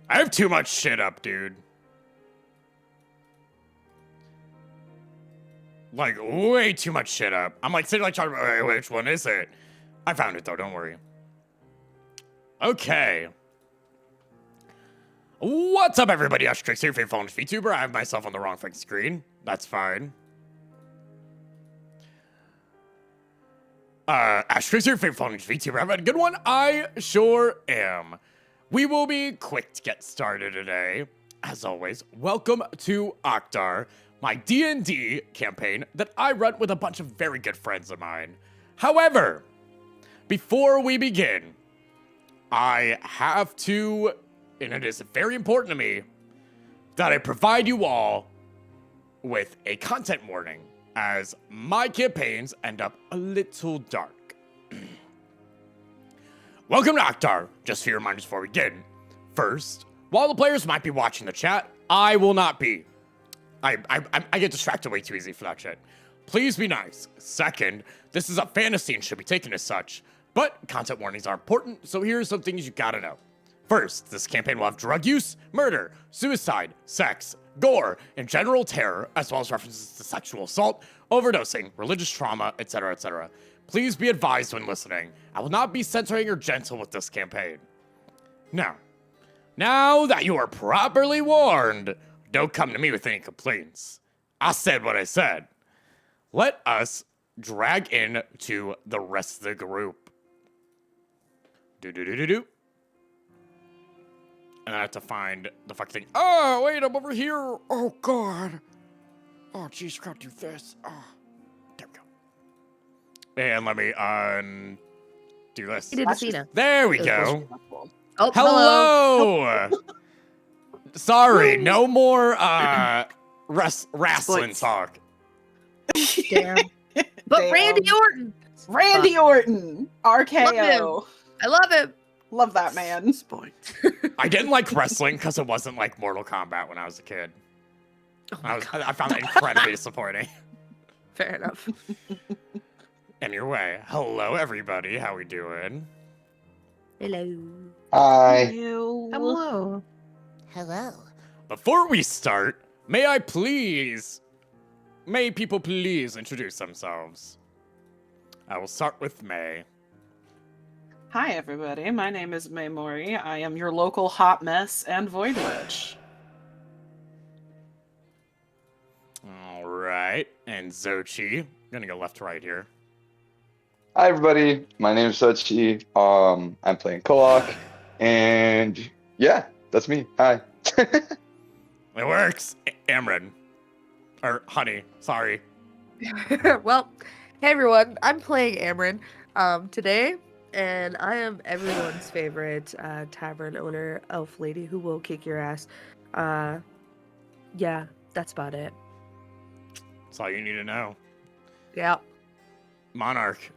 I have too much shit up, dude. Like, way too much shit up. I'm like sitting like trying to, wait, which one is it? I found it though, don't worry. Okay. What's up, everybody? Ekrixi, your favorite phone VTuber. I have myself on the wrong fucking screen. That's fine. Ekrixi, your favorite phone VTuber. I've had a good one. I sure am. We will be quick to get started today. As always, welcome to Akhdar, my D&D campaign that I run with a bunch of very good friends of mine. However, before we begin, I have to, and it is very important to me, that I provide you all with a content warning, as my campaigns end up a little dark. Welcome to Akhdar. Just a few reminders before we begin. First, while the players might be watching the chat, I will not be. I get distracted way too easy for that shit. Please be nice. Second, this is a fantasy and should be taken as such, but content warnings are important, so here are some things you gotta know. First, this campaign will have drug use, murder, suicide, sex, gore, and general terror, as well as references to sexual assault, overdosing, religious trauma, etc., etc. Please be advised when listening. I will not be censoring or gentle with this campaign. Now that you are properly warned, don't come to me with any complaints. I said what I said. Let us drag in to the rest of the group. Do. And I have to find the fucking thing. Oh, wait, I'm over here. Oh, God. Oh, jeez, gotta do this. Oh, there we go. And let me do this. You did the Cena. There we go. Oh, hello. Sorry, no more wrestling talk. Damn. But Damn. Randy Orton. Randy Orton, RKO. I love him. Love that man. I didn't like wrestling because it wasn't like Mortal Kombat when I was a kid. Oh I found that incredibly disappointing. Fair enough. Anyway, hello everybody. How we doing? Hello. Hi. Hello. Hello. Before we start, may people please introduce themselves? I will start with May. Hi, everybody. My name is May Mori. I am your local hot mess and void witch. All right, and Xochi. I'm gonna go left to right here. Hi everybody, my name is Sochi. I'm playing Kolok, and yeah, that's me. Hi. It works. Amryn. Or Honey, sorry. Well, hey everyone. I'm playing Amryn today, and I am everyone's favorite tavern owner, elf lady who will kick your ass. Yeah, that's about it. That's all you need to know. Yeah. Monarch.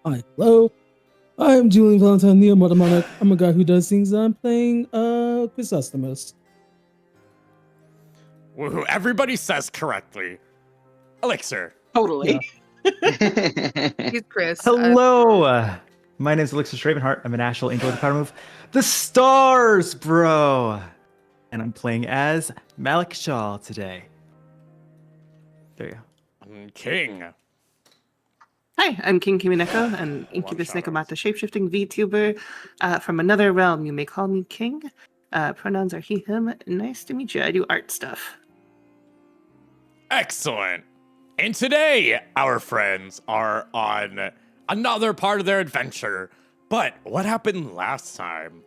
Hi, hello. I'm Julian Valentine, the Immortal Monarch. I'm a guy who does things. I'm playing Chrysostomus. Woohoo, everybody says correctly. Elixir. Totally. He's Chris. Hello, my name's Elixir Stravenheart. I'm an Astral Angel with the power move the stars, bro. And I'm playing as Malik Shaw today. There you go. King. Hi, I'm King Kimineko, an Incubus Nekomata shapeshifting VTuber from another realm. You may call me King. Pronouns are he, him. Nice to meet you. I do art stuff. Excellent. And today, our friends are on another part of their adventure. But what happened last time?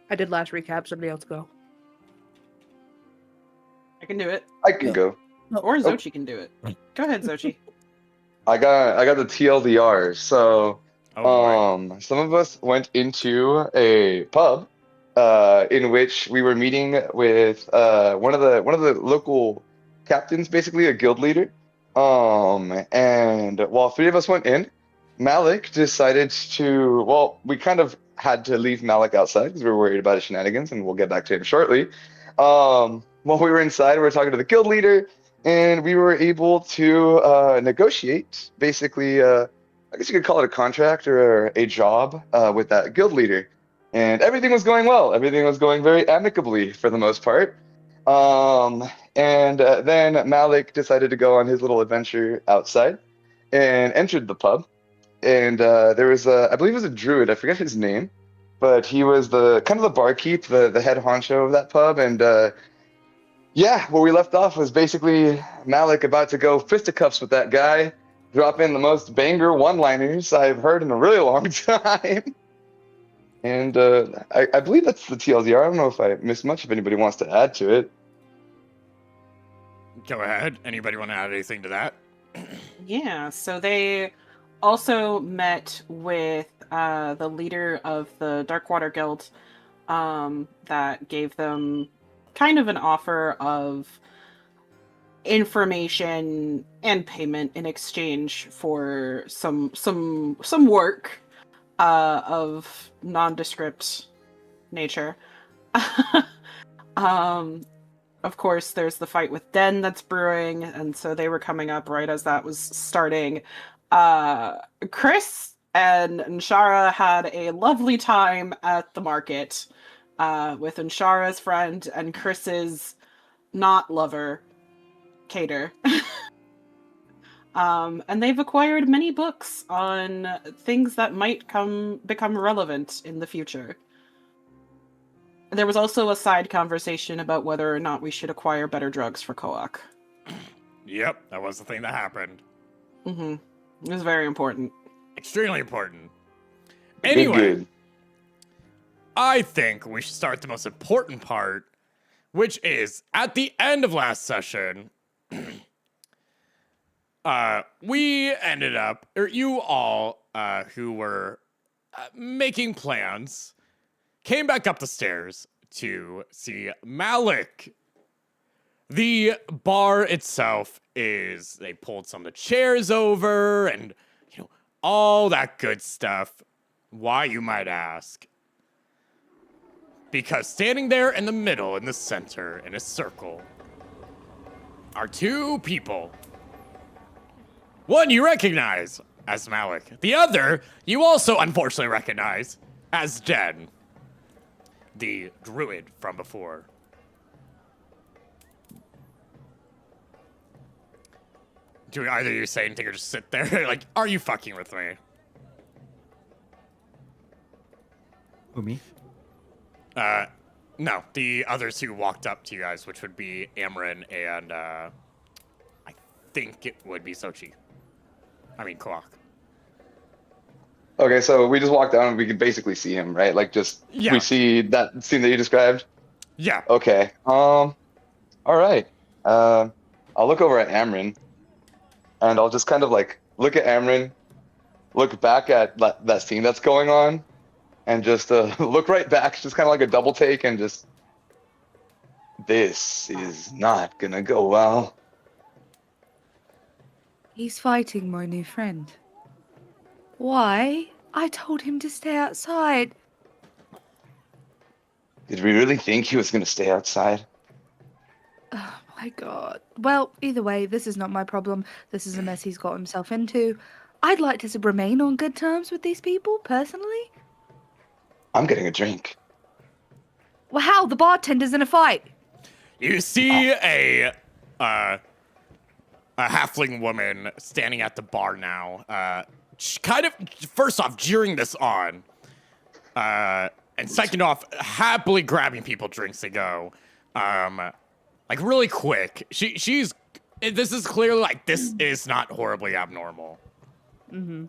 I did last recap. Somebody else go. I can do it. I can go. Or Xochi can do it. Go ahead, Xochi. I got the TLDR. So, Oh, some of us went into a pub, in which we were meeting with one of the local captains, basically a guild leader. And while three of us went in, Malik decided to. Well, we kind of had to leave Malik outside because we were worried about his shenanigans, and we'll get back to him shortly. While we were inside, we were talking to the guild leader, and we were able to negotiate basically I guess you could call it a contract or a job with that guild leader. And everything was going well. Everything was going very amicably for the most part. And then Malik decided to go on his little adventure outside and entered the pub. And there was I believe it was a druid. I forget his name, but he was the kind of the barkeep, the head honcho of that pub. And yeah, where we left off was basically Malik about to go fisticuffs with that guy, drop in the most banger one-liners I've heard in a really long time. And I believe that's the TLDR. I don't know if I missed much, if anybody wants to add to it. Go ahead. Anybody want to add anything to that? Yeah, so they also met with the leader of the Darkwater Guild that gave them kind of an offer of information and payment in exchange for some work of nondescript nature. Of course, there's the fight with Den that's brewing, and so they were coming up right as that was starting. Chris and Nshara had a lovely time at the market with Nshara's friend and Chris's not lover, Cater. And they've acquired many books on things that might become relevant in the future. There was also a side conversation about whether or not we should acquire better drugs for Koak. Yep, that was the thing that happened. Mm-hmm. It was very important. Extremely important. Anyway, Good. I think we should start the most important part, which is at the end of last session, we ended up, or you all who were making plans, came back up the stairs to see Malik. The bar itself they pulled some of the chairs over and, all that good stuff. Why, you might ask? Because standing there in the middle, in the center, in a circle, are two people. One you recognize as Malik. The other you also unfortunately recognize as Den, the druid from before. Do either of you say anything or just sit there? Like, are you fucking with me? Who, me? No, the others who walked up to you guys, which would be Amryn and, I think it would be Sochi. I mean, Koak. Okay, so we just walked down and we could basically see him, right? Like, just Yeah. we see that scene that you described. Yeah. Okay. All right. I'll look over at Amryn, and I'll just kind of like look at Amryn, look back at that scene that's going on, and just look right back, just kind of like a double take, and just, this is not gonna go well. He's fighting my new friend. Why? I told him to stay outside. Did we really think he was gonna stay outside? Oh my god. Well, either way, this is not my problem. This is a mess he's got himself into. I'd like to remain on good terms with these people, personally. I'm getting a drink. Well, how? The bartender's in a fight. You see a halfling woman standing at the bar now, kind of, first off, jeering this on, and second off, happily grabbing people drinks to go, like really quick. She's, this is clearly like, this is not horribly abnormal. Mm-hmm.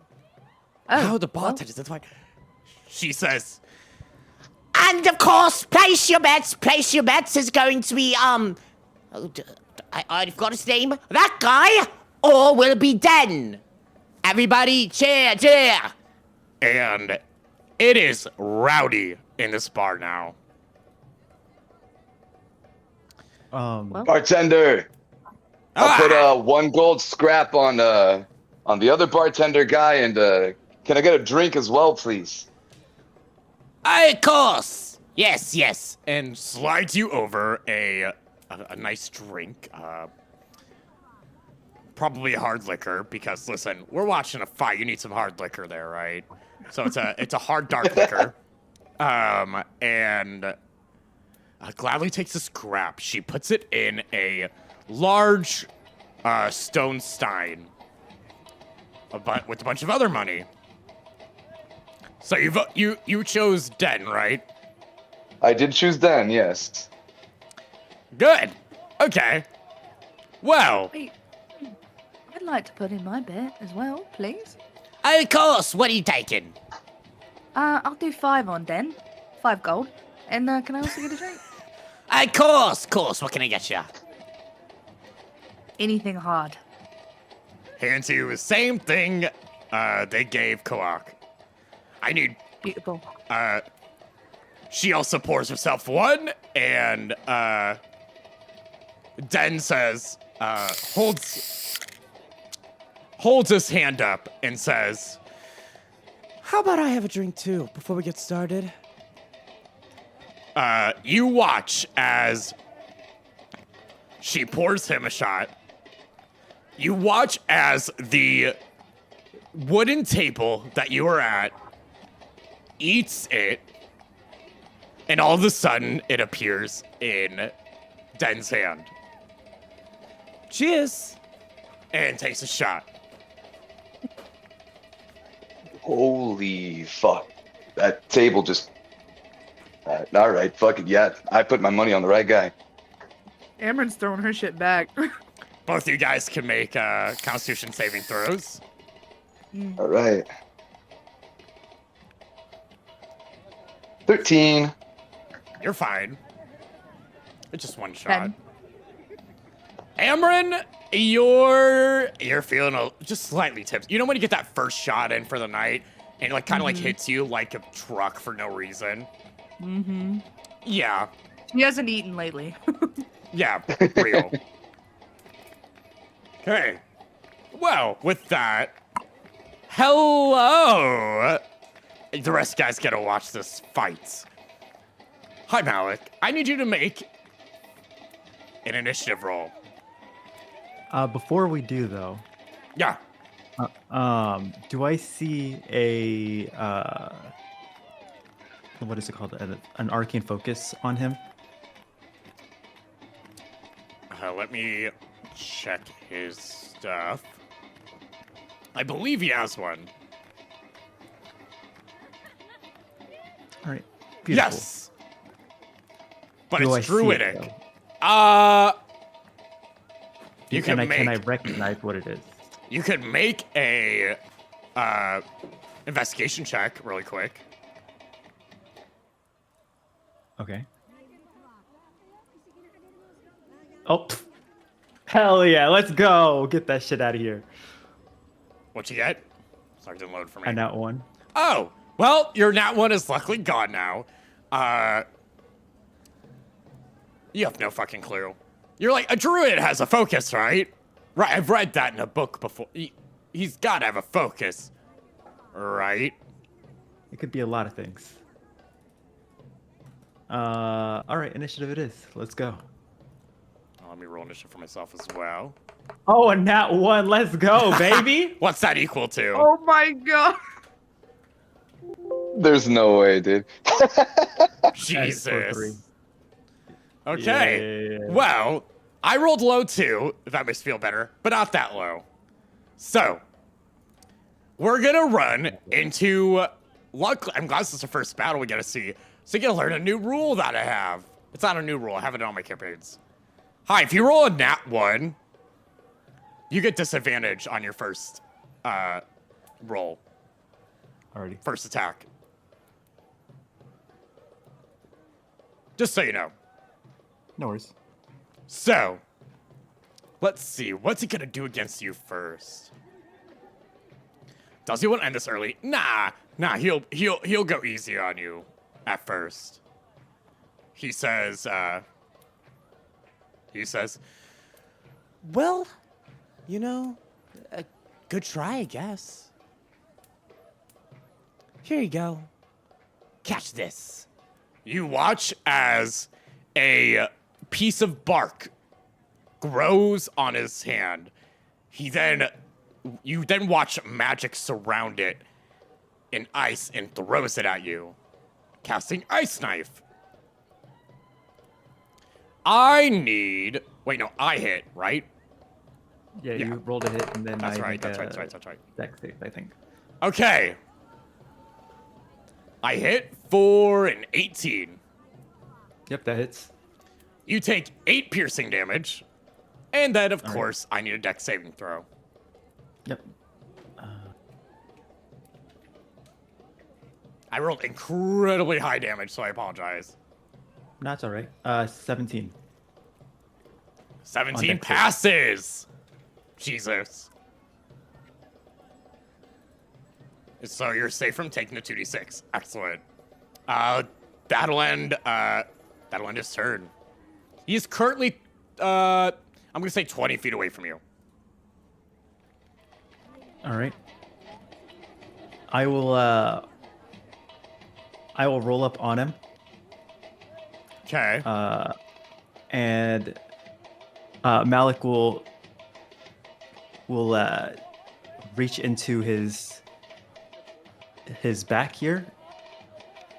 Oh, the bartender's in the fight. She says, and of course, place your bets. Place your bets is going to be, I've got his name. That guy, or will be Den. Everybody, cheer, cheer. and it is rowdy in this bar now. Well, Bartender, I'll put 1 gold scrap on the other bartender guy, and can I get a drink as well, please? Of course. Yes, yes. And slides you over a nice drink. probably hard liquor because listen, we're watching a fight. You need some hard liquor there, right? So it's a hard dark liquor. And gladly takes this grab. She puts it in a large stone stein, with a bunch of other money. So you chose Den, right? I did choose Den, yes. Good. Okay. Well, Wait, I'd like to put in my bet as well, please. Of course, what are you taking? I'll do 5 on Den. 5 gold. And can I also get a drink? Of course, what can I get you? Anything hard. hands you the same thing they gave Koak. I need Beautiful. She also pours herself one, and Den says, holds his hand up and says, How about I have a drink too before we get started? you watch as she pours him a shot. You watch as the wooden table that you were at eats it, and all of a sudden it appears in Den's hand. Cheers. And takes a shot. Holy fuck. That table just... all right, fuck it, yeah. I put my money on the right guy. Amber's throwing her shit back. Both of you guys can make Constitution saving throws. All right. 13. You're fine. It's just one shot. 10. Amryn, you're feeling just slightly tips. You know when you get that first shot in for the night and it like kind of like hits you like a truck for no reason? Mm-hmm. Yeah. She hasn't eaten lately. Yeah, real. Okay. Well, with that, hello. The rest of you guys get to watch this fight. Hi, Malik. I need you to make an initiative roll. Before we do though, Yeah. do I see a what is it called? An arcane focus on him? Let me check his stuff. I believe he has one. All right. Beautiful. Yes. But Do it's I see it, druidic. though? You can Can I make recognize what it is? you could make a investigation check really quick. Okay. Oh, pff. Hell yeah! Let's go. Get that shit out of here. What you get? Sorry, it didn't load for me. I nat one. Oh, well, your nat one is luckily gone now. You have no fucking clue. You're like, a druid has a focus, right? Right, I've read that in a book before. He's gotta have a focus. Right? It could be a lot of things. All right, initiative it is. Let's go. Let me roll initiative for myself as well. Oh, a nat one. Let's go, baby. What's that equal to? Oh my god. There's no way, dude. Jesus. Okay. Yeah. Well, I rolled low too, if that makes you feel better, but not that low. So, we're gonna run into luckily, I'm glad this is the first battle we get to see. So you get to learn a new rule that I have. It's not a new rule, I have it on my campaigns. Hi, if you roll a nat 1, you get disadvantage on your first roll. Already. First attack. Just so you know. No worries. So, let's see. What's he gonna do against you first? Does he want to end this early? Nah. He'll go easy on you at first. He says, Well, you know, a good try, I guess. Here you go. Catch this. you watch as a piece of bark grows on his hand, You then watch magic surround it in ice and throws it at you, casting Ice Knife. I hit, right? Yeah, Yeah. you rolled a hit, and then That's I right, make that's a right. dex save, I think. Okay. I hit for an 18. Yep, that hits. You take 8 piercing damage, and then, of All right. course, I need a dex saving throw. Yep. I rolled incredibly high damage, so I apologize. That's all right. 17. 17 dex save. passes. Jesus. So you're safe from taking the 2d6. Excellent. That'll end his turn. He's currently, I'm gonna say 20 feet away from you. All right. I will roll up on him. Okay. And Malik will reach into his back here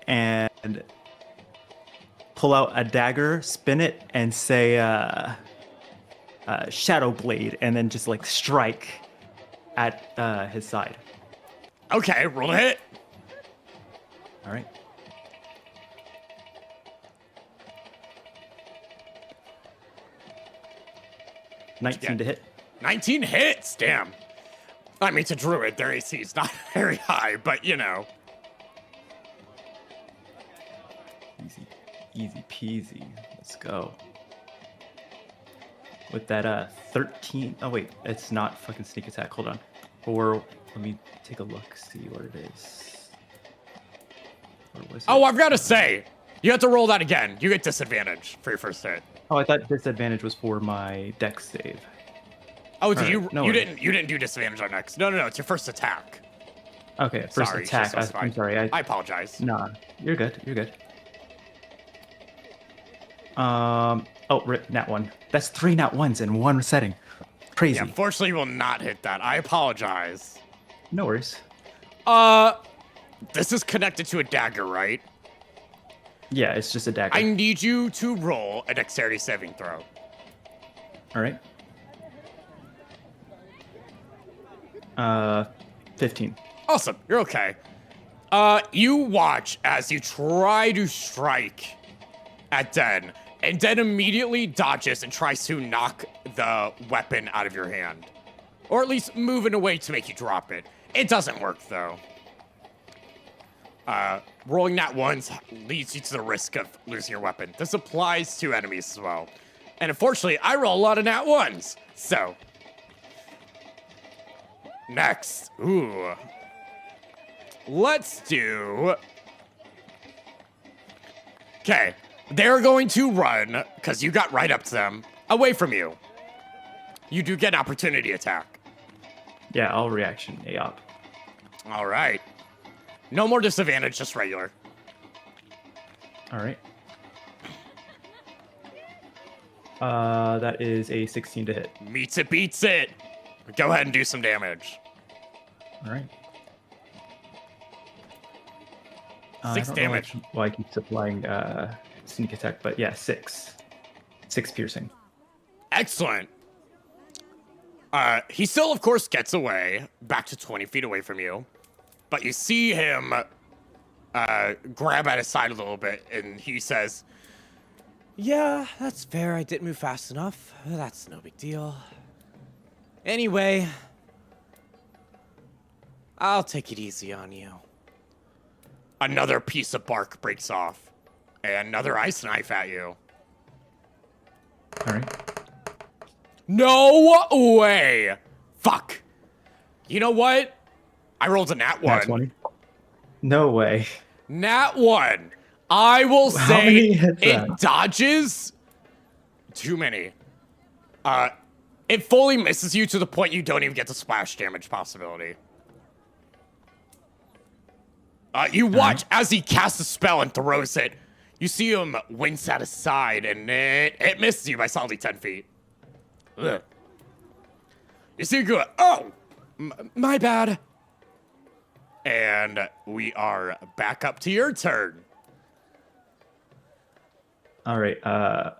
and pull out a dagger, spin it, and say Shadow Blade, and then just like strike at his side. Okay, roll a hit. All right. Yeah. 19 to hit. 19 hits, damn. I mean, to Druid, their AC is not very high, but you know. Easy peasy. Let's go. With that 13. Oh wait, it's not fucking sneak attack. Hold on. Or let me take a look, see what it is. Where was it? Oh, I've got to say, you have to roll that again. You get disadvantage for your first hit. Oh, I thought disadvantage was for my dex save. Oh, did Alright, you? no You worries. didn't do disadvantage on next. No, it's your first attack. Okay, first Sorry, attack. it's just I'm fine. sorry. I apologize. Nah, you're good. You're good. Rip, nat 1. That's 3 nat 1s in one setting. Crazy. Yeah, unfortunately, you will not hit that. I apologize. No worries. This is connected to a dagger, right? Yeah, it's just a dagger. I need you to roll a dexterity saving throw. All right. 15. Awesome, you're okay. You watch as you try to strike at Den, and Den immediately dodges and tries to knock the weapon out of your hand. Or at least move in a way to make you drop it. It doesn't work, though. Rolling nat ones leads you to the risk of losing your weapon. This applies to enemies as well. And unfortunately, I roll a lot of nat ones. So, next. Ooh. Let's do... Okay. They're going to run, because you got right up to them, away from you. You do get an opportunity attack. Yeah, I'll reaction AOP. All right. No more disadvantage, just regular. All right. That is a 16 to hit. Meets it, beats it. Go ahead and do some damage. All right. 6 damage. Why I keep supplying sneak attack, but yeah, 6. 6 piercing. Excellent. He still, of course, gets away, back to 20 feet away from you. But you see him grab at his side a little bit, and he says, Yeah, that's fair. I didn't move fast enough. That's no big deal. Anyway, I'll take it easy on you. another piece of bark breaks off, and another ice knife at you. All right. No way! Fuck. You know what? I rolled a nat 1. Nat 20. No way. Nat 1. I will How many say hits it that? dodges too many. It fully misses you to the point you don't even get the splash damage possibility. You watch as he casts a spell and throws it. You see him wince at his side, and it misses you by solidly 10 feet. Ugh. You see good. Oh, my bad. And we are back up to your turn. All right. I'm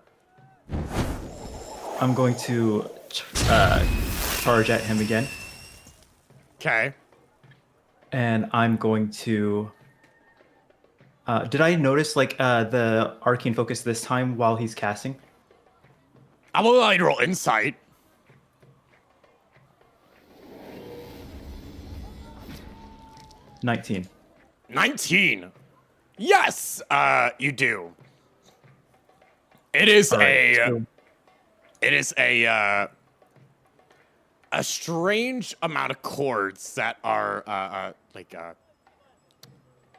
going to charge at him again, Okay. and I'm going to. Did I notice like the arcane focus this time while he's casting? I will allow you to roll insight. $19. 19. Yes, you do. It is All right, so- it is a strange amount of cords that are what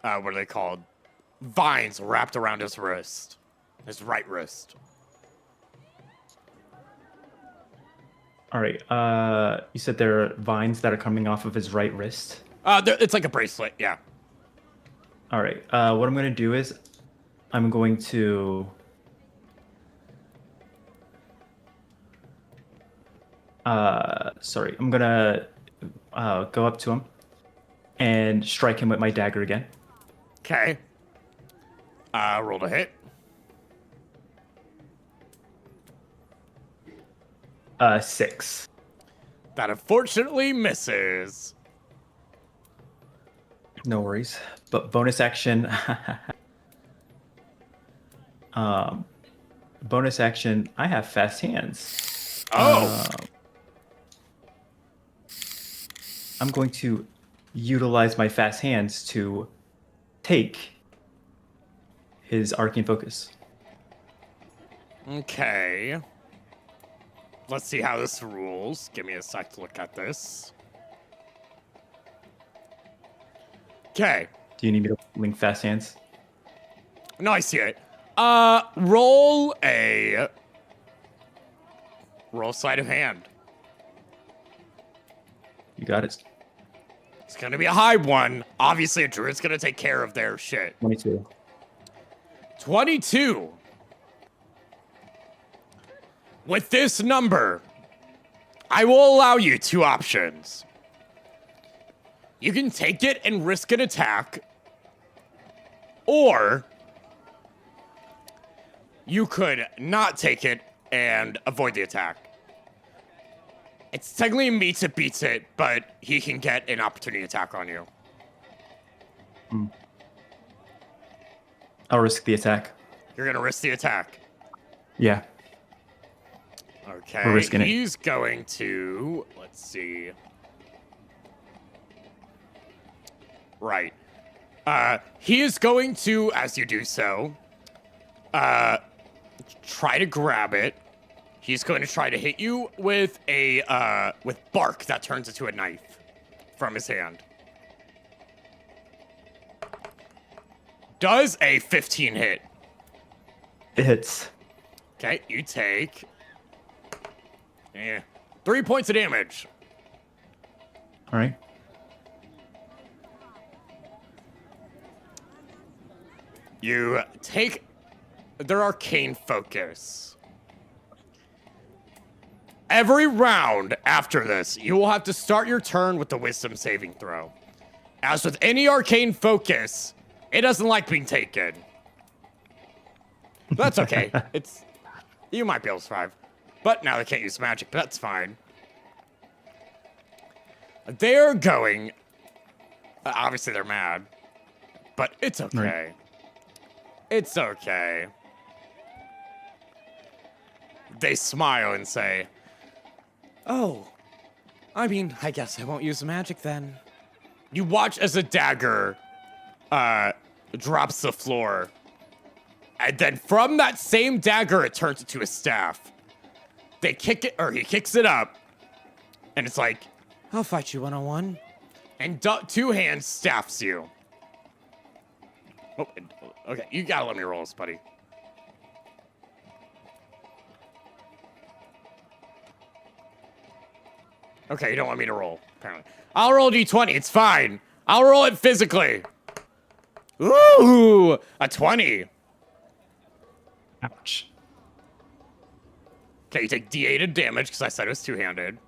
are they called? Vines wrapped around his wrist, his right wrist. All right. You said there are vines that are coming off of his right wrist. It's like a bracelet, yeah. All right. What I'm going to do is I'm going to I'm going to go up to him and strike him with my dagger again. Okay. Roll to hit. 6. That unfortunately misses. No worries. But bonus action. Bonus action. I have fast hands. Oh. I'm going to utilize my fast hands to take his arcane focus. Okay. Let's see how this rules. Give me a sec to look at this. Okay. Do you need me to link fast hands? No, I see it. Roll sleight of hand. You got it. It's gonna be a high one. Obviously, a druid's gonna take care of their shit. 22. 22. With this number, I will allow you 2 options. You can take it and risk an attack, or you could not take it and avoid the attack. It's technically meets it beats it, but he can get an opportunity attack on you. I'll risk the attack. You're gonna risk the attack. Yeah. Okay. We're risking it. He's going to, let's see. Right. He is going to, as you do so, try to grab it. He's going to try to hit you with with bark that turns into a knife from his hand. Does a 15 hit? It hits. Okay, you take 3 points of damage. All right. You take their arcane focus. Every round after this, you will have to start your turn with the wisdom saving throw. As with any arcane focus, it doesn't like being taken. That's okay. You might be able to survive. But now they can't use magic, but that's fine. They're going. Obviously, they're mad. But it's okay. Right. It's okay. They smile and say, Oh, I mean, I guess I won't use the magic then. you watch as a dagger drops to the floor. And then from that same dagger, it turns into a staff. They kick it, or he kicks it up. And it's like, I'll fight you one-on-one. and 2 hands staffs you. Oh, okay, you gotta let me roll this, buddy. Okay, you don't want me to roll, apparently. I'll roll d20, it's fine. I'll roll it physically. Ooh, a 20. Ouch. Okay, you take d8 of damage, because I said it was 2-handed.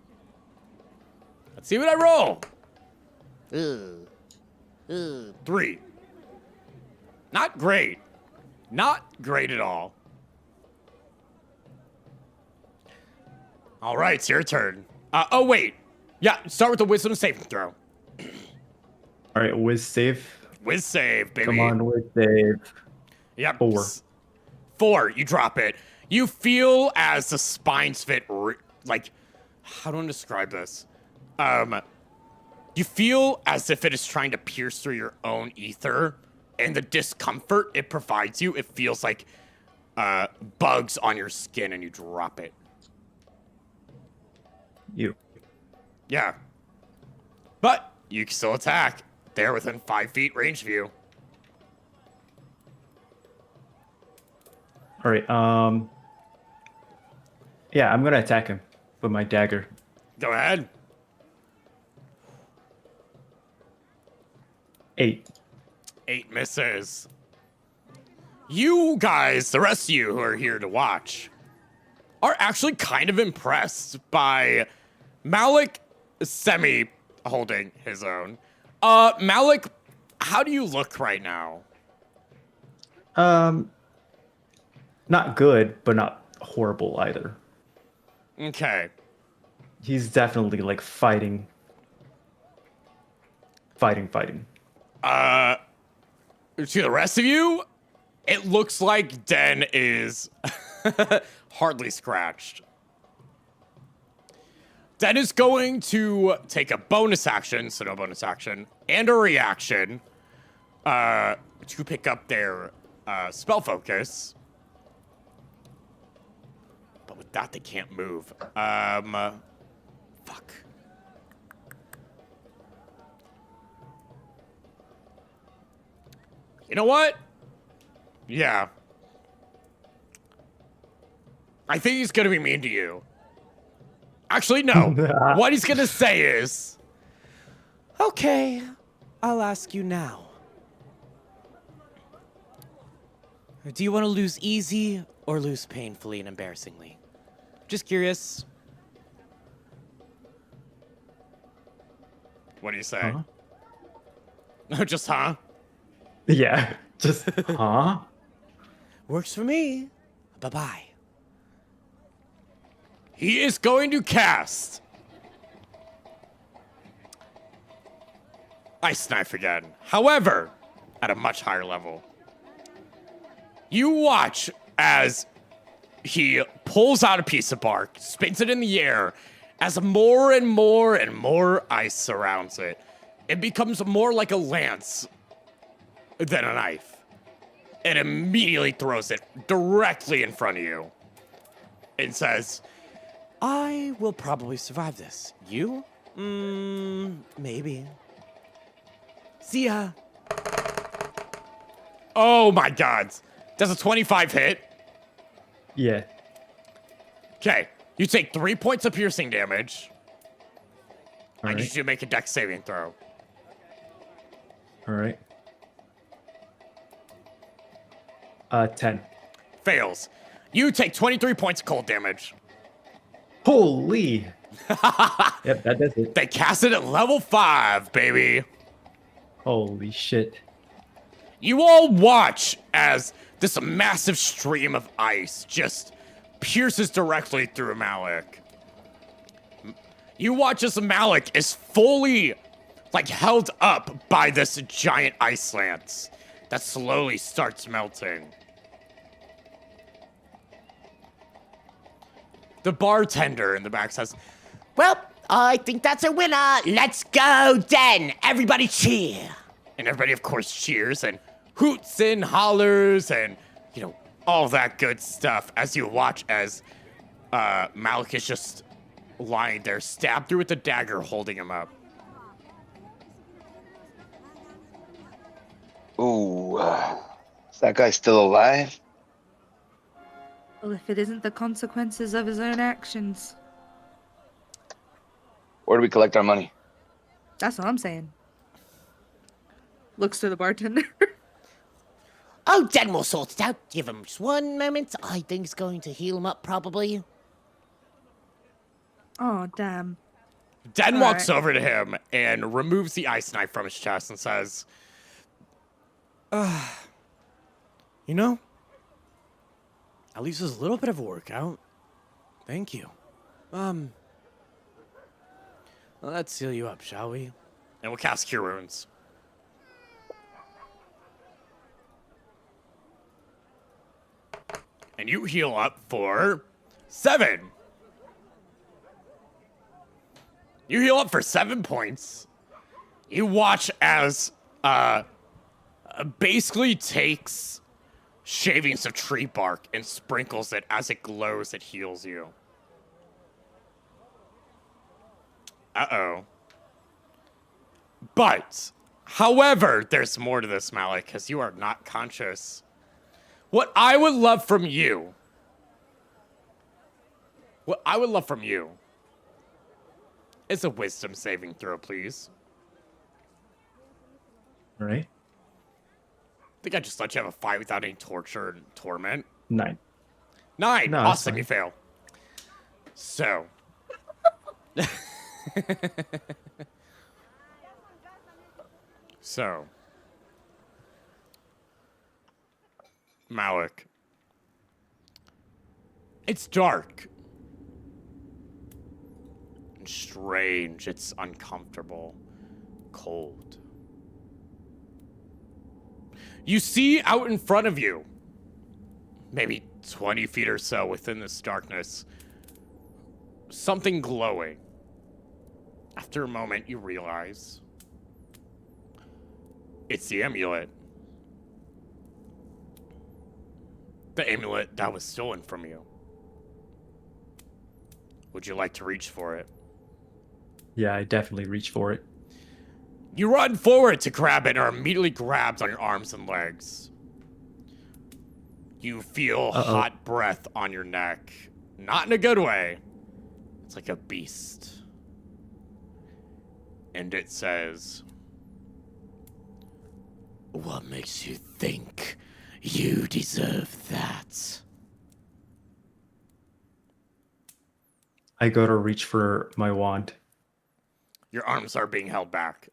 See what I roll. Ugh. 3. Not great. Not great at all. All right, it's your turn. Oh, wait. Yeah, start with the wisdom saving throw. All right, whiz save. Whiz save, baby. Come on, whiz save. Yep. 4. 4, you drop it. You feel as the spines fit, like, how do I describe this? You feel as if it is trying to pierce through your own ether, and the discomfort it provides you, it feels like bugs on your skin, and you drop it. You. Yeah. But you can still attack. They're within 5 feet range of you. All right. Yeah, I'm gonna attack him with my dagger. Go ahead. 8. 8 misses. You guys, the rest of you who are here to watch, are actually kind of impressed by Malik semi-holding his own. Malik, how do you look right now? Not good, but not horrible either. Okay. He's definitely like fighting. To the rest of you, it looks like Den is hardly scratched. Den is going to take a bonus action, so no bonus action, and a reaction to pick up their spell focus. But with that, they can't move. Fuck. You know what? Yeah. I think he's gonna be mean to you. Actually, no. What he's gonna say is... Okay, I'll ask you now. Do you want to lose easy or lose painfully and embarrassingly? Just curious. What do you say? Huh? No, just huh? Yeah. Just huh? Works for me. Bye-bye. He is going to cast Ice Knife again. However, at a much higher level. You watch as he pulls out a piece of bark, spins it in the air, as more and more and more ice surrounds it. It becomes more like a lance than a knife. It immediately throws it directly in front of you and says, I will probably survive this. You? Maybe. See ya. oh my god. Does a 25 hit? Yeah. Okay. You take 3 points of piercing damage. I need Alright. you to make a dex saving throw. Alright. 10. Fails. You take 23 points of cold damage. Holy! Yep, that does it. They cast it at level 5, baby. Holy shit. You all watch as this massive stream of ice just pierces directly through Malik. You watch as Malik is fully, like, held up by this giant ice lance that slowly starts melting. The bartender in the back says, Well, I think that's a winner. Let's go, Den. Everybody cheer. and everybody, of course, cheers and hoots and hollers and, you know, all that good stuff as you watch as Malik is just lying there, stabbed through with a dagger, holding him up. Ooh, is that guy still alive? Well, if it isn't the consequences of his own actions. Where do we collect our money? That's what I'm saying. Looks to the bartender. Oh, Den will sort it out. Give him just one moment. I think it's going to heal him up, probably. Oh, damn. Den All walks right. over to him and removes the ice knife from his chest and says, You know, at least there's a little bit of a workout. Thank you. Well, let's seal you up, shall we? and we'll cast Cure Wounds. And you heal up for 7. You heal up for 7 points. You watch as basically takes shavings of tree bark and sprinkles it. As it glows, it heals you. Uh-oh. But, however, there's more to this, Malik, because you are not conscious. What I would love from you is a wisdom saving throw, please. All right. I think I just let you have a fight without any torture and torment. 9. 9. No, that's Awesome, fine. you fail. So. So. Malik. It's dark. And strange. It's uncomfortable. Cold. You see out in front of you, maybe 20 feet or so within this darkness, something glowing. After a moment, you realize it's the amulet. The amulet that was stolen from you. Would you like to reach for it? Yeah, I definitely reach for it. You run forward to grab it and are immediately grabbed on your arms and legs. You feel hot breath on your neck. Not in a good way. It's like a beast. And it says, "What makes you think you deserve that?" I go to reach for my wand. Your arms are being held back.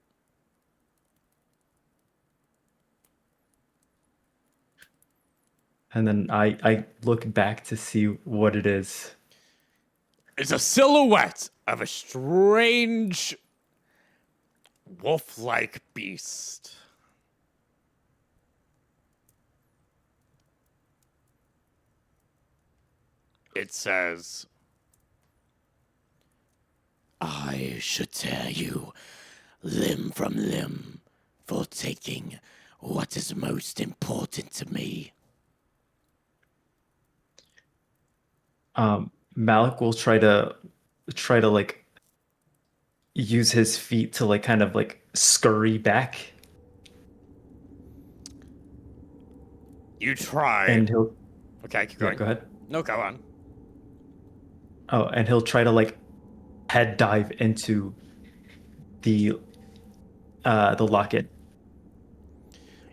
And then I look back to see what it is. It's a silhouette of a strange wolf-like beast. It says, "I should tear you limb from limb for taking what is most important to me." Malik will try to like use his feet to like kind of like scurry back, You try. and he'll Okay, keep yeah, going. go ahead. No, go on. Oh, and he'll try to like head dive into the locket.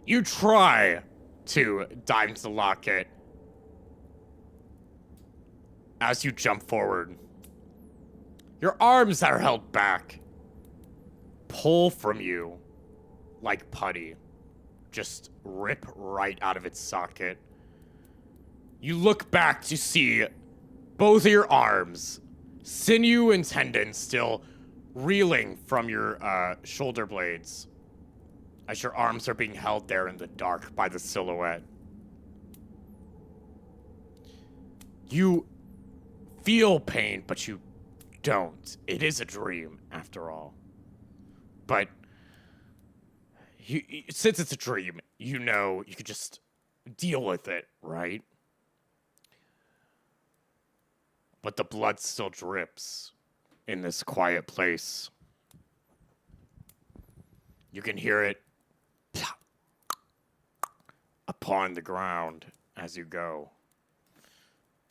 You try to dive into the locket. As you jump forward, your arms that are held back pull from you like putty. Just rip right out of its socket. You look back to see both of your arms, sinew and tendons still reeling from your shoulder blades as your arms are being held there in the dark by the silhouette. You feel pain, but you don't. It is a dream, after all. But since it's a dream, you know you could just deal with it, right? But the blood still drips in this quiet place. You can hear it upon the ground as you go.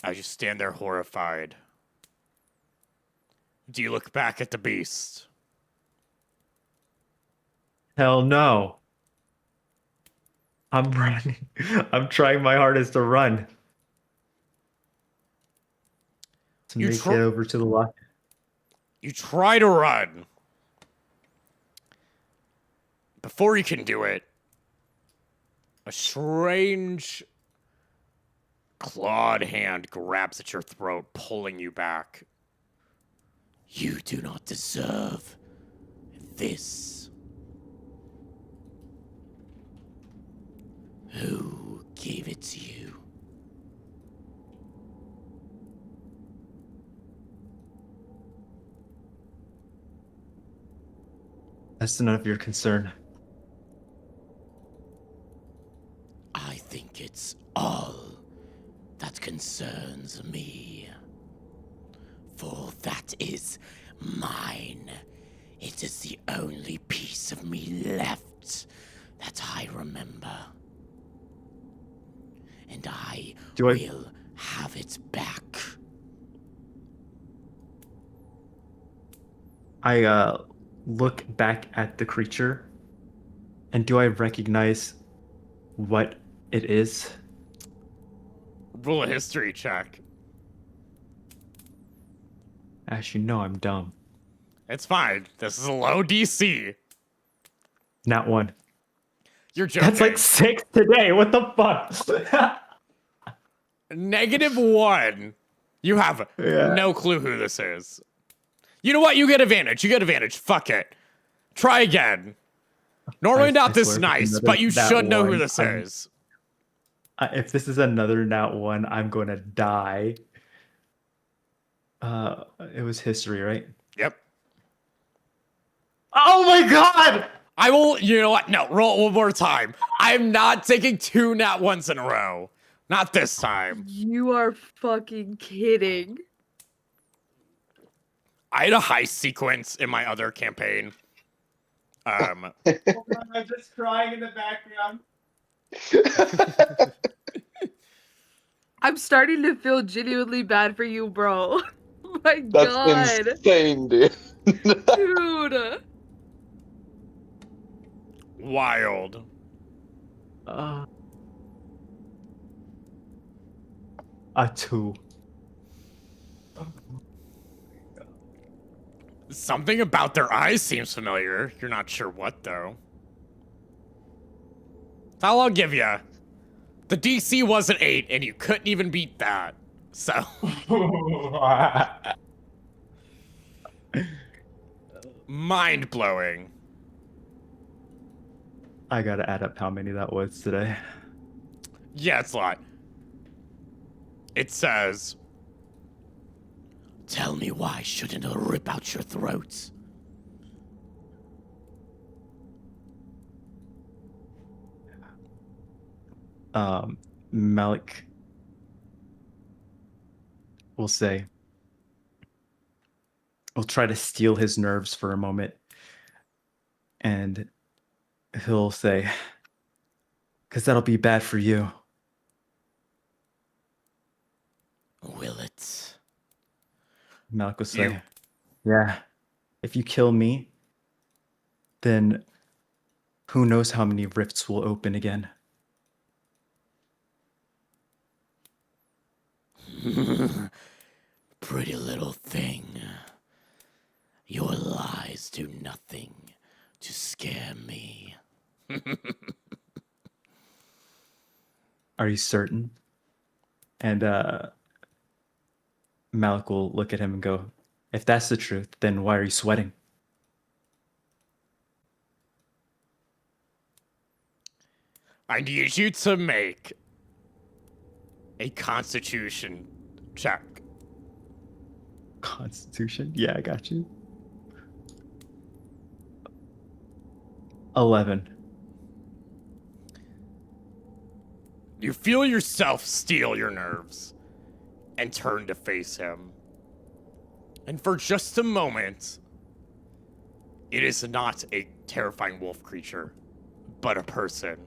As you stand there horrified. Do you look back at the beast? Hell no. I'm running. I'm trying my hardest to run. To You make it over to the locket. You try to run. Before you can do it, a strange clawed hand grabs at your throat, pulling you back. You do not deserve this. Who gave it to you? That's none of your concern. I think it's all that concerns me. For that is mine. It is the only piece of me left that I remember. And I will have it back. I look back at the creature, and do I recognize what it is? Roll a history check. As you know, I'm dumb. It's fine. This is a low DC. Not one. You're joking. That's like 6 today. What the fuck? -1. You have no clue who this is. You know what? You get advantage. You get advantage. Fuck it. Try again. Normally not this nice, but you should know who this is. If this is another nat 1, I'm going to die. It was history, right? Yep. Oh my god! I will, you know what? No, roll it one more time. I'm not taking 2 nat 1s in a row. Not this time. You are fucking kidding. I had a heist sequence in my other campaign. I'm just crying in the background. I'm starting to feel genuinely bad for you, bro. Oh my That's god. insane, dude. Dude. Wild. A 2. Something about their eyes seems familiar. You're not sure what, though. That's all I'll give you. The DC was an 8, and you couldn't even beat that. So. Mind-blowing. I gotta add up how many that was today. Yeah, it's a lot. It says, tell me why shouldn't I rip out your throats? Malik will say, we'll try to steal his nerves for a moment. And he'll say, because that'll be bad for you. Will it? Malik will say, yeah, if you kill me, then who knows how many rifts will open again. Pretty little thing. Your lies do nothing to scare me. Are you certain? And Malik will look at him and go, if that's the truth, then why are you sweating? I need you to make a constitution check. Constitution? Yeah, I got you. 11. You feel yourself steel your nerves and turn to face him. And for just a moment, it is not a terrifying wolf creature, but a person.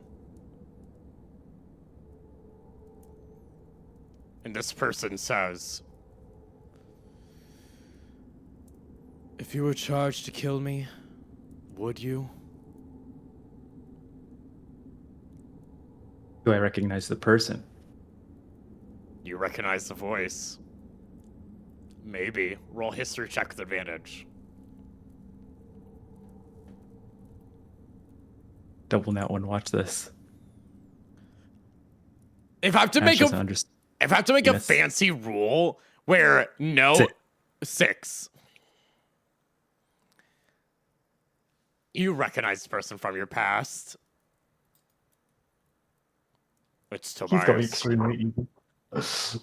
And this person says, If you were charged to kill me, would you? Do I recognize the person? you recognize the voice. Maybe. Roll history check with advantage. Double nat one. Watch this. If I have to Ash make doesn't a understand. if I have to make a Yes. fancy rule where no 6. You recognize this person from your past. It's He's going Tobias. extremely easy. It's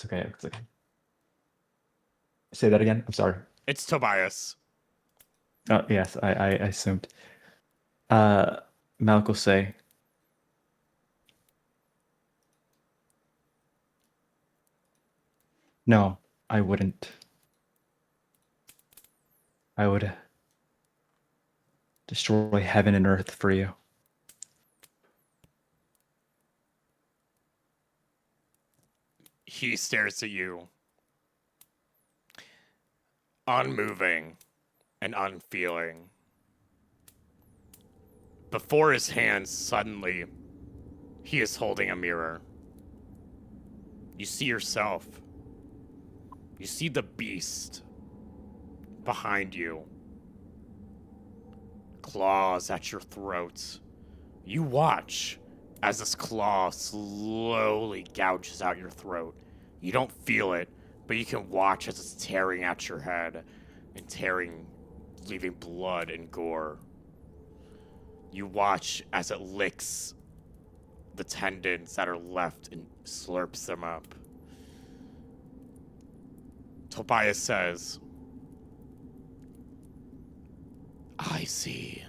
okay. It's okay. Say that again. I'm sorry. It's Tobias. Oh yes, I assumed. Malik will say, "No, I wouldn't. I would destroy heaven and earth for you." He stares at you, unmoving and unfeeling. Before his hands, suddenly, he is holding a mirror. You see yourself. You see the beast behind you. Claws at your throat. You watch as this claw slowly gouges out your throat. You don't feel it, but you can watch as it's tearing at your head and tearing, leaving blood and gore. You watch as it licks the tendons that are left and slurps them up. Tobias says, I see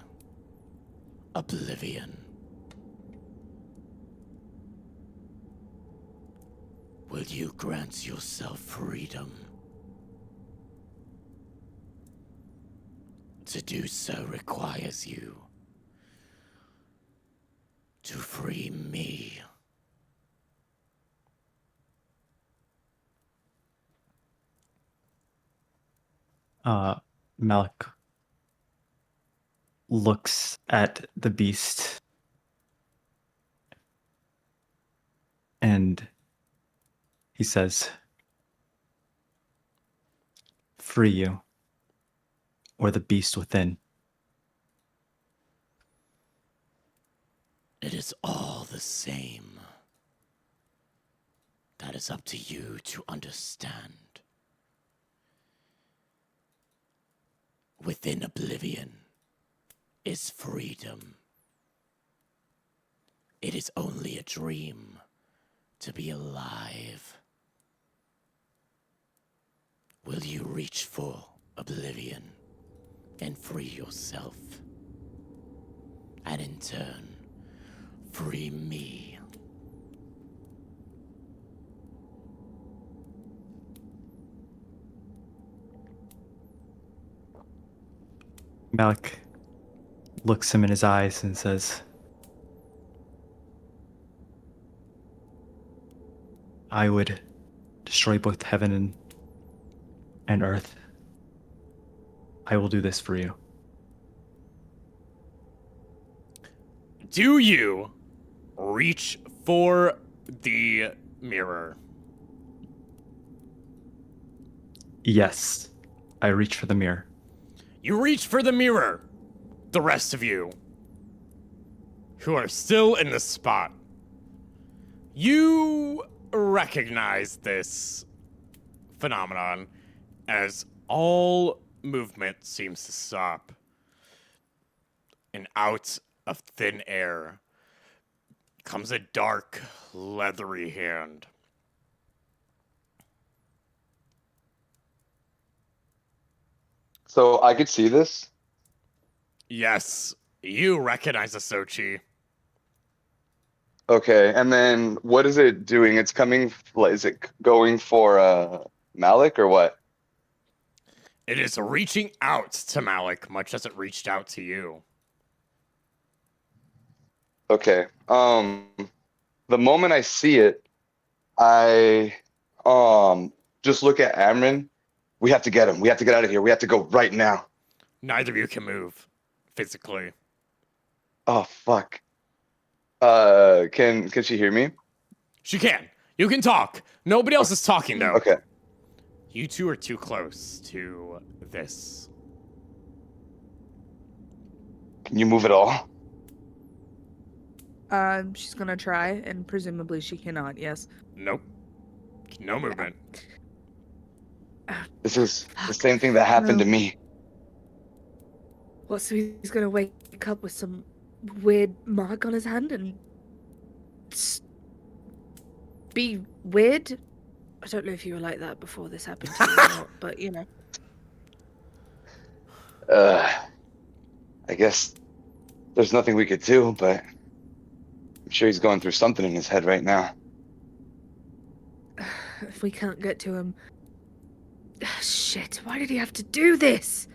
oblivion. Will you grant yourself freedom? To do so requires you to free me. Malik looks at the beast and he says, "Free you, or the beast within." It is all the same. That is up to you to understand. Within oblivion is freedom. It is only a dream to be alive. Will you reach for oblivion and free yourself? And in turn, free me. Malik looks him in his eyes and says, "I would destroy both heaven and earth. I will do this for you." Do you reach for the mirror? Yes, I reach for the mirror. You reach for the mirror. The rest of you, who are still in the spot, you recognize this phenomenon as all movement seems to stop. And out of thin air comes a dark, leathery hand. So I could see this. Yes, you recognize Asochi. Okay, and then what is it doing? It's coming. Is it going for Malik or what? It is reaching out to Malik, much as it reached out to you. Okay. The moment I see it, I just look at Amron. We have to get him. We have to get out of here. We have to go right now. Neither of you can move physically. Oh fuck. Can she hear me? She can. You can talk. Nobody else is talking, though. Okay. You two are too close to this. Can you move at all? She's gonna try, and presumably she cannot. Yes. Nope. No movement. This is the same thing that happened to No. me. What? So he's gonna wake up with some weird mark on his hand and be weird? I don't know if you were like that before this happened to you or not, but you know. I guess there's nothing we could do, but I'm sure he's going through something in his head right now. If we can't get to him. Shit, why did he have to do this?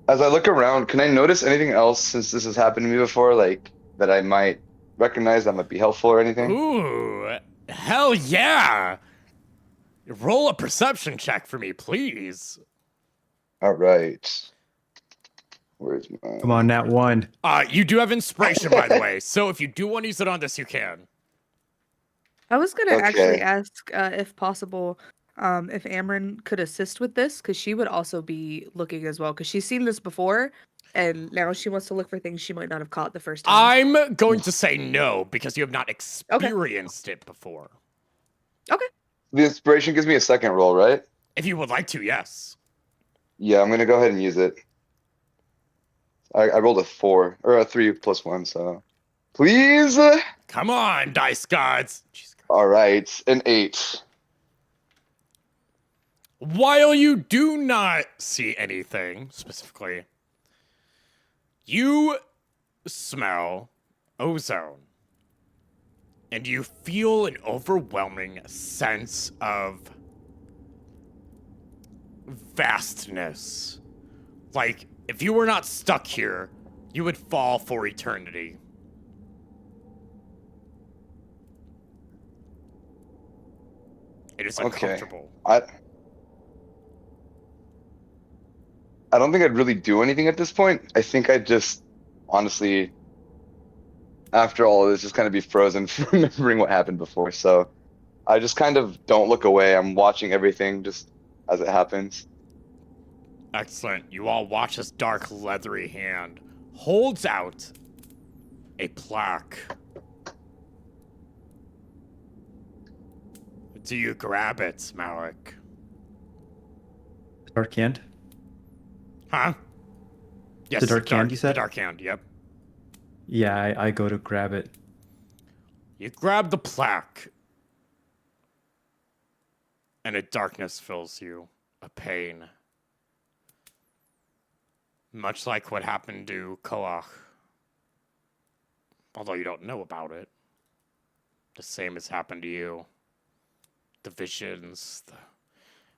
As I look around, can I notice anything else since this has happened to me before, like that I might recognize that might be helpful or anything? Ooh, hell yeah! Roll a perception check for me, please. All right. Where's my... Come on, Nat 1. You do have inspiration, by the way, so if you do want to use it on this, you can. I was gonna Okay. actually ask, if possible, if Amryn could assist with this, because she would also be looking as well, because she's seen this before, and now she wants to look for things she might not have caught the first time. I'm going to say no, because you have not experienced it before. Okay. The inspiration gives me a second roll, right? If you would like to, yes. Yeah, I'm gonna go ahead and use it. I rolled a 4 or a 3 plus 1, so please. Come on, dice gods. Jesus Christ. All right, an 8. While you do not see anything specifically, you smell ozone. And you feel an overwhelming sense of vastness. Like, if you were not stuck here, you would fall for eternity. It is uncomfortable. I don't think I'd really do anything at this point. I think I'd just, honestly, after all of this, just kind of be frozen from remembering what happened before. So I just kind of don't look away. I'm watching everything just as it happens. Excellent. You all watch this dark, leathery hand holds out a plaque. Do you grab it, Malik? Dark hand? Huh? Yes, The dark hand, you said? The dark hand, yep. Yeah, I go to grab it. You grab the plaque, and a darkness fills you, a pain. Much like what happened to Koach. Although you don't know about it. The same has happened to you. The visions,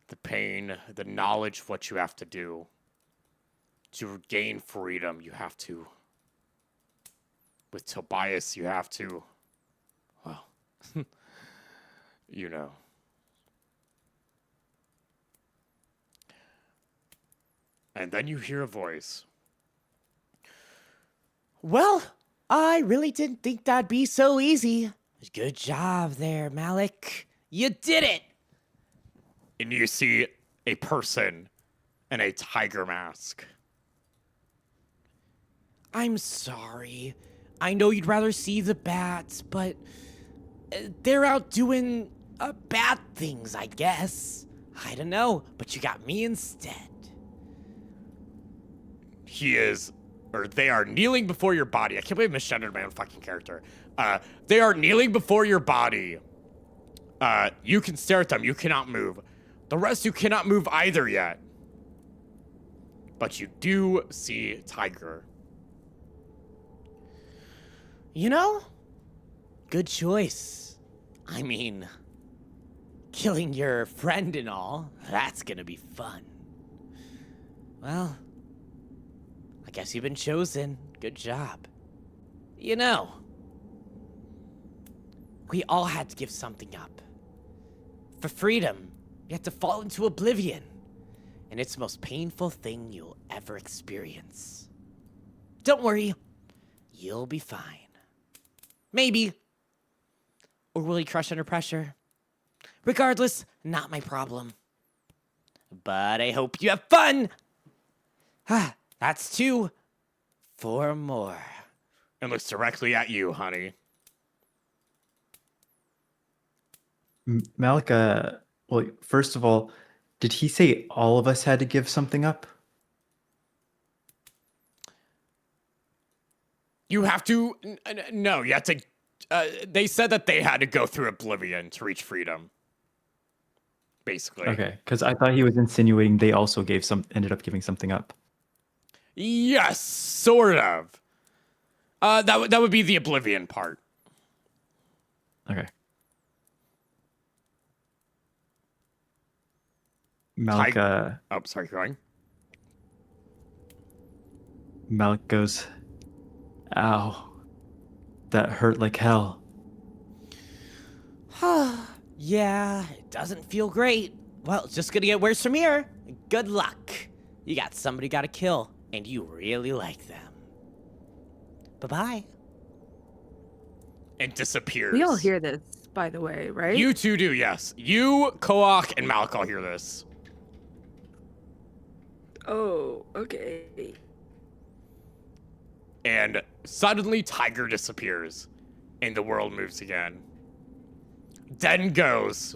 the pain, the knowledge of what you have to do. To gain freedom, you have to... With Tobias, you have to... Well, you know. And then you hear a voice. Well, I really didn't think that'd be so easy. Good job there, Malik. You did it! And you see a person in a tiger mask. I'm sorry. I know you'd rather see the bats, but they're out doing bad things, I guess. I don't know, but you got me instead. They are kneeling before your body. I can't believe I misgendered my own fucking character. They are kneeling before your body. You can stare at them. You cannot move. The rest you cannot move either yet. But you do see Tiger. You know, good choice. I mean, killing your friend and all, that's gonna be fun. Well, I guess you've been chosen. Good job. You know, we all had to give something up. For freedom, you have to fall into oblivion. And it's the most painful thing you'll ever experience. Don't worry, you'll be fine. Maybe. Or will he crush under pressure? Regardless, not my problem. but I hope you have fun. That's 2. 4 more. And looks directly at you, honey. Malik, well, first of all, did he say all of us had to give something up? You have to. No, you have to. They said that they had to go through oblivion to reach freedom. Basically. Okay, because I thought he was insinuating they also ended up giving something up. Yes, sort of. That would be the oblivion part. Okay. Malik, Oh, sorry, going. Malik goes, ow, that hurt like hell. Yeah, it doesn't feel great. Well, it's just gonna get worse from here. Good luck. You got somebody gotta kill, and you really like them. Bye-bye. And disappears. We all hear this, by the way, right? You two do, yes. You, Koak, and Malik all hear this. Oh, okay. And suddenly Tiger disappears. And the world moves again. Den goes.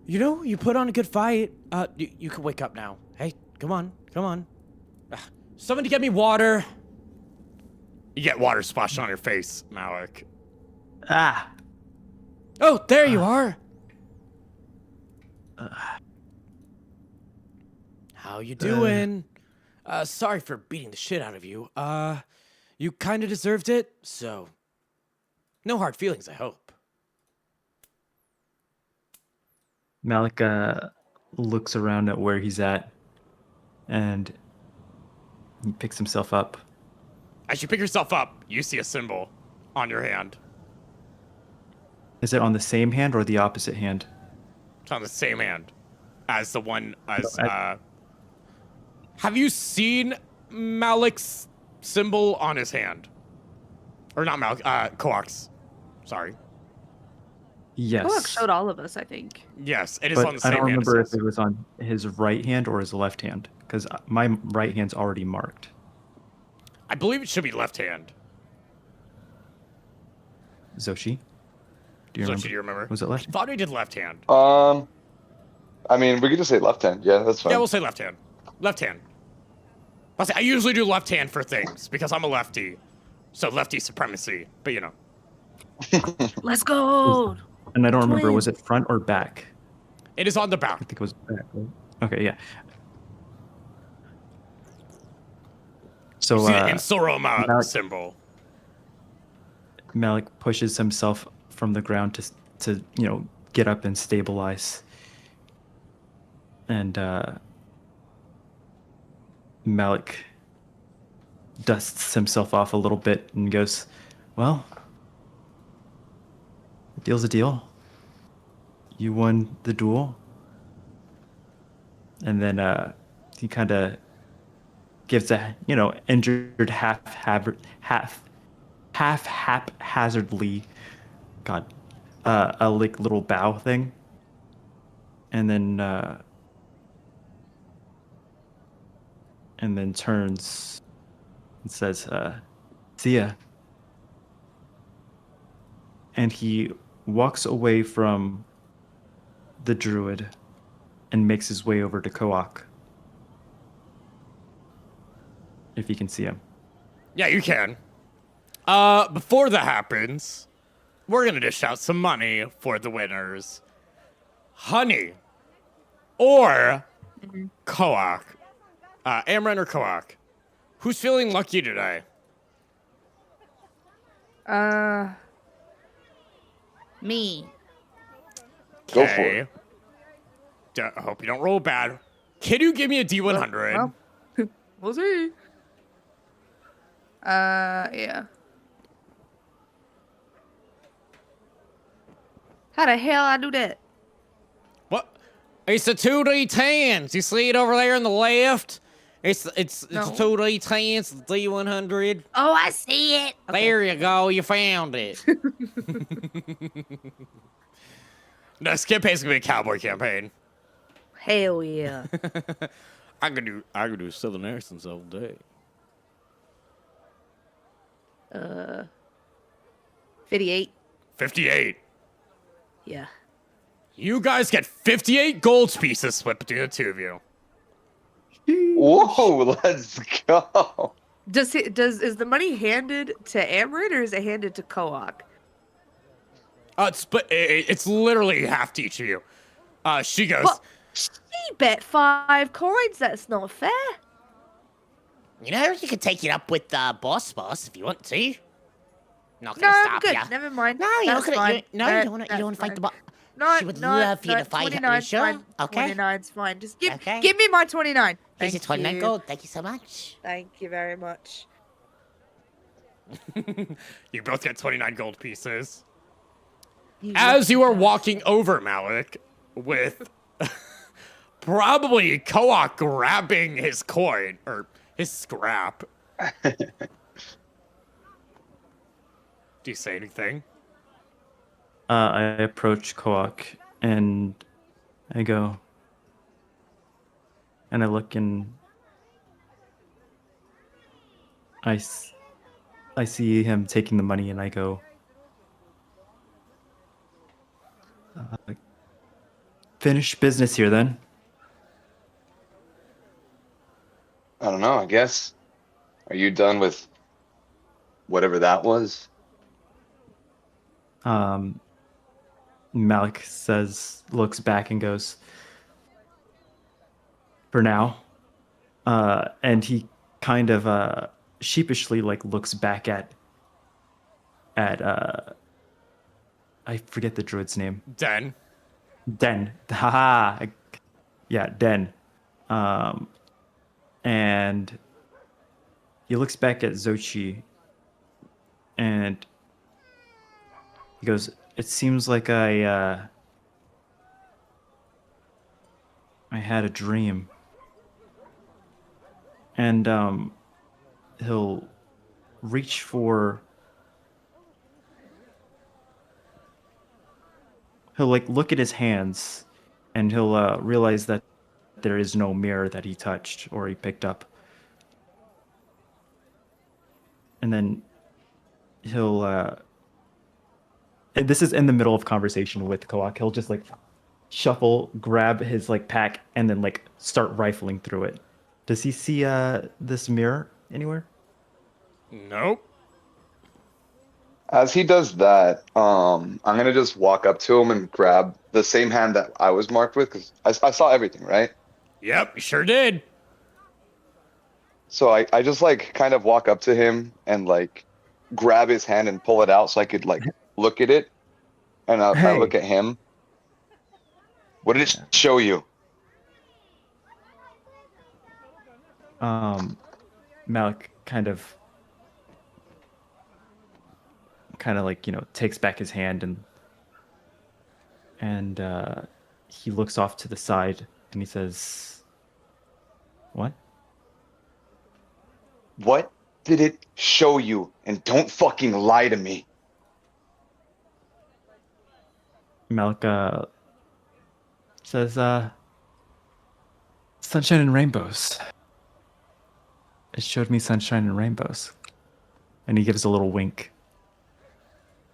You know, you put on a good fight. You can wake up now. Hey, come on, come on. Somebody get me water. You get water splashed on your face, Malik. Ah! Oh, there you are. How you doing? Sorry for beating the shit out of you. You kind of deserved it, so no hard feelings, I hope. Malik looks around at where he's at, and he picks himself up. As you pick yourself up, you see a symbol on your hand. Is it on the same hand or the opposite hand? It's on the same hand as the one as Have you seen Malik's symbol on his hand? Or not Malik, Koak's. Sorry. Yes. Koak showed all of us, I think. Yes, it is But on the I same don't hand. remember if it was on his right hand or his left hand, because my right hand's already marked. I believe it should be left hand. Zoshi? Do you So remember? do you remember? Was it left? I thought we did left hand. I mean, we could just say left hand. Yeah, that's fine. Yeah, we'll say left hand. Left hand. I usually do left hand for things because I'm a lefty. So lefty supremacy, but you know. Let's go. And I don't remember, Twin. was it front or back? It is on the I back. think it was back, right? Okay, yeah. So See the Insoroma Malik- symbol. Malik pushes himself from the ground to get up and stabilize. And Malik dusts himself off a little bit and goes, well, a deal's a deal. You won the duel. And then he kind of gives a injured haphazardly, a little bow thing, and then turns and says, "See ya." And he walks away from the druid and makes his way over to Koak. If you can see him. Yeah, you can. Before that happens, we're gonna dish out some money for the winners. Honey. Or Koak. Amran or Koak. Who's feeling lucky today? Me. Go for it. I hope you don't roll bad. Can you give me a D100? Well, we'll see. Yeah. How the hell I do that? What? It's a 2D10s. You see it over there on the left? It's No. 2D10s, D100. Oh, I see it. There you go. You found it. No, this campaign's gonna be a cowboy campaign. Hell yeah. I could do Southern accents all day. 58. 58. Yeah. You guys get 58 gold pieces split between the two of you. Whoa, let's go. Is the money handed to Amrit or is it handed to Koak? It's literally half to each of you. She goes, Well, she bet 5 coins. That's not fair. You know, you can take it up with boss if you want to. Not No, gonna I'm stop good. ya. Never mind. No, you're not That's gonna. fine. No, you don't want to fight the boss. No, She would no, love for you no, to fight her. 29's Sure? fine. Okay. 29's fine. Just give Okay. give me my 29. Here's your Thank 29 you. gold. Thank you so much. Thank you very much. you both get 29 gold pieces. You As you lucky are bastard. walking over, Malik, with probably Koak grabbing his coin, or his scrap. Do you say anything? I approach Koak and I go, and I look and I see him taking the money and I go, finish business here then. I don't know, I guess. Are you done with whatever that was? Malik looks back and goes, for now. And he kind of sheepishly looks back at I forget the druid's name. Den. Den. Haha. Yeah, Den. And he looks back at Zochi and he goes, it seems like I had a dream. And he'll reach for he'll look at his hands and he'll realize that there is no mirror that he touched or he picked up. And then he'll and this is in the middle of conversation with Koak. He'll just shuffle, grab his pack, and then start rifling through it. Does he see this mirror anywhere? Nope. As he does that, I'm gonna just walk up to him and grab the same hand that I was marked with, because I saw everything, right? Yep, you sure did. So I just kind of walk up to him and grab his hand and pull it out so I could look at it, and I Hey. look at him. What did it show you? Malik kind of takes back his hand and he looks off to the side and he says, what? What did it show you? And don't fucking lie to me. Malik says, sunshine and rainbows. It showed me sunshine and rainbows. And he gives a little wink.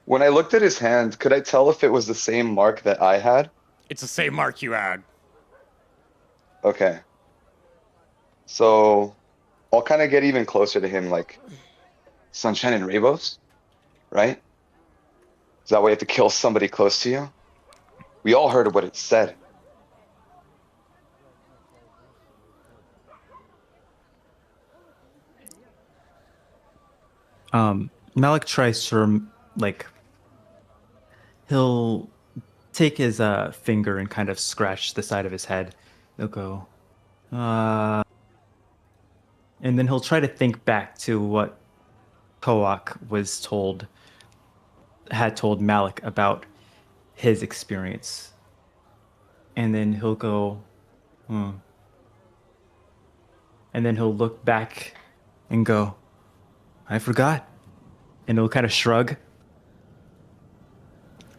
When I looked at his hand, could I tell if it was the same mark that I had? It's the same mark you had. Okay. So I'll kind of get even closer to him, sunshine and rainbows, right? Is that why you have to kill somebody close to you? We all heard what it said. Malik tries to he'll take his finger and kind of scratch the side of his head. He'll go, and then he'll try to think back to what Koak had told Malik about his experience. And then he'll go, And then he'll look back and go, I forgot. And he'll kind of shrug.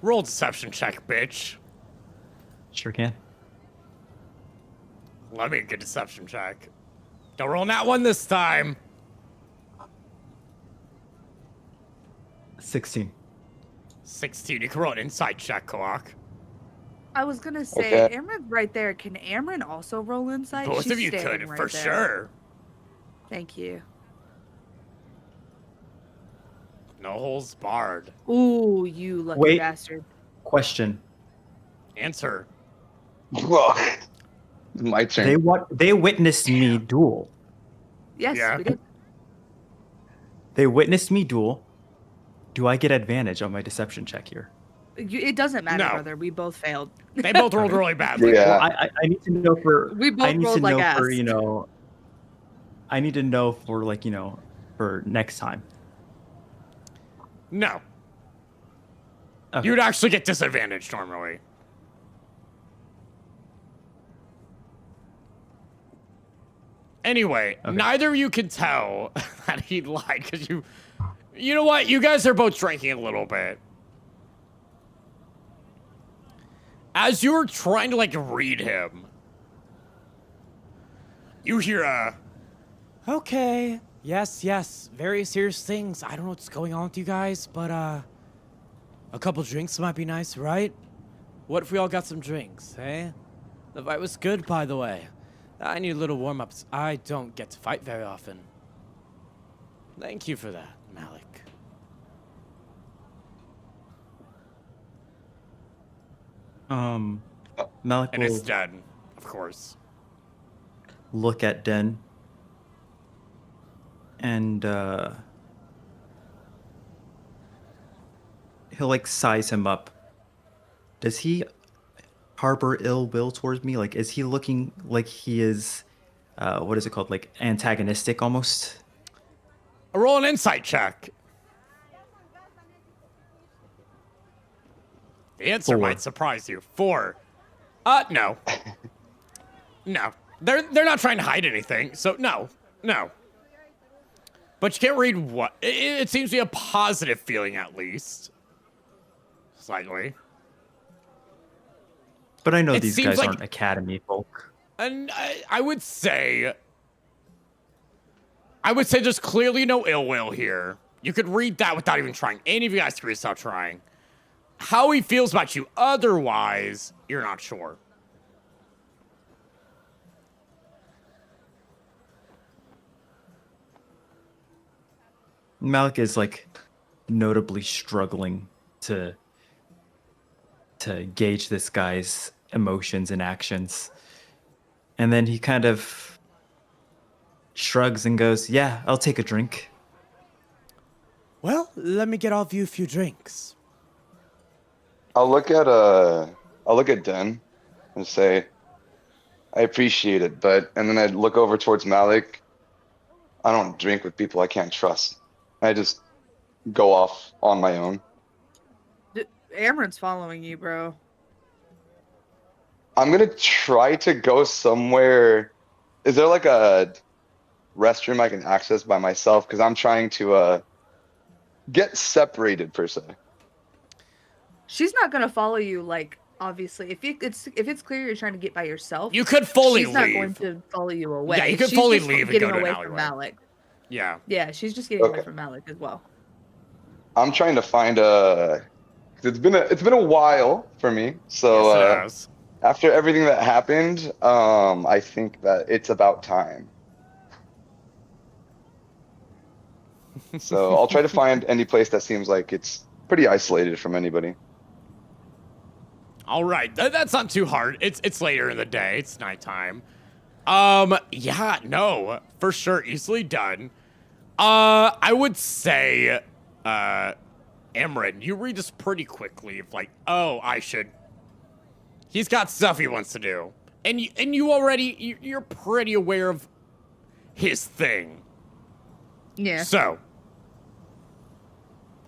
Roll deception check, bitch. Sure can. Let me get deception check. Don't roll that one this time. 16. 16. You can roll an insight check, Kawak. I was gonna say, Okay. Amren's right there. Can Amren also roll insight? Both She's of you standing could, right for there. sure. Thank you. No holes barred. Ooh, you lucky Wait. bastard. Question. Answer. Well, my turn. They witnessed me duel. Yes, Yeah. we did. They witnessed me duel. Do I get advantage on my deception check here? It doesn't matter, No. brother. We both failed. They both rolled really badly. Yeah. Well, I need to know for We both I need to rolled like know for ass. I need to know for for next time. No. Okay. You'd actually get disadvantage normally. Anyway, Okay. neither of you can tell that he lied because you know what? You guys are both drinking a little bit. As you're trying to read him, you hear Okay. Yes. Very serious things. I don't know what's going on with you guys, but a couple drinks might be nice, right? What if we all got some drinks, eh? The fight was good, by the way. I need a little warm-ups. I don't get to fight very often. Thank you for that, Malik. Malik and it's will dead, of course. look at Den and he'll size him up. Does he harbor ill will towards me? Is he looking like he is what is it called? Antagonistic almost? Roll an insight check. The answer 4. might surprise you. 4. No. No. They're not trying to hide anything, so no. But you can't read what. It seems to be a positive feeling, at least. Slightly. But I know It these seems guys like- aren't academy folk. And I would say there's clearly no ill will here. You could read that without even trying. Any of you guys could read without trying. How he feels about you otherwise, you're not sure. Malik is notably struggling to gauge this guy's emotions and actions. And then he kind of shrugs and goes, "Yeah, I'll take a drink." Well, let me get all of you a few drinks. I'll look at Den and say, I appreciate it, and then I'd look over towards Malik. I don't drink with people I can't trust. I just go off on my own. Amren's following you, bro. I'm gonna try to go somewhere. Is there a restroom I can access by myself? Because I'm trying to get separated per se. She's not gonna follow you. Obviously, if it's clear you're trying to get by yourself, You could fully she's leave. not going to follow you away. Yeah, you could She's fully just leave and getting go to an away alleyway. from Malik. Yeah. Yeah, she's just getting away Okay. from Malik as well. I'm trying to find it's been a while for me. So Yes, it has. after everything that happened, I think that it's about time. So I'll try to find any place that seems like it's pretty isolated from anybody. All right, that's not too hard. It's later in the day. It's nighttime. Yeah, no, for sure, easily done. I would say, Emran, you read this pretty quickly. He's got stuff he wants to do, and you already you're pretty aware of his thing. Yeah. So,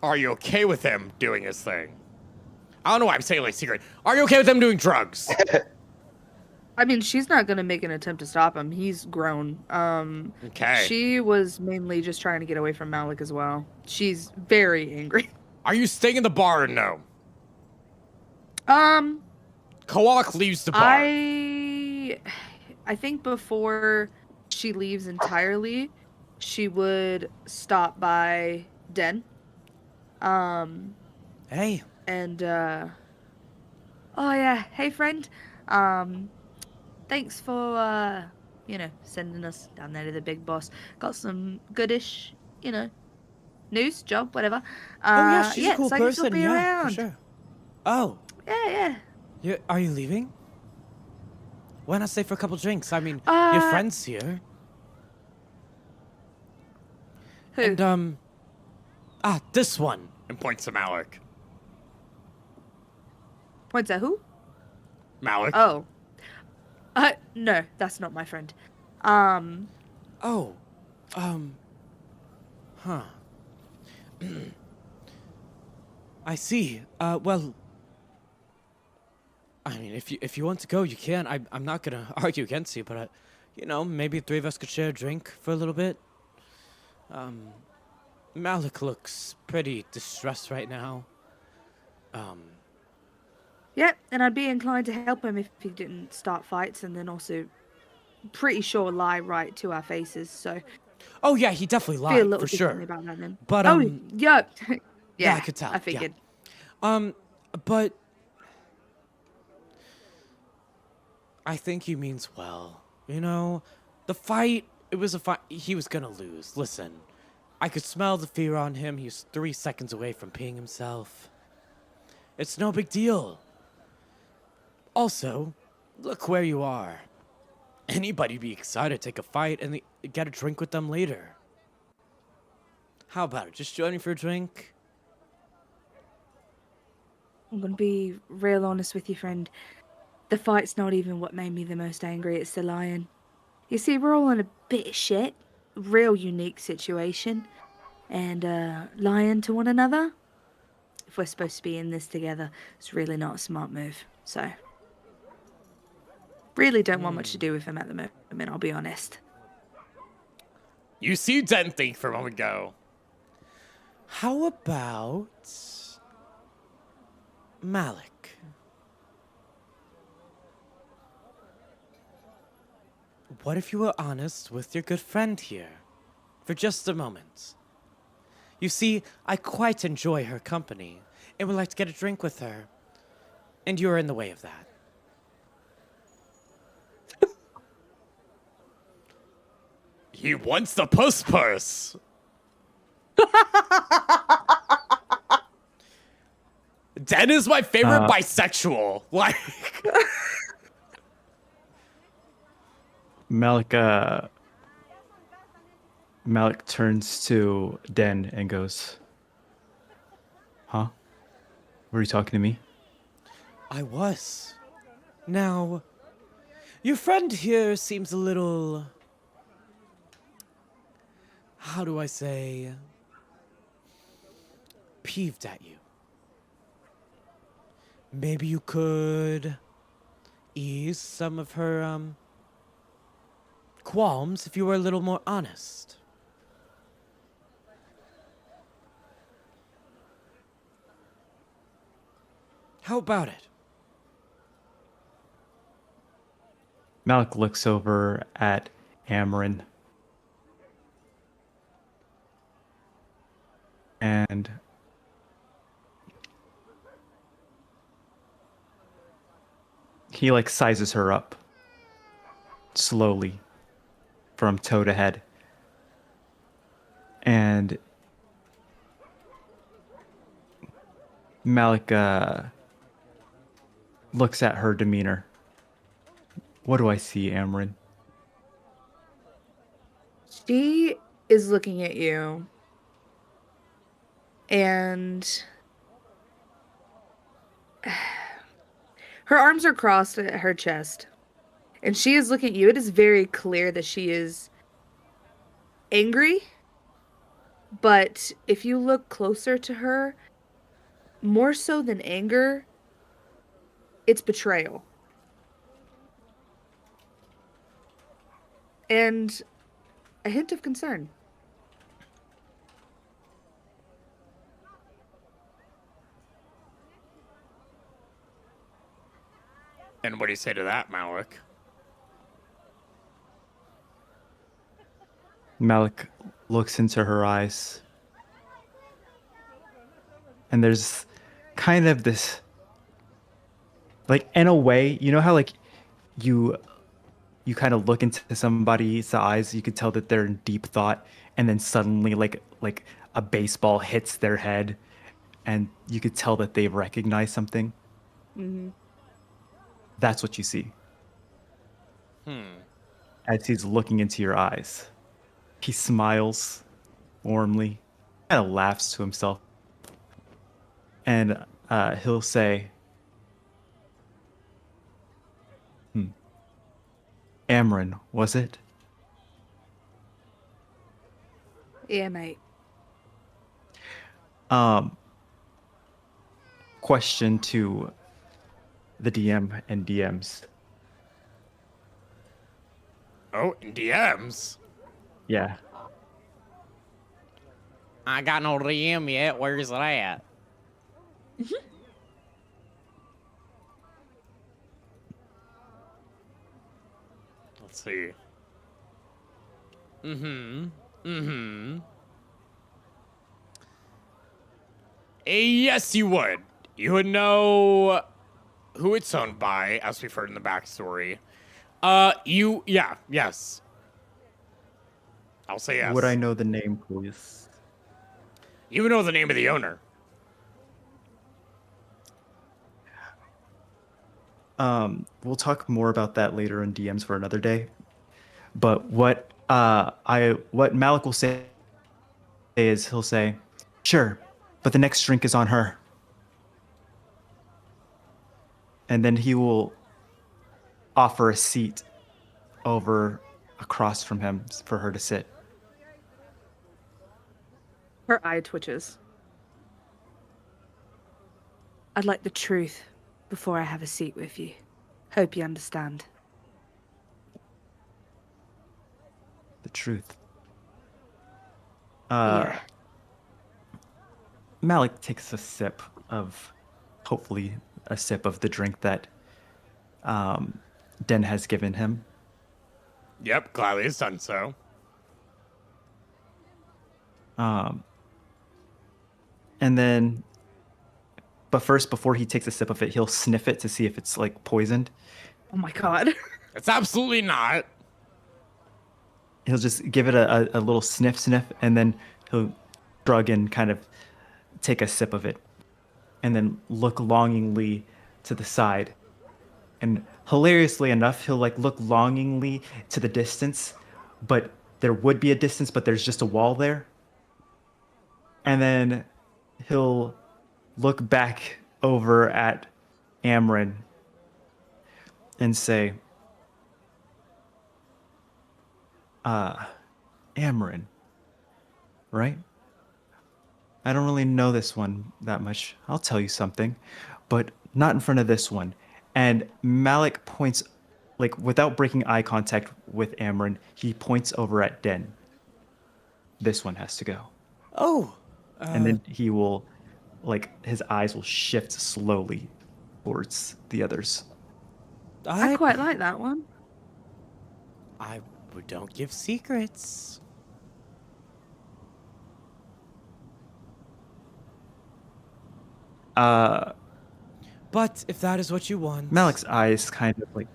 are you okay with him doing his thing? I don't know why I'm saying secret. Are you okay with him doing drugs? I mean, she's not gonna make an attempt to stop him. He's grown. Okay. She was mainly just trying to get away from Malik as well. She's very angry. Are you staying in the bar or no? Um, Kowalk leaves the bar. I think before she leaves entirely, she would stop by Den. Hey, And oh yeah, hey friend. Um Thanks for sending us down there to the big boss. Got some goodish, news, job, whatever. oh yeah, she's a Yeah, cool so I guess you'll person. be Yeah, for around. sure. Oh, Yeah, are you leaving? Why not stay for a couple drinks? I mean, your yeah. friend's here. Who? And this one. And points to Malik. Points at who? Malik. Oh. No, that's not my friend. Oh, huh. I see. Well, I mean, if you want to go, you can. I'm not gonna argue against you, but maybe three of us could share a drink for a little bit. Malik looks pretty distressed right now. Yeah, and I'd be inclined to help him if he didn't start fights and then also pretty sure lie right to our faces, so Oh yeah, he definitely feel a lied little for sure. differently about that then. But Oh, yeah. yeah, I could tell. I figured. Yeah. But I think he means well. The fight, it was a fight. He was gonna lose. Listen, I could smell the fear on him. He was 3 seconds away from peeing himself. It's no big deal. Also, look where you are. Anybody'd be excited to take a fight and get a drink with them later. How about it? Just joining for a drink? I'm gonna be real honest with you, friend. The fight's not even what made me the most angry, it's the lying. You see, we're all in a bit of shit. Real unique situation. And lying to one another, if we're supposed to be in this together, it's really not a smart move. So, really don't want much to do with him at the moment, I'll be honest. You see Den think for a moment ago. How about Malik? What if you were honest with your good friend here? For just a moment. You see, I quite enjoy her company and would like to get a drink with her. And you're in the way of that. He wants the puss. Den is my favorite bisexual. Like, Malik turns to Den and goes, "Huh? Were you talking to me?" I was. Now, your friend here seems a little... How do I say? Peeved at you. Maybe you could ease some of her, qualms if you were a little more honest. How about it? Malik looks over at Amarin. And he sizes her up slowly from toe to head. And Malik looks at her demeanor. What do I see, Amarin? She is looking at you. And her arms are crossed at her chest. And she is looking at you. It is very clear that she is angry. But if you look closer to her, more so than anger, it's betrayal. And a hint of concern. And what do you say to that, Malik? Malik looks into her eyes. And there's kind of this, like, in a way, you know how like you kind of look into somebody's eyes, you could tell that they're in deep thought, and then suddenly like a baseball hits their head, and you could tell that they recognize something. Mm-hmm. That's what you see. As he's looking into your eyes. He smiles warmly, kind of laughs to himself, and he'll say, Amryn, was it? Yeah, mate. Question to the DM and DMs. Oh, DMs. Yeah. I got no DM yet. Where's it at? Let's see. Yes, you would. You would know who it's owned by, as we've heard in the backstory. Yes. I'll say yes. Would I know the name, please? You would know the name of the owner. We'll talk more about that later in DMs for another day. But what Malik will say is he'll say, "Sure, but the next drink is on her." And then he will offer a seat over across from him for her to sit. Her eye twitches. I'd like the truth before I have a seat with you. Hope you understand. The truth. Yeah. Malik takes a sip of, hopefully, a sip of the drink that Den has given him. Yep, gladly has done so. And then, but first, before he takes a sip of it, he'll sniff it to see if it's like poisoned. Oh my god. It's absolutely not. He'll just give it a little sniff, and then he'll shrug and kind of take a sip of it, and then look longingly to the side. And hilariously enough, he'll like look longingly to the distance, but there would be a distance, but there's just a wall there. And then he'll look back over at Amryn and say, Amryn, right? I don't really know this one that much. I'll tell you something, but not in front of this one. And Malik points, like without breaking eye contact with Amryn, he points over at Den. This one has to go. Oh. And then he will, like, his eyes will shift slowly towards the others. I quite like that one. We don't give secrets. But if that is what you want, Malik's eyes kind of like,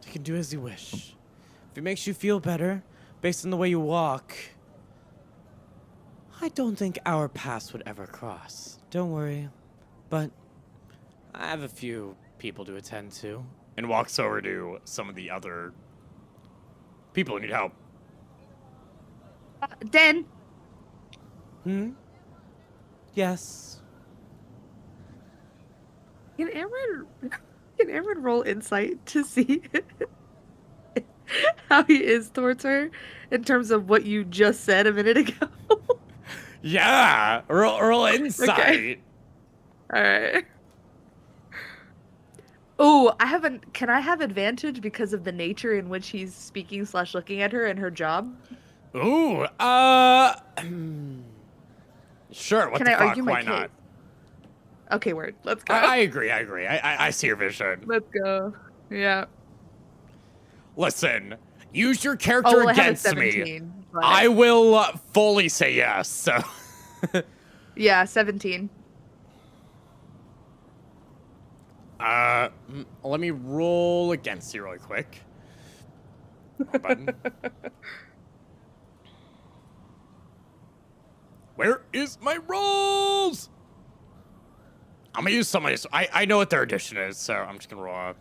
you can do as you wish. If it makes you feel better, based on the way you walk, I don't think our paths would ever cross. Don't worry. But I have a few people to attend to. And walks over to some of the other people who need help. Den. Yes. Can Aaron roll insight to see how he is towards her in terms of what you just said a minute ago? Yeah, roll insight. Okay. All right. Oh, can I have advantage because of the nature in which he's speaking / looking at her and her job? Ooh, sure. What Can the I fuck? argue my Why case? not? Okay, word. Let's go. I agree. I see your vision. Let's go. Yeah. Listen, use your Oh, character well, I have a against me, 17. But... I will fully say yes. So. Yeah, 17. Let me roll against you really quick. Wrong button. Where is my rolls? I'm gonna use some of these. I know what their addition is, so I'm just gonna roll a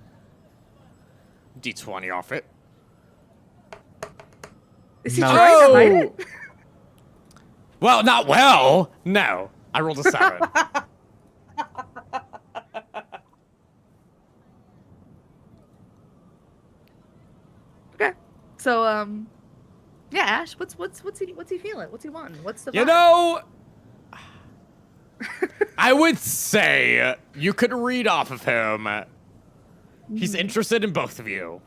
d20 off it. Is he No. trying to hide it? Well, not well. No, I rolled a 7. Okay. So, yeah, Ash, what's he feeling? What's he wanting? What's the You vibe? know, I would say you could read off of him. He's interested in both of you.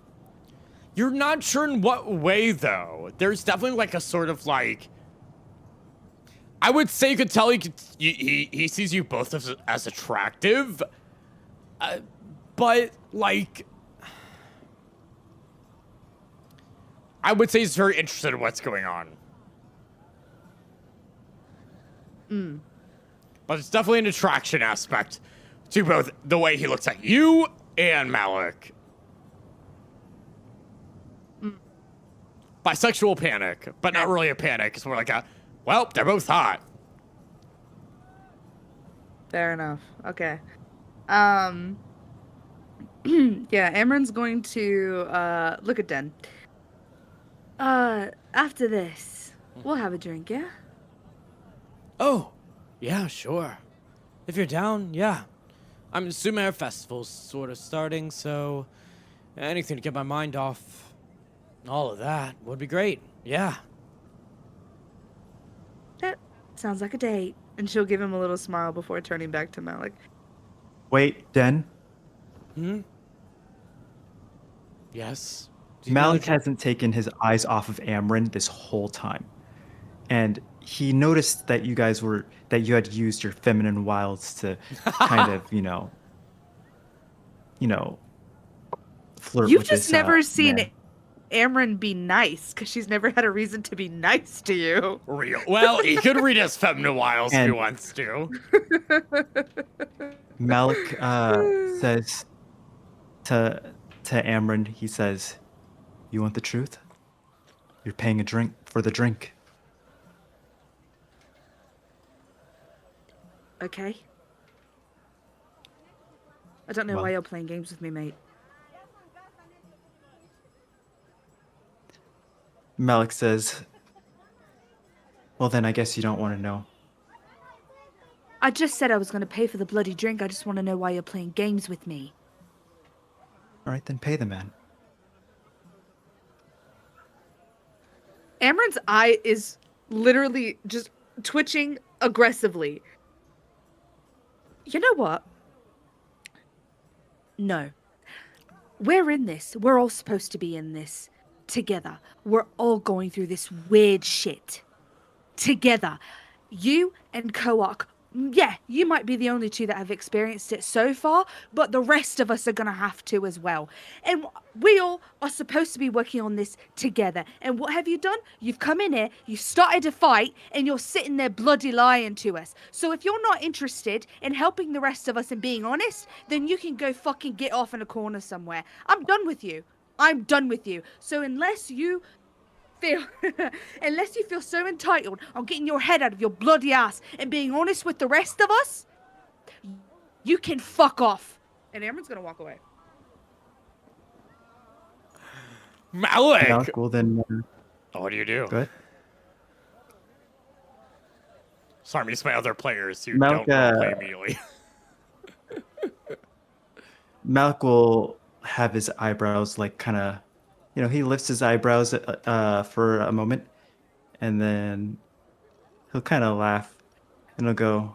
You're not sure in what way, though. There's definitely like a sort of like. I would say you could tell he sees you both as attractive, but like. I would say he's very interested in what's going on. But it's definitely an attraction aspect to both the way he looks at you and Malik. Bisexual panic, but not really a panic. It's more like a, well, they're both hot. Fair enough. Okay. Yeah, Amron's going to look at Den. After this, we'll have a drink, yeah? Oh, yeah, sure. If you're down, yeah. I'm assuming our festival's sort of starting, so anything to get my mind off all of that would be great. Yeah. That sounds like a date. And she'll give him a little smile before turning back to Malik. Wait, Den. Yes. Malik hasn't taken his eyes off of Amryn this whole time. And he noticed that you had used your feminine wiles to kind of, flirt You've with just this, never seen man. Amron be nice, because she's never had a reason to be nice to you. Real. Well, he could read his feminine wiles if he And- wants to. Malik says to Amryn, he says, "You want the truth? You're paying a drink for the drink." Okay. I don't know Well. why you're playing games with me, mate. Malik says, "Well, then I guess you don't want to know." I just said I was going to pay for the bloody drink. I just want to know why you're playing games with me. All right, then pay the man. Amron's eye is literally just twitching aggressively. You know what? No. We're in this. We're all supposed to be in this together. We're all going through this weird shit together. You and Koak, yeah, you might be the only two that have experienced it so far, but the rest of us are going to have to as well. And we all are supposed to be working on this together. And what have you done? You've come in here, you've started a fight, and you're sitting there bloody lying to us. So if you're not interested in helping the rest of us and being honest, then you can go fucking get off in a corner somewhere. I'm done with you. I'm done with you. So unless you feel so entitled on getting your head out of your bloody ass and being honest with the rest of us, you can fuck off. And Amron's gonna walk away. Malik! Malik will then. What do you do? Go ahead. Sorry, I'm just my other players who Malik, don't play immediately. Malik will have his eyebrows like kind of, he lifts his eyebrows for a moment, and then he'll kind of laugh, and he'll go,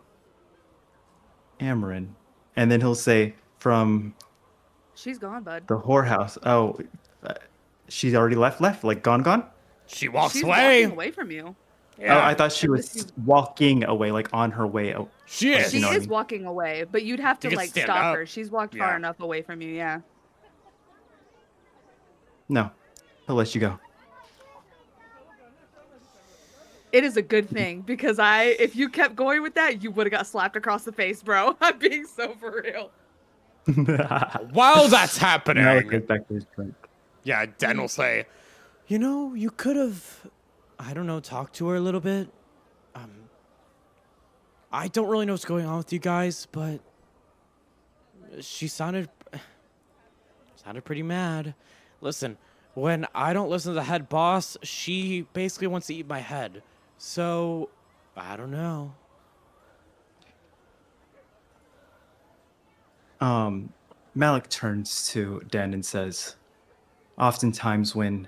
"Amryn," and then he'll say, "From She's gone, bud. the whorehouse." Oh, she's already left, like gone. She walks She's away. walking away from you. Yeah. Oh, I thought she was walking away, like on her way out. She is. She know what I is mean? walking away, but you'd have to You can like stand stop up. her. She's walked Yeah. far enough away from you, yeah. No. He'll let you go. It is a good thing because if you kept going with that, you would have got slapped across the face, bro. I'm being so for real. While that's Malik happening, goes back to his drink. yeah, Den will say, You know, you could have, I don't know, talked to her a little bit. I don't really know what's going on with you guys, but she sounded pretty mad. Listen, when I don't listen to the head boss, she basically wants to eat my head. So, I don't know. Malik turns to Den and says, oftentimes when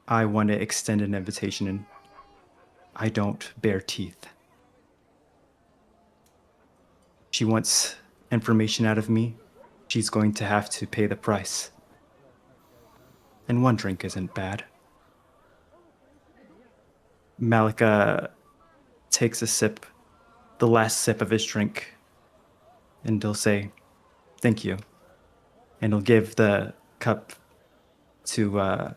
I want to extend an invitation and I don't bare teeth. She wants information out of me. She's going to have to pay the price. And one drink isn't bad. Malika takes a sip, the last sip of his drink, and he'll say, thank you. And he'll give the cup to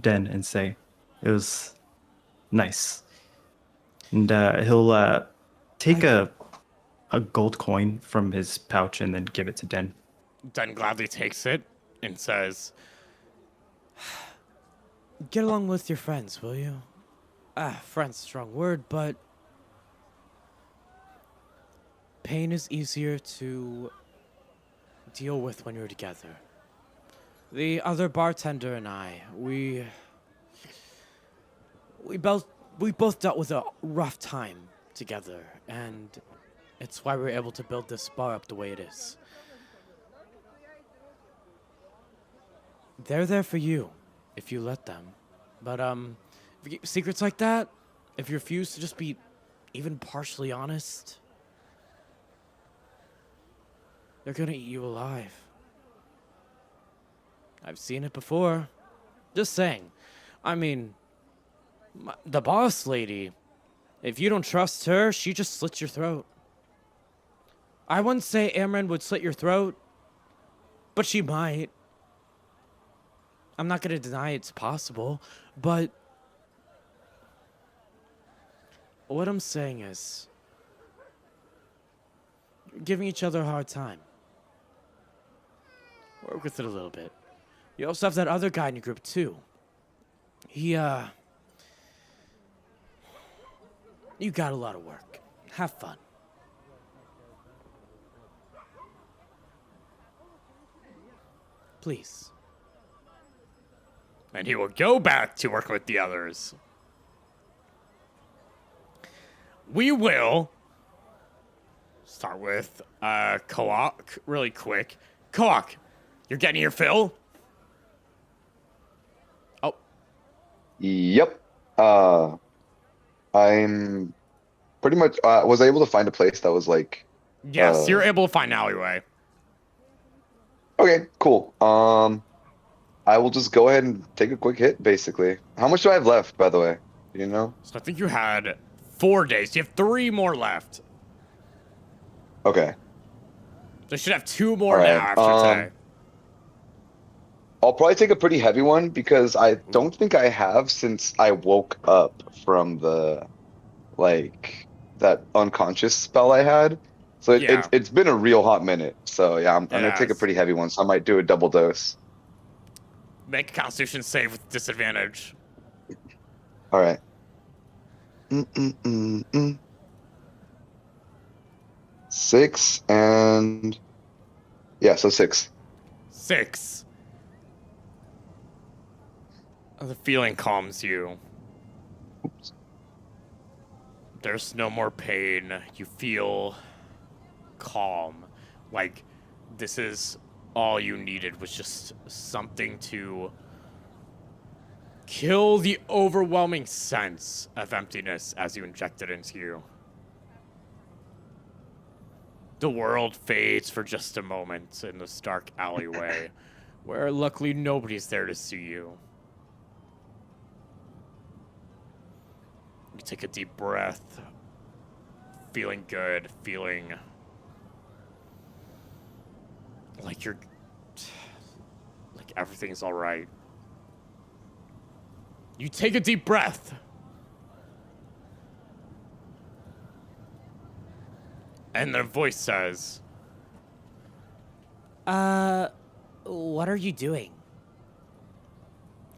Den and say, it was nice. And he'll take a gold coin from his pouch and then give it to Den. Den gladly takes it and says, Get along with your friends, will you? Friend's a strong word, but pain is easier to deal with when you're together. The other bartender and I, we both dealt with a rough time together, and it's why we're able to build this bar up the way it is. They're there for you, if you let them. But, if you keep secrets like that, if you refuse to just be even partially honest, they're gonna eat you alive. I've seen it before. Just saying. I mean, the boss lady, if you don't trust her, she just slits your throat. I wouldn't say Amren would slit your throat, but she might. I'm not gonna deny it's possible, but what I'm saying is, you're giving each other a hard time. Work with it a little bit. You also have that other guy in your group too. You got a lot of work. Have fun. Please. and he will go back to work with the others. We will start with Koak really quick. Koak, you're getting your fill? Oh. Yep. I'm pretty much was able to find a place that was like. Yes, you're able to find an alleyway. Okay, cool. I will just go ahead and take a quick hit, basically. How much do I have left, by the way? Do you know? So I think you had 4 days. You have 3 more left. Okay. So you should have 2 more All now right, after today. I'll probably take a pretty heavy one because I don't think I have since I woke up from the, like, that unconscious spell I had. So Yeah. it's been a real hot minute. So yeah, I'm gonna take a Yes. pretty heavy one. So I might do a double dose. Make a Constitution save with disadvantage. All right. 6 and yeah, so 6. 6. The feeling calms you. Oops. There's no more pain. You feel calm. Like this is all you needed was just something to kill the overwhelming sense of emptiness as you inject it into you. The world fades for just a moment in this dark alleyway, where luckily nobody's there to see you. You take a deep breath, feeling good, feeling like you're Everything's all right. You take a deep breath. And their voice says, What are you doing?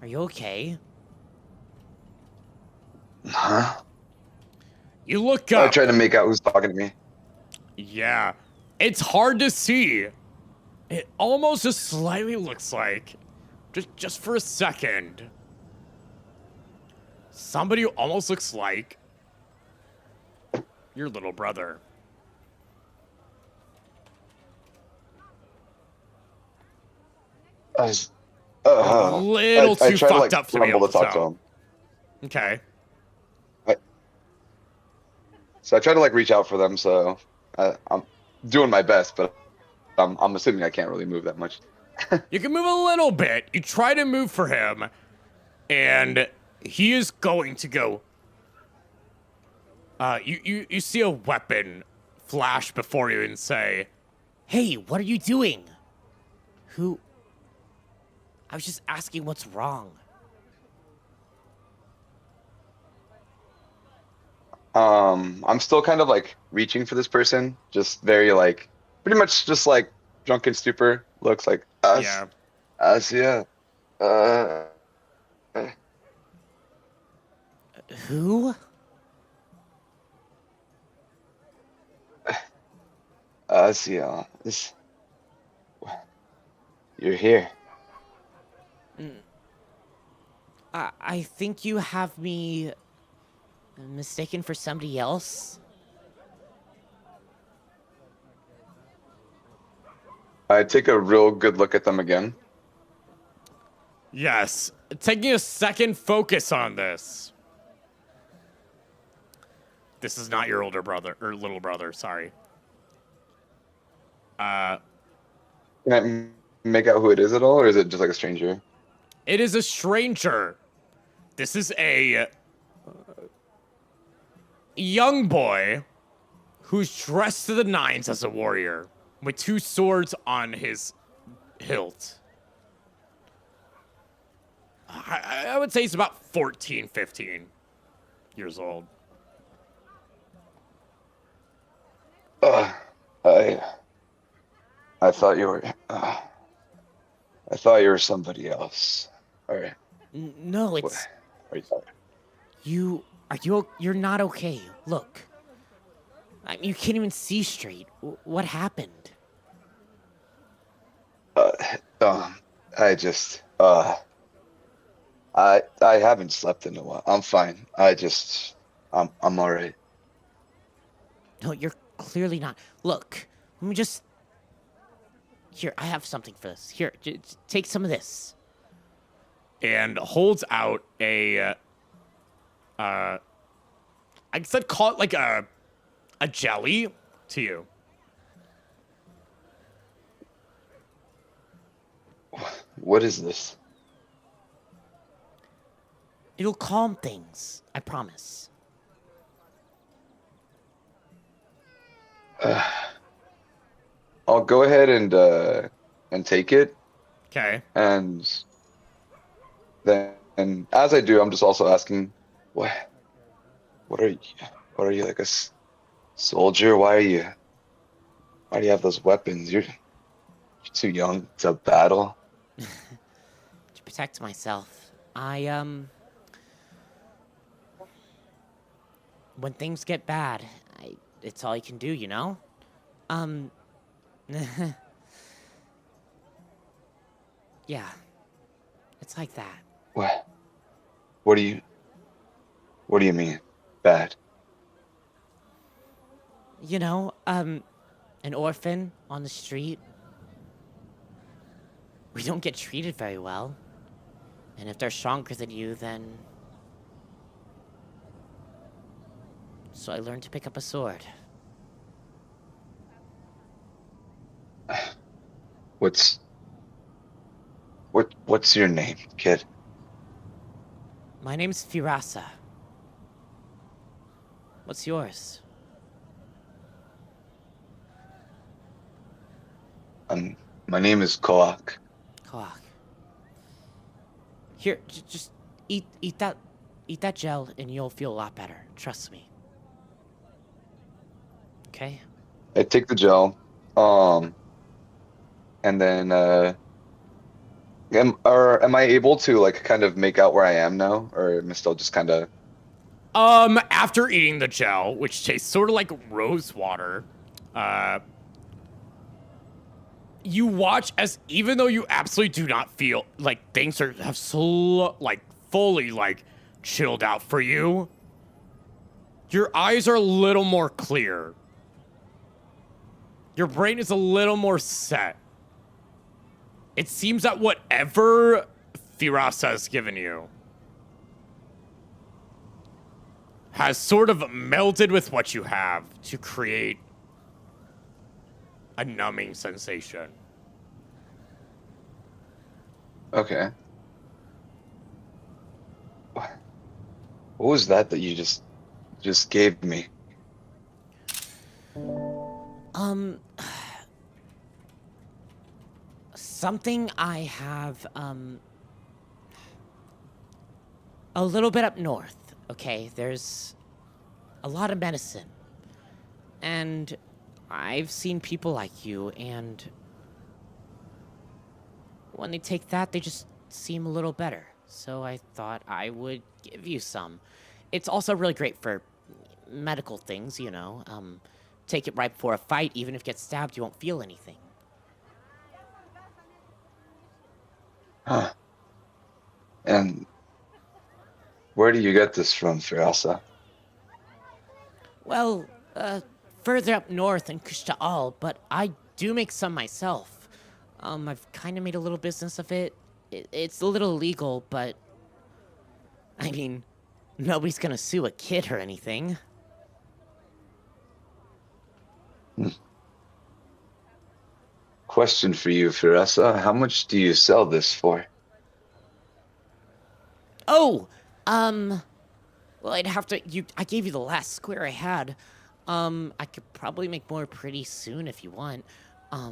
Are you okay? Huh? you look I up. tried to make out who's talking to me. Yeah, it's hard to see. It almost just slightly looks like, just for a second, somebody who almost looks like your little brother. I was, A little I too tried to fucked like up to be rumble able to to talk to tell. him. Okay. So I try to like reach out for them. So I'm doing my best, but I'm assuming I can't really move that much. You can move a little bit. You try to move for him, and he is going to go. You see a weapon flash before you and say, Hey, what are you doing? Who? I was just asking what's wrong. I'm still kind of like reaching for this person, just very like pretty much just like drunken stupor. Looks like yeah. us, yeah. Uh, Who? us, yeah. This, you're here. I think you have me mistaken for somebody else. I take a real good look at them again. Yes. Taking a second focus on this. This is not your older brother, or little brother, sorry. Can I make out who it is at all, or is it just like a stranger? It is a stranger. This is a young boy who's dressed to the nines as a warrior with two swords on his hilt. I would say he's about 14, 15 years old. I thought you were. I thought you were somebody else. All right. No, it's Are you sorry? you. You're not okay. Look. You can't even see straight. What happened? I just. I haven't slept in a while. I'm fine. I'm all right. No, you're clearly not. Look, let me just. Here, I have something for this. Here, take some of this. And holds out a, I said call it like a jelly to you. What is this? It'll calm things. I promise. I'll go ahead and take it, Okay. and then as I do, I'm just also asking, what are you? What are you, like a soldier? Why do you have those weapons? You're too young to battle. To protect myself, when things get bad, it's all you can do, you know? Yeah. It's like that. What do you mean, bad? You know, an orphan on the street. We don't get treated very well. And if they're stronger than you, then... So I learned to pick up a sword. What's your name, kid? My name's Firasa. What's yours? My name is Koak. Koak. Here, just eat that gel, and you'll feel a lot better. Trust me. Okay. I take the gel, and then am I able to like kind of make out where I am now, or am I still just kind of? After eating the gel, which tastes sort of like rose water, you watch as even though you absolutely do not feel like things have fully like chilled out for you, your eyes are a little more clear. Your brain is a little more set. It seems that whatever Firasa has given you has sort of melded with what you have to create a numbing sensation. Okay. What was that you just gave me? Something I have, a little bit up north, okay? There's a lot of medicine. And I've seen people like you, and when they take that, they just seem a little better. So I thought I would give you some. It's also really great for medical things, you know. Take it right before a fight. Even if you get stabbed, you won't feel anything. Huh. And where do you get this from, Firasa? Well, further up north in Kushtaal, but I do make some myself. I've kind of made a little business of it. It's a little illegal, but I mean, nobody's gonna sue a kid or anything. Question for you, Firasa. How much do you sell this for? Oh, well, I'd have to. I gave you the last square I had. I could probably make more pretty soon if you want. I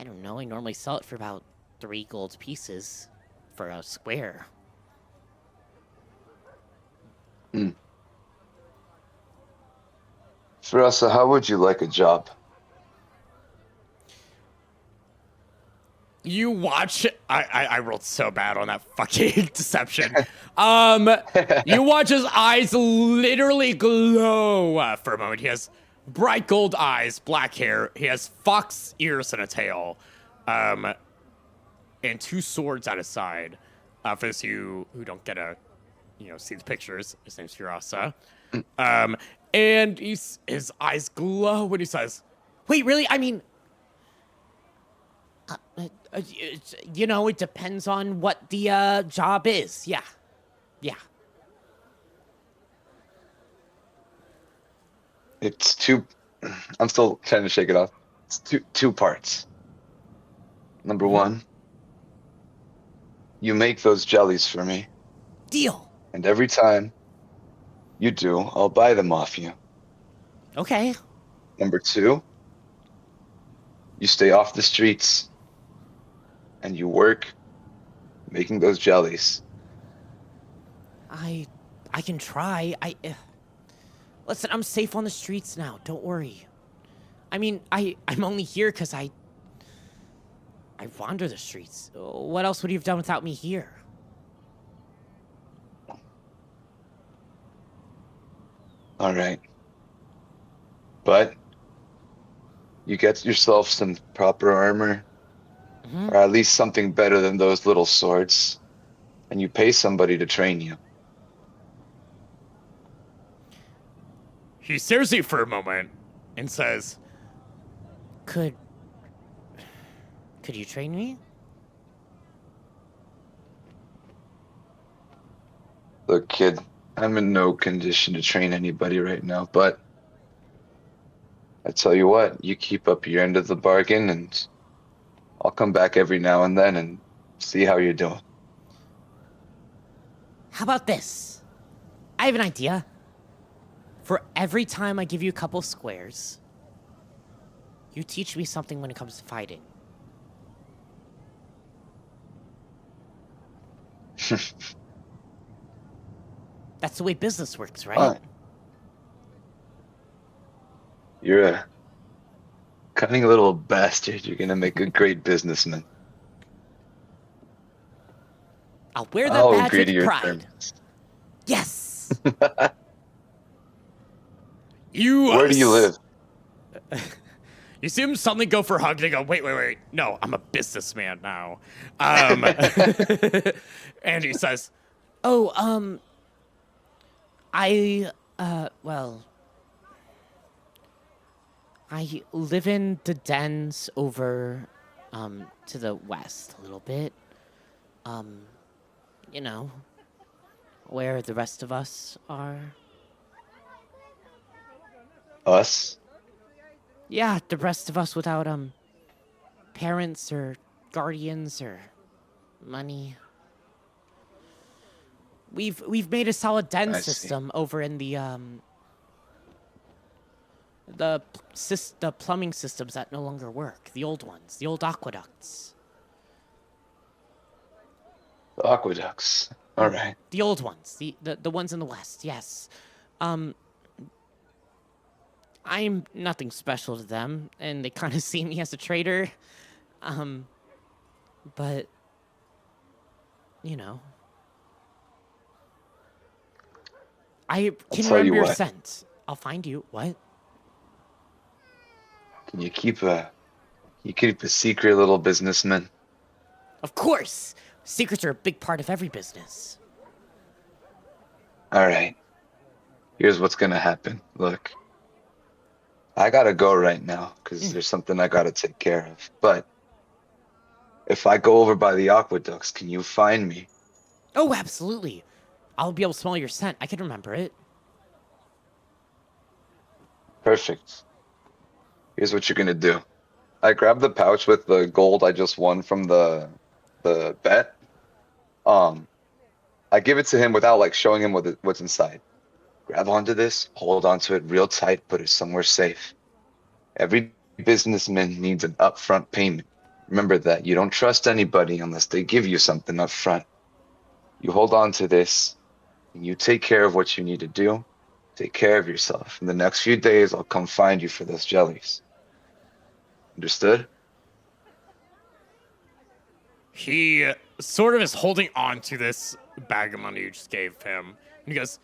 don't know. I normally sell it for about 3 gold pieces for a square. Firasa, how would you like a job? You watch. I rolled so bad on that fucking deception. You watch his eyes literally glow for a moment. He has bright gold eyes, black hair. He has fox ears and a tail, and 2 swords at his side. For those of you who don't get to, see the pictures, his name's Hirasa. And his eyes glow when he says, Wait, really? I mean, it depends on what the job is. Yeah. It's two. I'm still trying to shake it off. It's two parts. Number one, you make those jellies for me, Deal. and every time you do, I'll buy them off you. Okay. Number 2, you stay off the streets, and you work making those jellies. I can try. Listen, I'm safe on the streets now. Don't worry. I mean, I'm only here because I wander the streets. What else would you have done without me here? All right. But you get yourself some proper armor, or at least something better than those little swords, and you pay somebody to train you. he stares at you for a moment and says, Could you train me? Look, kid, I'm in no condition to train anybody right now, but I tell you what, you keep up your end of the bargain, and I'll come back every now and then and see how you're doing. How about this? I have an idea. For every time I give you a couple squares, you teach me something when it comes to fighting. That's the way business works, right? Fine. You're a cunning little bastard. You're gonna make a great businessman. I'll wear that I'll badge agree to with your pride. terms. Yes. You. Where do you live? You see him suddenly go for a hug. They go, wait. No, I'm a businessman now. And he says, Oh, well, I live in the dens over, to the west a little bit. You know, where the rest of us are. Us? Yeah, the rest of us without, parents or guardians or money. We've made a solid den I see. system over in the plumbing systems that no longer work. The old ones, the old aqueducts. The aqueducts. All right. The old ones, the ones in the west. Yes. I'm nothing special to them, and they kind of see me as a traitor. But you know, I can tell you remember your what. scent. I'll find you. What? Can you keep a secret, little businessman? Of course. Secrets are a big part of every business. All right. Here's what's gonna happen. Look, I gotta go right now because there's something I gotta take care of. But if I go over by the aqueducts, can you find me? Oh, absolutely. I'll be able to smell your scent. I can remember it. Perfect. Here's what you're gonna do. I grab the pouch with the gold I just won from the bet. I give it to him without like showing him what's inside. Grab onto this, hold onto it real tight, put it somewhere safe. Every businessman needs an upfront payment. Remember that. You don't trust anybody unless they give you something up front. You hold on to this, and you take care of what you need to do. Take care of yourself. In the next few days, I'll come find you for those jellies. Understood? he sort of is holding on to this bag of money you just gave him. And he goes,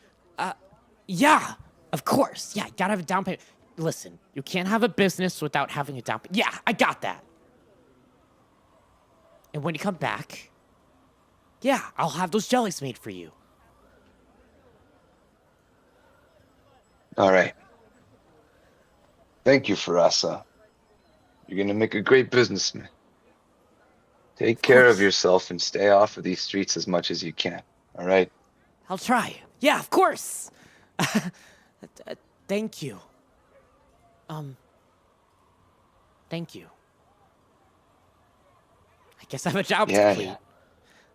Yeah, of course. Yeah, you gotta have a down payment. Listen, you can't have a business without having a down payment. Yeah, I got that. And when you come back, yeah, I'll have those jellies made for you. All right. Thank you, Farasa. You're gonna make a great businessman. Take care of course. yourself and stay off of these streets as much as you can. All right? I'll try. Yeah, of course. Thank you. Thank you. I guess I have a job to Yeah, complete. yeah.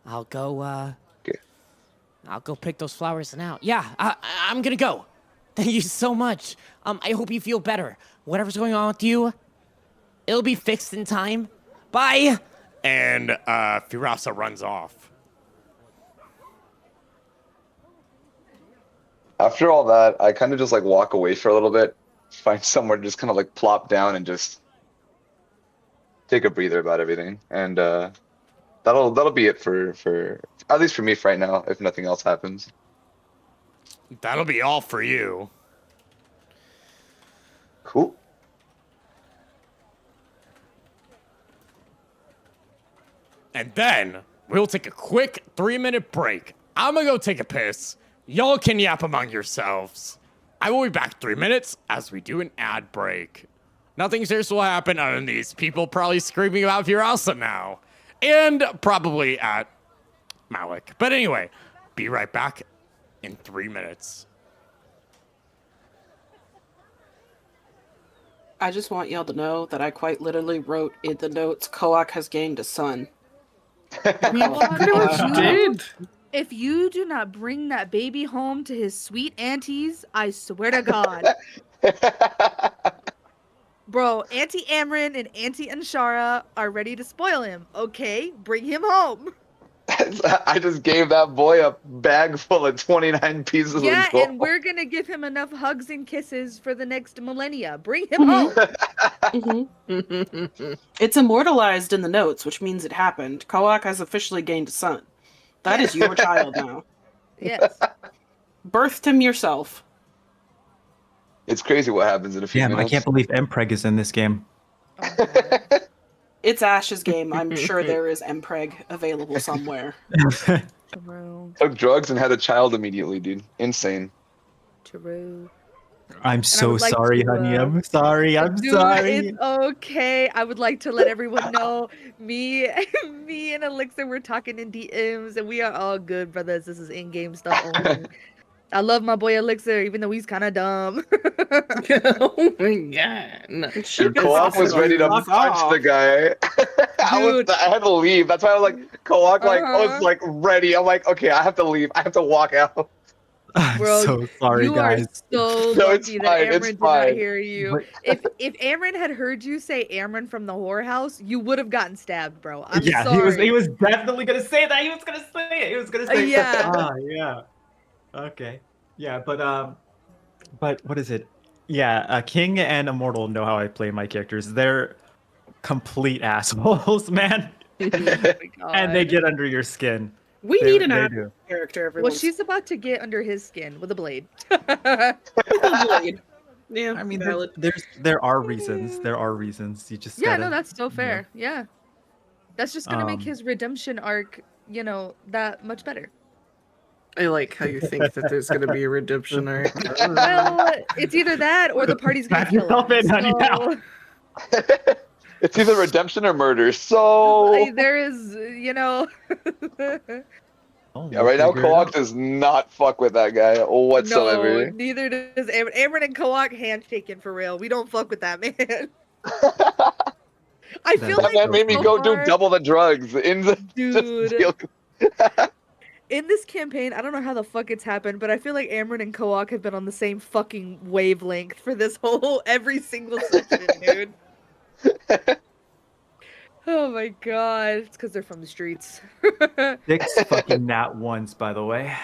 I'll go, Good. I'll go pick those flowers now. Yeah, I'm gonna go. Thank you so much. I hope you feel better. Whatever's going on with you, it'll be fixed in time. Bye! and Firasa runs off. After all that, I kind of just like walk away for a little bit, find somewhere to just kind of like plop down and just take a breather about everything. And that'll be it for at least for me for right now, if nothing else happens. That'll be all for you. Cool. And then we'll take a quick 3-minute break. I'm gonna go take a piss. Y'all can yap among yourselves. I will be back in 3 minutes as we do an ad break. Nothing serious will happen other than these people probably screaming about Firasa now. And probably at Malik. But anyway, be right back in 3 minutes. I just want y'all to know that I quite literally wrote in the notes, Koak has gained a son. We pretty much you- did. If you do not bring that baby home to his sweet aunties, I swear to God. Bro, Auntie Amrin and Auntie Anshara are ready to spoil him. Okay, bring him home. I just gave that boy a bag full of 29 pieces of Yeah, gold. and we're gonna give him enough hugs and kisses for the next millennia. Bring him home. It's immortalized in the notes, which means it happened. Koak has officially gained a son. That is your child now. Yes. Birthed him yourself. It's crazy what happens in a few Damn, I minutes. can't believe Mpreg is in this game. Oh my God. It's Ash's game. I'm sure there is Mpreg available somewhere. True. Took drugs and had a child immediately, dude. Insane. True. I'm so would like sorry, to, honey. I'm sorry. I'm Dude, sorry. it's okay. I would like to let everyone know me and Elixir were talking in DMs and we are all good, brothers. This is in-game stuff only. I love my boy Elixir, even though he's kind of dumb. Oh my god. No. Koak was ready to Fuck punch off. the guy. Dude. I had to leave. That's why I was like, Koak I was Uh-huh. like ready. I'm like, okay, I have to leave. I have to walk out. I'm Bro, so sorry, you guys. are so No, it's lucky that fine, Amron it's did not fine. hear you. If Amron had heard you say Amron from the whorehouse, you would have gotten stabbed, bro. I'm yeah, sorry. he was definitely gonna say that. He was gonna say it. He was gonna say it. Yeah. Ah, yeah. Okay. Yeah, but what is it? Yeah, King and Immortal know how I play my characters. They're complete assholes, man. Oh my And they God. get under your skin. We They- need an they Ash do. character every Well, once she's about to get under his skin with a blade. blade. Yeah, I mean, valid. there are reasons. There are reasons. You just Yeah, gotta, no, that's so fair. Yeah. That's just gonna make Um, his redemption arc, that much better. I like how you think that there's gonna be a redemption arc. Well, it's either that or the party's gonna Back kill yourself him. in, honey, now. So, It's either redemption or murder. So there is, Oh, yeah, right now figure it Koak out. does not fuck with that guy no, whatsoever. neither does Amron. Amron and Koak handshaking for real. We don't fuck with that man. I feel That like That man made me so go do far, double the drugs in the just dude. deal. In this campaign, I don't know how the fuck it's happened, but I feel like Amron and Koak have been on the same fucking wavelength for this whole every single section, dude. Oh my god, it's because they're from the streets. 6 fucking nat ones, by the way.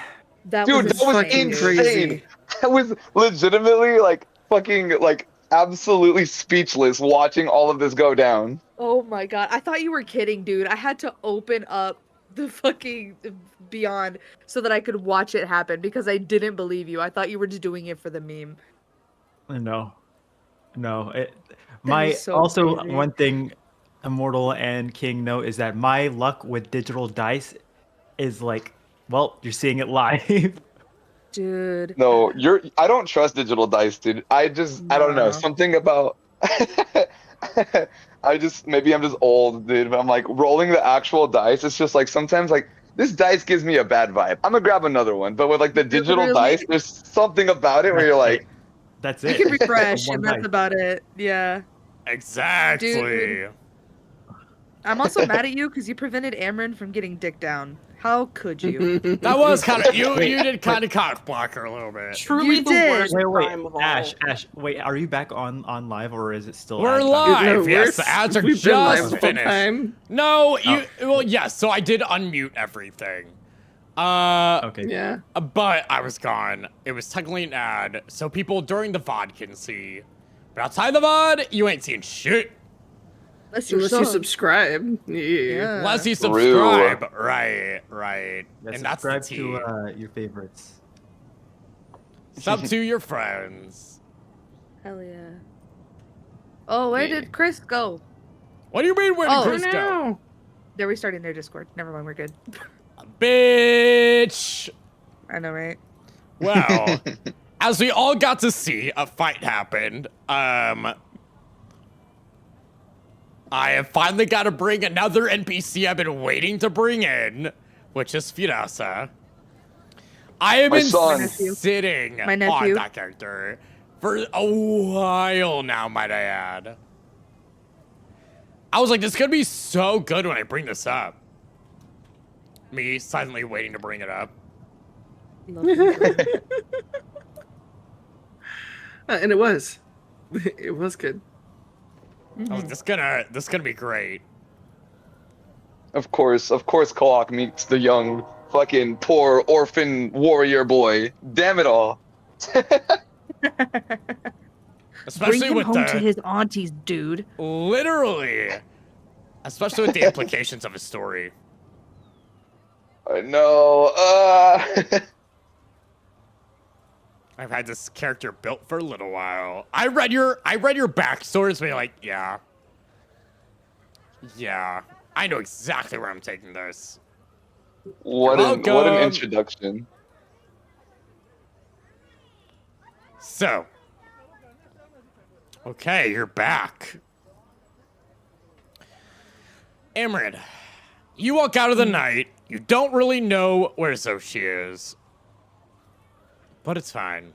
That Dude, was that was insane, dude. insane. I was legitimately like fucking like absolutely speechless watching all of this go down. Oh my god, I thought you were kidding, dude. I had to open up the fucking Beyond so that I could watch it happen because I didn't believe you. I thought you were just doing it for the meme. No. That My is so also crazy. one thing Immortal and King know is that my luck with digital dice is like, well, you're seeing it live. Dude. No, I don't trust digital dice, dude. I don't know. No. Something about maybe I'm just old, dude, but I'm like rolling the actual dice. It's just like sometimes like this dice gives me a bad vibe. I'm gonna grab another one. But with like the digital Really? dice, there's something about it where you're like, That's You it. can refresh One and that's dice. about it. Yeah. Exactly. Dude. I'm also mad at you because you prevented Amron from getting dick down. How could you? That was kind of you did kind of cock block her a little bit. Truly You the did. worst Wait, crime of all. Ash, wait, are you back on live or is it still? We're ad time? live. Yes, the ads are We've been live just the whole finished. time. No, well, yes. So I did unmute everything. Okay. Yeah. But I was gone. It was technically an ad, so people during the VOD can see. But outside the VOD, you ain't seeing shit. Unless you're Unless you sub. subscribe. Yeah. Yeah. Unless you True. subscribe. Right. Yeah, And that's the subscribe tea. to your favorites. Sub to your friends. Hell yeah. Oh, where Yeah. did Chris go? What do you mean, where did Oh, Chris go? No. They're restarting their Discord. Never mind, we're good. Bitch. I know, right? Well, as we all got to see, a fight happened. I have finally got to bring another NPC I've been waiting to bring in, which is Firasa. I have My been son. My nephew. sitting My on nephew. that character for a while now, might I add. I was like, this is going to be so good when I bring this up. Me silently waiting to bring it up. Love you. And it was. It was good. I was this gonna be great. Of course, Koak meets the young fucking poor orphan warrior boy. Damn it all. Bring Especially him with home to the his aunties, dude. literally, especially with the implications of his story. I know. I've had this character built for a little while. I read your backstory, and be like, yeah, I know exactly where I'm taking this. What an welcome. introduction. So, okay, you're back. Amrid, you walk out of the night. You don't really know where Zoshi is, but it's fine.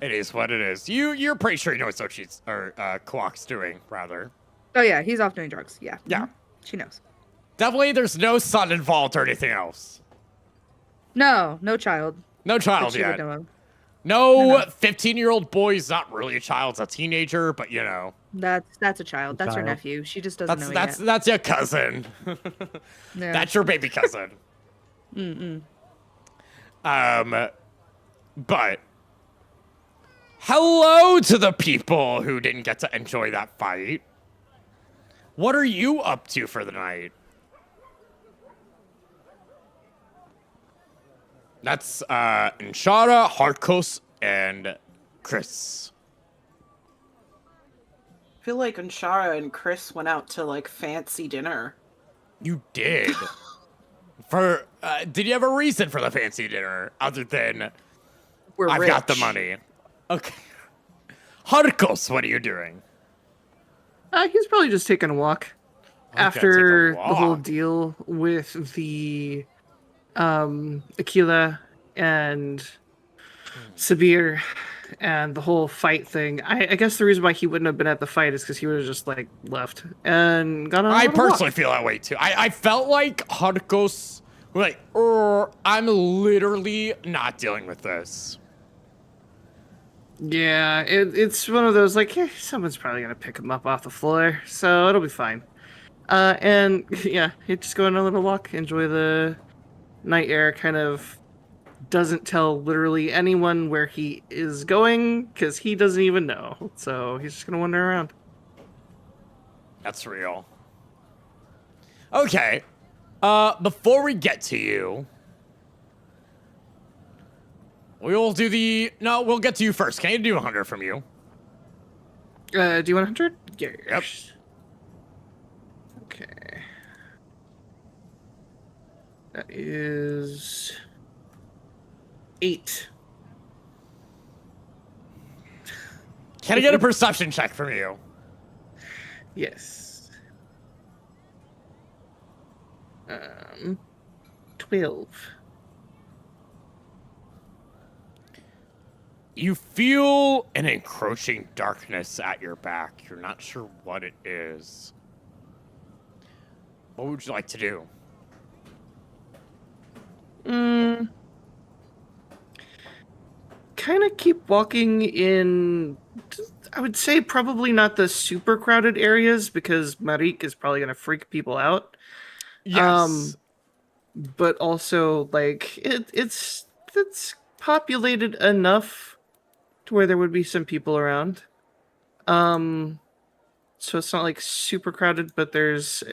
It is what it is. You're pretty sure you know what Zoshi's or Koak's doing, rather. Oh yeah, he's off doing drugs. Yeah. Yeah. She knows. Definitely, there's no son involved or anything else. No child. No that child she would yet. know of. No 15-year-old boy's not really a child. It's a teenager, but you know. That's a child. That's her Child. nephew. She just doesn't know That's yet. that's your cousin. Yeah. That's your baby cousin. But hello to the people who didn't get to enjoy that fight. What are you up to for the night? That's Inshara, Hardkos, and Chris. I feel like Anshara and Chris went out to like fancy dinner. You did. Did you have a reason for the fancy dinner other than We're I've rich. got the money? Okay. Hardkos, what are you doing? He's probably just taking a walk Okay, after take a the whole walk. deal with the Aquila and Sabir and the whole fight thing. I guess the reason why he wouldn't have been at the fight is because he would have just like left and gone on. I a little personally walk. feel that way too. I felt like Hardkos, like, I'm literally not dealing with this. Yeah, it's one of those like, someone's probably gonna pick him up off the floor, so it'll be fine. And yeah, he just go on a little walk, enjoy the night air. Kind of doesn't tell literally anyone where he is going because he doesn't even know. So he's just gonna wander around. That's real. Okay. Before we get to you, we'll get to you first. Can you do 100 from you? Do you want 100? Yes. Yep. Okay. That is 8. Can I get a perception check from you? Yes. 12. You feel an encroaching darkness at your back. You're not sure what it is. What would you like to do? Kind of keep walking in, I would say probably not the super crowded areas because Marik is probably going to freak people out. Yes. But also like it's populated enough to where there would be some people around. So it's not like super crowded, but there's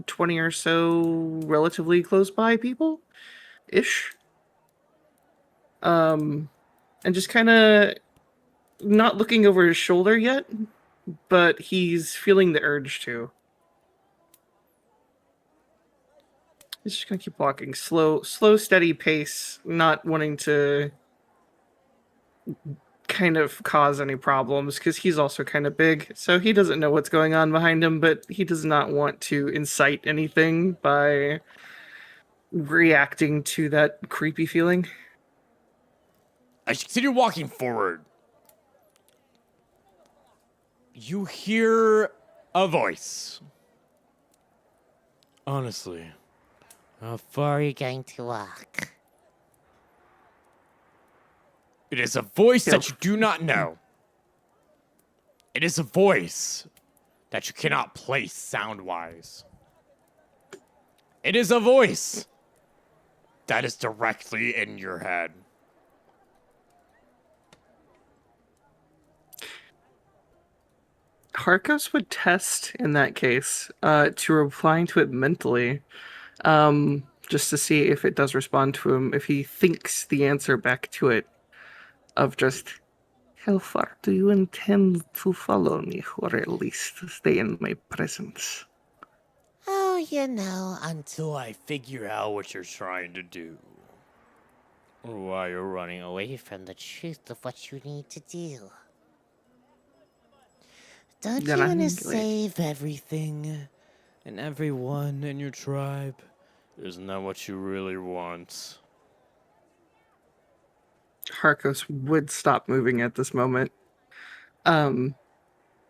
20 or so relatively close by people ish. And just kind of not looking over his shoulder yet, but he's feeling the urge to. He's just gonna keep walking, slow, steady pace, not wanting to kind of cause any problems because he's also kind of big, so he doesn't know what's going on behind him, but he does not want to incite anything by reacting to that creepy feeling. As you continue walking forward, you hear a voice. Honestly, how far are you going to walk? It is a voice that you do not know. It is a voice that you cannot place sound-wise. It is a voice that is directly in your head. Harkos would test in that case to replying to it mentally, just to see if it does respond to him, if he thinks the answer back to it of just, how far do you intend to follow me, or at least stay in my presence? Oh, you know, Until I figure out what you're trying to do. Or why you're running away away from the truth of what you need to do. Don't Then you I'm want to like- save everything and everyone in your tribe. Isn't that what you really want? Harkos would stop moving at this moment.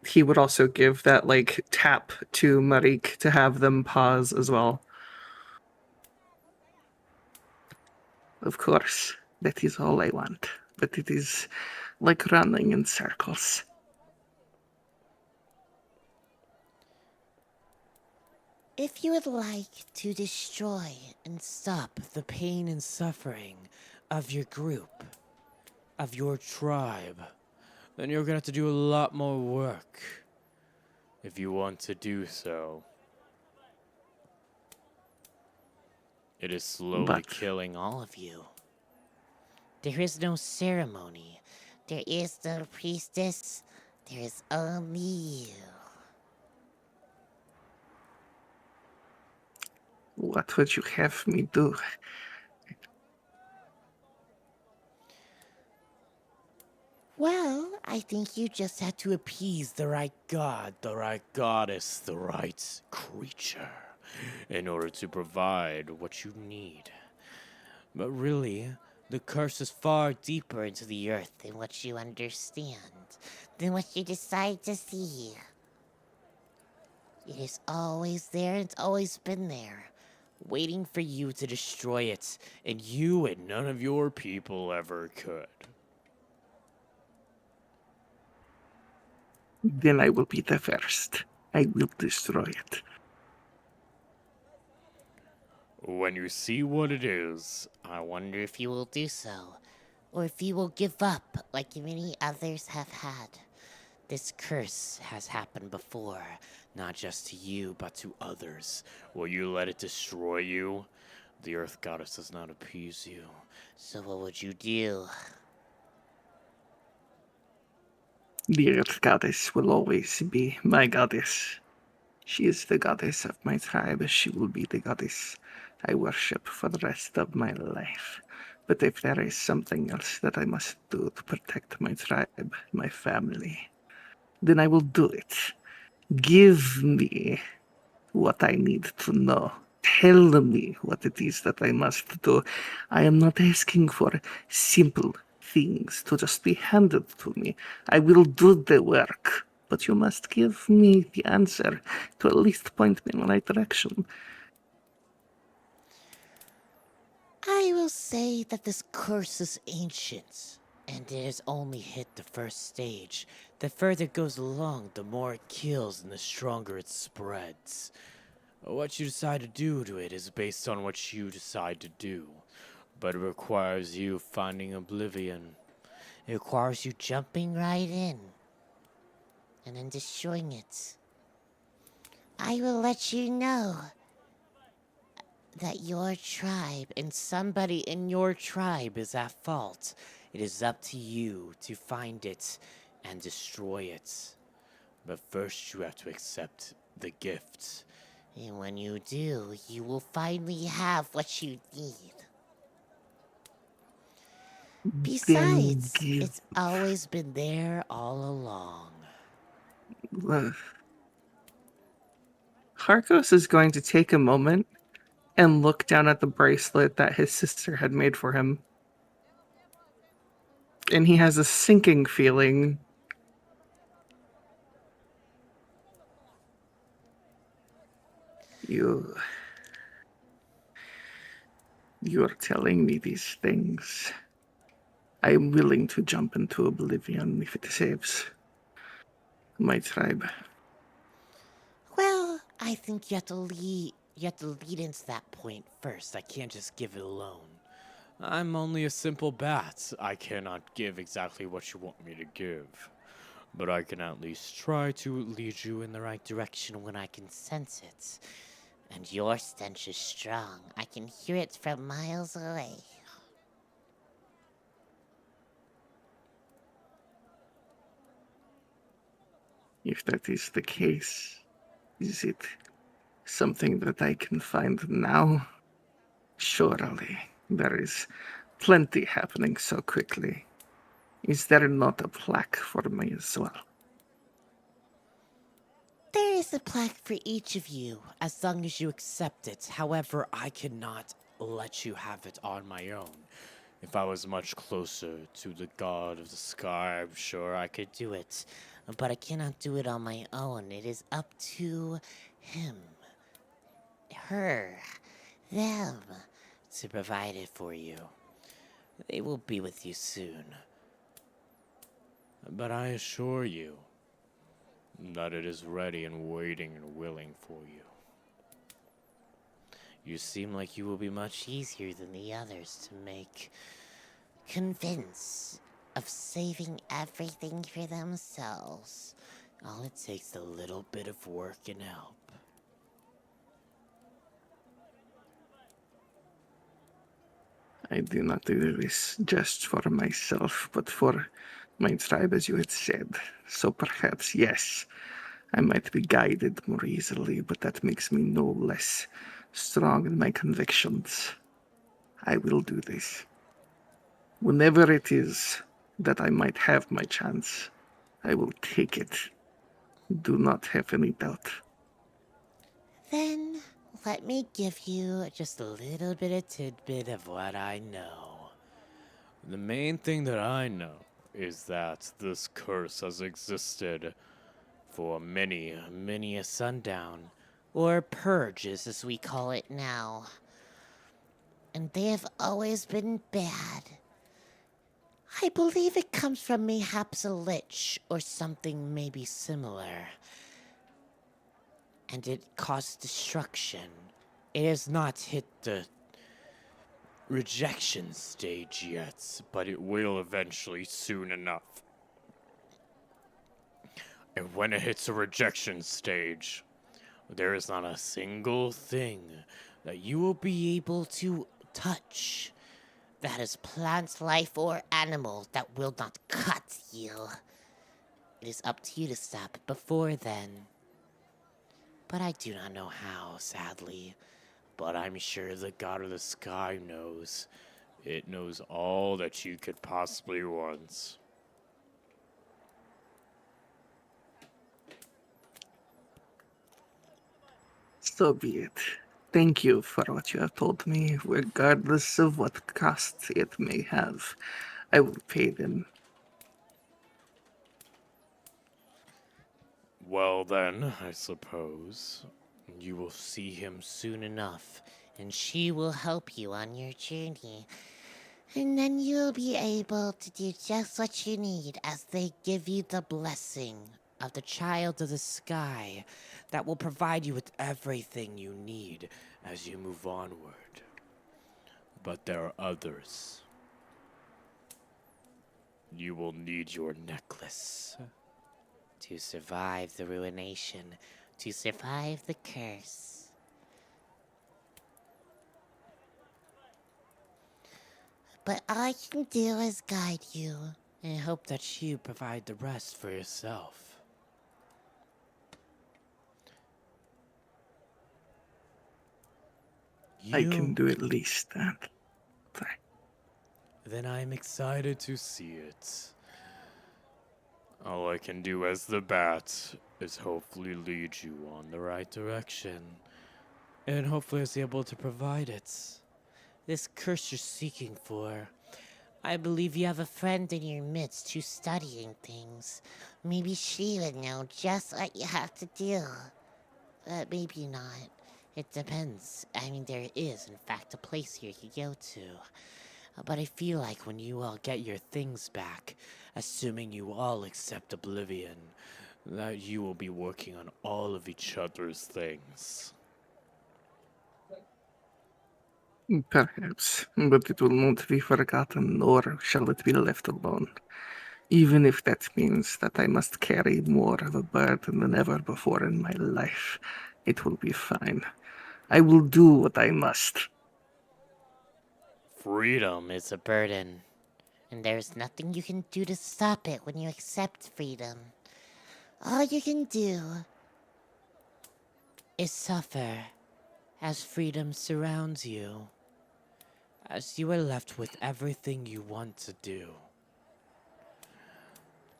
He would also give that like tap to Marik to have them pause as well. Of course, that is all I want, but it is like running in circles. If you would like to destroy and stop the pain and suffering of your group, Of your tribe, then you're gonna have to do a lot more work. If you want to do so. It is slowly But- killing all. all of you, there is no ceremony. There is no priestess. There is only you. What would you have me do? Well, I think you just had to appease the right God, the right goddess, the right creature, in order to provide what you need. But really, the curse is far deeper into the earth. than what you understand, than what you decide to see. It is always there, and it's always been there, Waiting for you to destroy it, and you and none of your people ever could. Then I will be the first. I will destroy it. When you see what it is, I wonder if if you will do so, or if you will give up like many others have had. This curse has happened before. not just to you, but to others. Will you let it destroy you? The Earth Goddess does not appease you. So what would you do? The Earth Goddess will always be my goddess. She is the goddess of my tribe. She will be the goddess I worship for the rest of my life. But if there is something else that I must do to protect my tribe, my family, then I will do it. Give me what I need to know. Tell me what it is that I must do. I am not asking for simple things to just be handed to me. I will do the work, but you must give me the answer to at least point me in the right direction. I will say that this curse is ancient, and it has only hit the first stage. The further it goes along, the more it kills and the stronger it spreads. What you decide to do to it is based on what you decide to do, but it requires you finding oblivion. It requires you jumping right in and then destroying it. I will let you know that your tribe and somebody in your tribe is at fault. It is up to you to find it and destroy it. But first you have to accept the gift. And when you do, you will finally have what you need. Besides, give- it's always been there all along. Harkos is going to take a moment and look down at the bracelet that his sister had made for him. And he has a sinking feeling. You're telling me these things. I am willing to jump into oblivion if it saves my tribe. I think you have to lead into that point first. I can't just give it alone. I'm only a simple bat. I cannot give exactly what you want me to give. But I can at least try to lead you in the right direction when I can sense it. And your stench is strong. I can hear it from miles away. If that is the case, is it something that I can find now? Surely there is plenty happening so quickly. Is there not a plaque for me as well? There is a plaque for each of you, as long as you accept it. However, I cannot let you have it on my own. If I was much closer to the god of the sky, I'm sure I could do it. But I cannot do it on my own. It is up to him, her, them, to provide it for you. They will be with you soon. But I assure you that it is ready and waiting and willing for you. You seem like you will be much easier than the others to make. Convince of saving everything for themselves. All it takes is a little bit of work and help. I do not do this just for myself, but for my tribe, as you had said. So perhaps, yes, I might be guided more easily, but that makes me no less strong in my convictions. I will do this. Whenever it is that I might have my chance, I will take it. Do not have any doubt. Then, let me give you just a little bit of tidbit of what I know. The main thing that I know is that this curse has existed for many a sundown, or purges as we call it now. And they have always been bad. I believe it comes from mayhaps a lich or something maybe similar. And it caused destruction. It has not hit the rejection stage yet, but it will eventually soon enough. And when it hits a rejection stage, there is not a single thing that you will be able to touch that is plant, life, or animal that will not cut you. It is up to you to stop it before then. But I do not know how, sadly. But I'm sure the god of the sky knows. It knows all that you could possibly want. So be it. Thank you for what you have told me, regardless of what cost it may have. I will pay them. Well then, I suppose. You will see him soon enough, and she will help you on your journey. And then you'll be able to do just what you need as they give you the blessing of the child of the sky that will provide you with everything you need as you move onward. But there are others. You will need your necklace. To survive the ruination, to survive the curse. But all I can do is guide you and hope that you provide the rest for yourself. I can do at least that. Then I'm excited to see it. All I can do as the bat is hopefully lead you on the right direction. And hopefully I was able to provide it. This curse you're seeking for, I believe you have a friend in your midst who's studying things. Maybe she would know just what you have to do. But maybe not. It depends. I mean, there is, in fact, a place here you could go to. But I feel like when you all get your things back, assuming you all accept oblivion, that you will be working on all of each other's things. Perhaps, but it will not be forgotten, nor shall it be left alone. Even if that means that I must carry more of a burden than ever before in my life, it will be fine. I will do what I must. Freedom It's a burden, and there's nothing you can do to stop it when you accept freedom. All you can do is suffer as freedom surrounds you, as you are left with everything you want to do.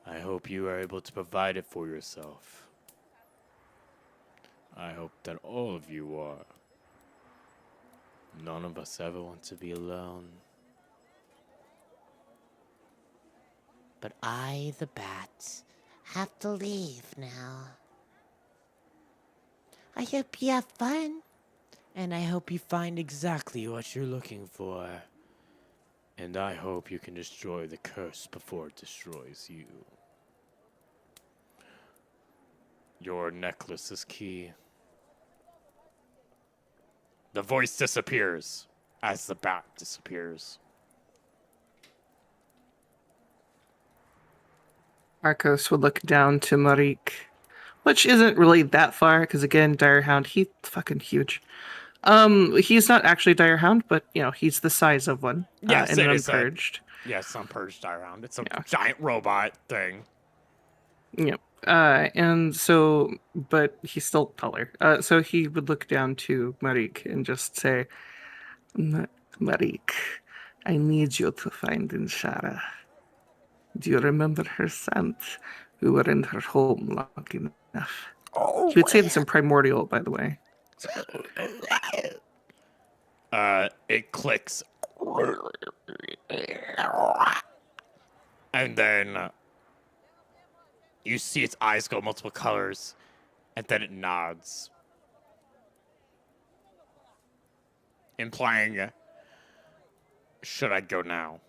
I hope you are able to provide it for yourself. I hope that all of you are. None of us ever want to be alone. But I, the bat, have to leave now. I hope you have fun. And I hope you find exactly what you're looking for. And I hope you can destroy the curse before it destroys you. Your necklace is key. The voice disappears as the bat disappears. Arcos would look down to Marik, which isn't really that far, because again, Direhound, he's fucking huge. He's not actually Direhound, but you know, he's the size of one. Yes, and it is unpurged. Yes, unpurged around. It's a Yeah. giant robot thing. Yep. And so, but he's still taller. So he would look down to Marik and just say, Marik, I need you to find Inshara. Do you remember her scent? We were in her home long enough. Oh, He would say this in Primordial, by the way. It clicks. And then you see its eyes go multiple colors, and then it nods, implying, should I go now?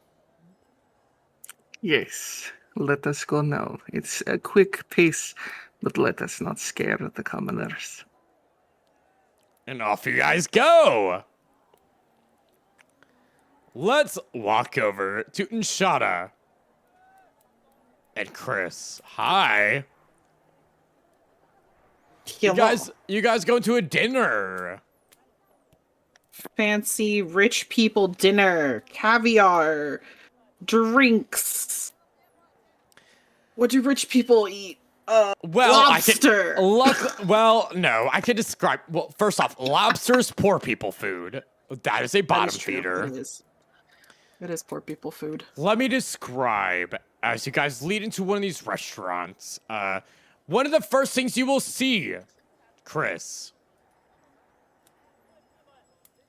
Yes, let us go now. It's a quick pace, but let us not scare the commoners. And off you guys go! Let's walk over to Nshada. And Chris. Hi. You guys going to a dinner. Fancy rich people dinner, caviar, drinks. What do rich people eat? Lobster. No, I can describe. Well, first off, lobster's poor people food. That is a bottom feeder. It is. It is poor people food. Let me describe as you guys lead into one of these restaurants. One of the first things you will see, Chris,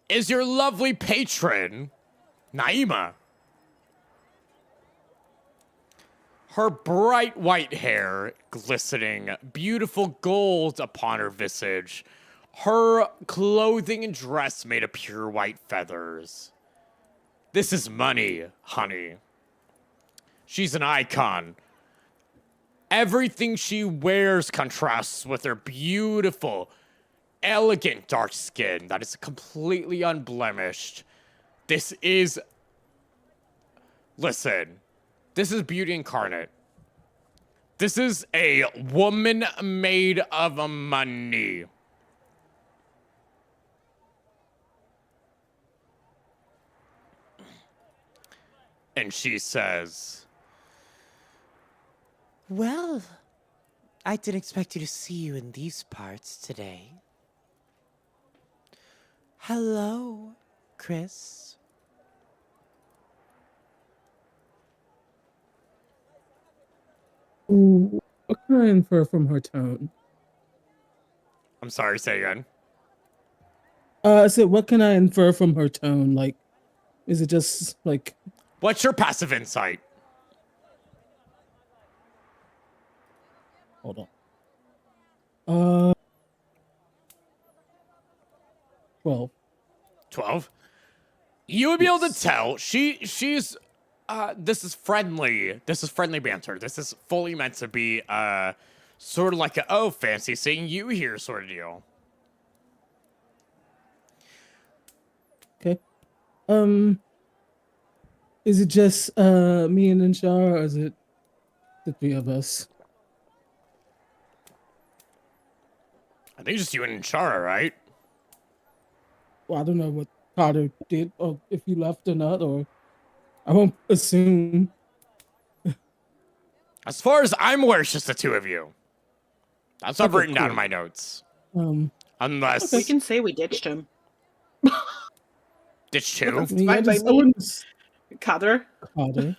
is your lovely patron, Naima. Her bright white hair glistening, beautiful gold upon her visage, her clothing and dress made of pure white feathers. This is money, honey. She's an icon. Everything she wears contrasts with her beautiful, elegant dark skin that is completely unblemished. This is beauty incarnate. This is a woman made of money. And she says, Well, I didn't expect you to see you in these parts today. Hello, Chris. Ooh, what can I infer from her tone? I'm sorry, say again. I said, what can I infer from her tone? Like, is it just like... What's your passive insight? Hold on. 12. 12? You would be able to tell. She's this is friendly. This is friendly banter. This is fully meant to be Sort of like a, oh, fancy seeing you here sort of deal. Okay. Is it just me and Inshar, or is it the three of us? I think just you and Inshara, right? Well, I don't know what Carter did, or if he left or not, or I won't assume. As far as I'm aware, it's just the two of you. That's what I've Okay, written down in cool. my notes. Okay. Unless We can say we ditched him. ditch two. I mean, Fine by I me. wouldn't Kader. Carter.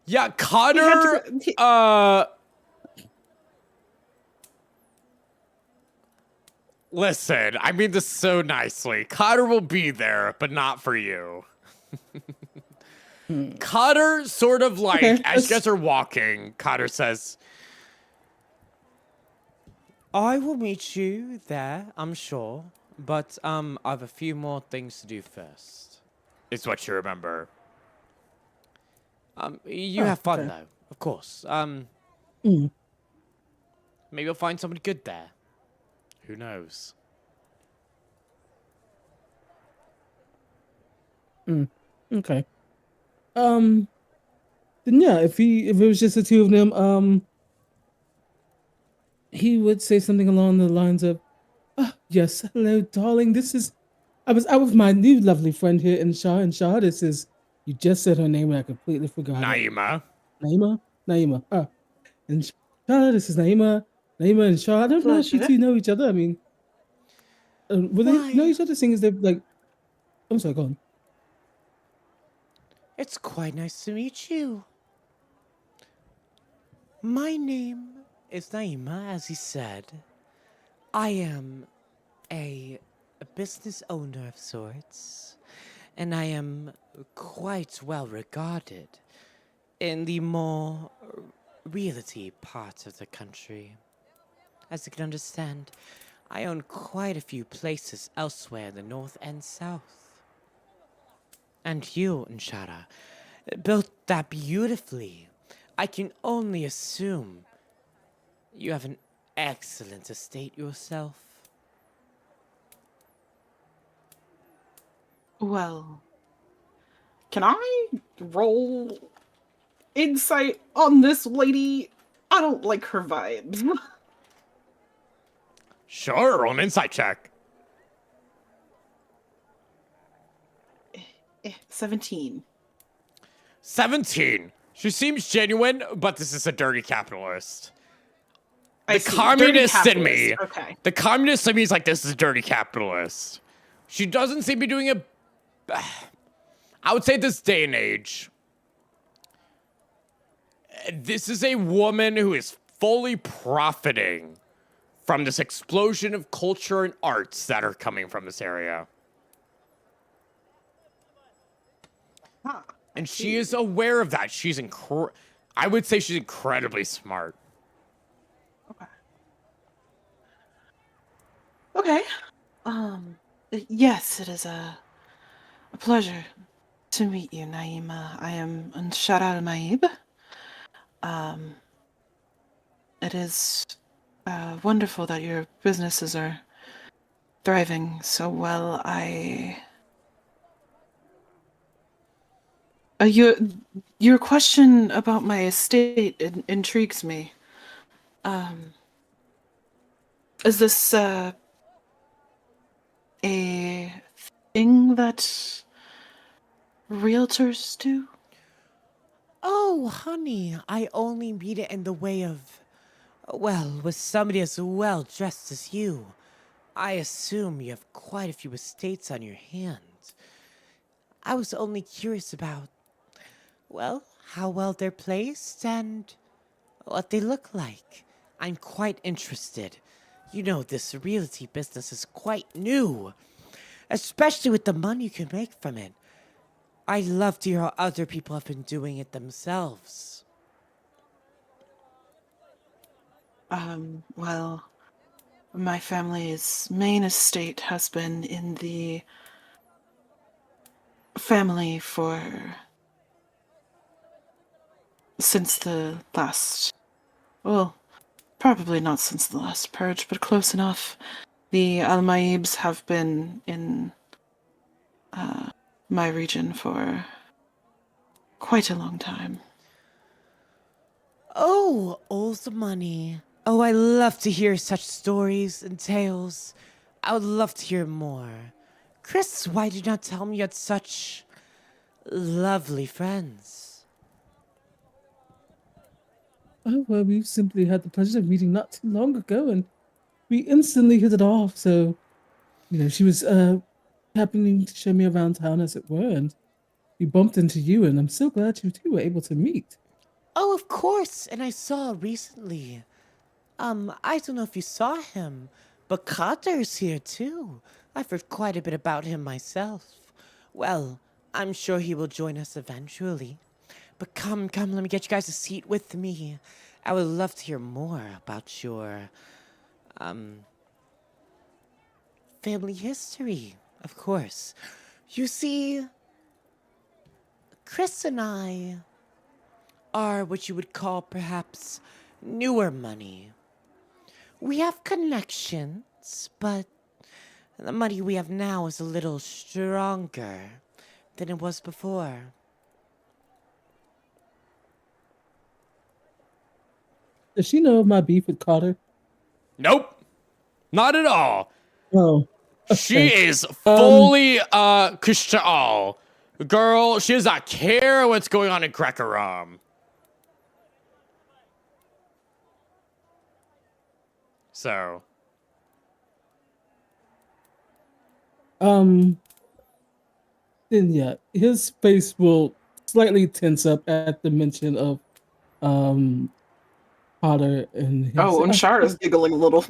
Yeah, He had Cotter. to go- Listen, I mean this so nicely. Cotter will be there, but not for you. Cotter sort of like, Okay, as you guys are walking, Cotter says, I will meet you there, I'm sure. But I have a few more things to do first. is what you remember. You Oh, have fun okay. though, of course. Mm. Maybe you'll find somebody good there. Who knows? Okay. Then yeah, if it was just the two of them, he would say something along the lines of, "Ah, yes, hello, darling. I was out with my new lovely friend here in Shah. And Shah, this is, you just said her name and I completely forgot it. Naima. Naima. Ah, and Shah, this is Naima. Naima and Shah. I don't know if you Pleasure. two know each other. I mean, will they know Why? each other? Seeing as they're like, I'm sorry, go on. It's quite nice to meet you. My name is Naima, as he said. I am a business owner of sorts, and I am quite well regarded in the more realty part of the country. As you can understand, I own quite a few places elsewhere in the north and south. And you, Nshara, built that beautifully. I can only assume you have an excellent estate yourself. Well, can I roll insight on this lady? I don't like her vibes. Sure, roll an insight check. 17. 17. She seems genuine, but this is a dirty capitalist. I The see. communist Dirty in me. capitalist. Okay. The communist in me is like, this is a dirty capitalist. She doesn't seem to be doing a. I would say this day and age, this is a woman who is fully profiting from this explosion of culture and arts that are coming from this area. Huh. And she is aware of that. I would say she's incredibly smart. Okay. Yes, it is a pleasure to meet you, Naima. I am Anshara Maib. It is wonderful that your businesses are thriving so well. Your question about my estate intrigues me. Is this a thing that realtors do? Oh, honey, I only mean it in the way of, well, with somebody as well dressed as you. I assume you have quite a few estates on your hands. I was only curious about, well, how well they're placed and what they look like. I'm quite interested. You know, this realty business is quite new, especially with the money you can make from it. I love to hear how other people have been doing it themselves. Well, my family's main estate has been in the family since the last, well, Probably not since the last purge, but close enough. The Almaibs have been in my region for quite a long time. Oh, all the money. Oh, I love to hear such stories and tales. I would love to hear more. Chris, why did you not tell me you had such lovely friends? Oh, well, we simply had the pleasure of meeting not too long ago, and we instantly hit it off. So, she was happening to show me around town, as it were, and we bumped into you, and I'm so glad you two were able to meet. Oh, of course, and I saw recently. I don't know if you saw him, but Akhdar here too. I've heard quite a bit about him myself. Well, I'm sure he will join us eventually. But come, let me get you guys a seat with me. I would love to hear more about your, family history, of course. You see, Chris and I are what you would call perhaps newer money. We have connections, but the money we have now is a little stronger than it was before. Does she know of my beef with Carter? Nope. Not at all. Oh, She okay. is fully Kushtaal. Girl, she does not care what's going on in Grecarum. So. Then yeah, his face will slightly tense up at the mention of Potter and his. Oh, and Shara's giggling a little.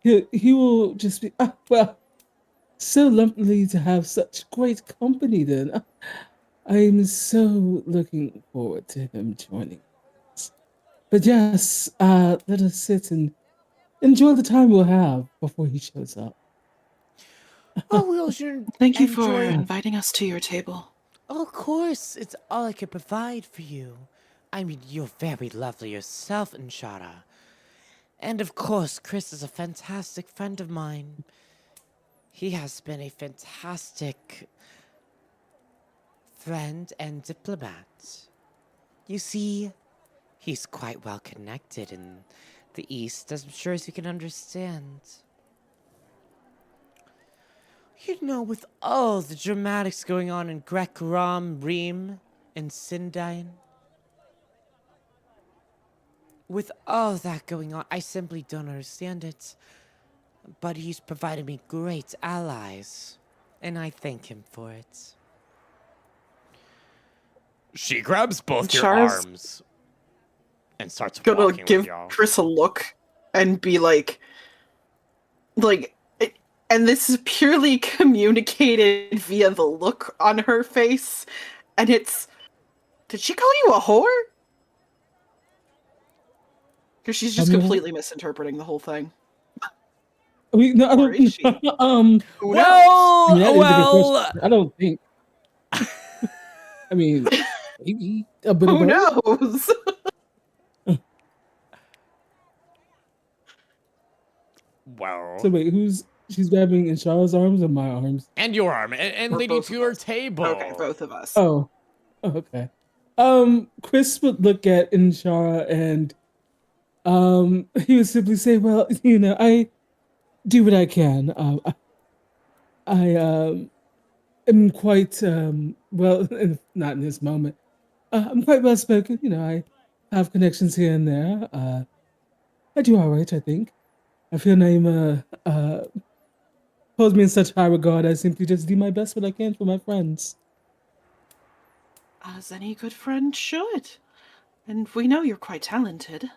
He will just be well, so lovely to have such great company. Then I'm so looking forward to him joining us. But yes, let us sit and enjoy the time we'll have before he shows up. Oh, we all should Thank you for enjoy. inviting us to your table. Oh, of course, it's all I could provide for you. I mean, you're very lovely yourself, Inshara. And of course, Chris is a fantastic friend of mine. He has been a fantastic friend and diplomat. You see, he's quite well connected in the East, as I'm sure as you can understand. You know, with all the dramatics going on in Grecarum, Reem, and Sindain, with all that going on, I simply don't understand it. But he's provided me great allies, and I thank him for it. She grabs both your Char's arms and starts Gonna walking give with y'all. Chris a look and be like, and this is purely communicated via the look on her face, and it's, did she call you a whore? Because she's just I mean, completely misinterpreting the whole thing. No, I Or is she? don't. Who knows? I mean, that is a good Well, question. I don't think. I mean, maybe a bit of Who both. knows? well. So wait, she's grabbing in Charlotte's arms or my arms? And your arm, and Or leading both to of your us. table. Okay, both of us. Oh, okay. Chris would look at Inshara and he would simply say, "Well, I do what I can. I am quite well, not in this moment. I'm quite well spoken. I have connections here and there. I do all right, I think. I feel name holds me in such high regard. I simply just do my best what I can for my friends." As any good friend should. And we know you're quite talented.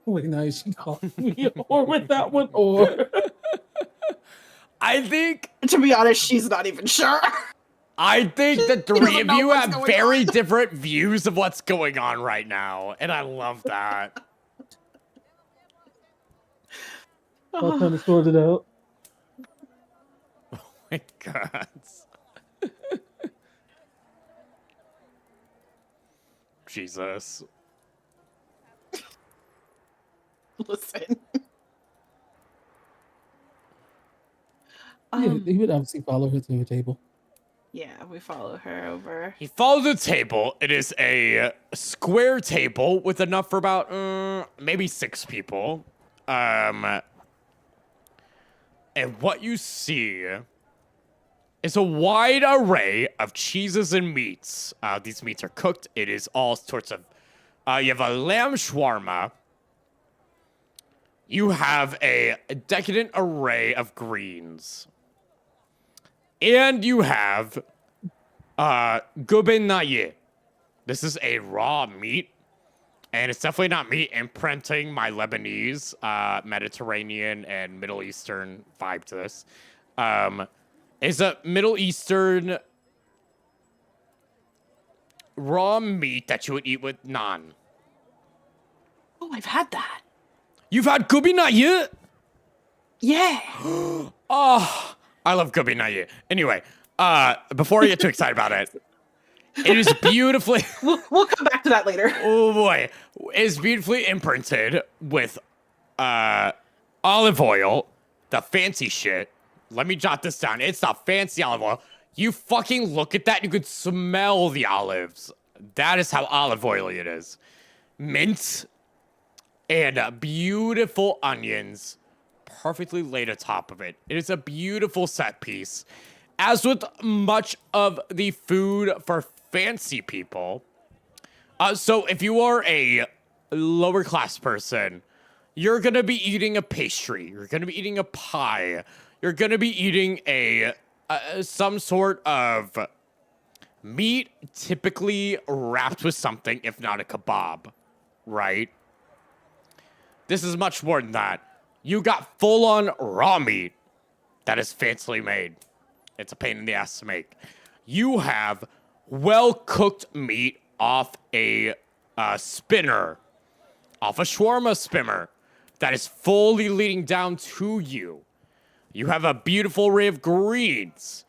Wait, no, she called me or with that one or. I think To be honest, she's not even sure. the three doesn't of know you what's have going very on. different views of what's going on right now, and I love that. All trying to sort it out. My God. Jesus. Listen. Yeah, he would obviously follow her to her table. Yeah, we follow her over. He follows the table. It is a square table with enough for about maybe 6 people. And what you see is a wide array of cheeses and meats. These meats are cooked. It is all sorts of. You have a lamb shawarma. You have a decadent array of greens. And you have gobe naye. This is a raw meat. And it's definitely not me imprinting my Lebanese, Mediterranean, and Middle Eastern vibe to this. It's a Middle Eastern raw meat that you would eat with naan. Oh, I've had that. You've had gobe naye? Yeah. Oh, I love gobe naye. Anyway, before I get too excited about it, it is beautifully... We'll come back to that later. Oh boy, it's beautifully imprinted with olive oil, the fancy shit. Let me jot this down. It's the fancy olive oil. You fucking look at that, you could smell the olives. That is how olive oily it is. Mint and beautiful onions perfectly laid atop of it. It is a beautiful set piece. As with much of the food for fancy people, so if you are a lower class person, you're gonna be eating a pastry. You're gonna be eating a pie. You're gonna be eating some sort of meat, typically wrapped with something, if not a kebab, right? This is much more than that. You got full-on raw meat that is fancily made. It's a pain in the ass to make. You have well-cooked meat off a spinner, off a shawarma spinner that is fully leading down to you. You have a beautiful array of greens.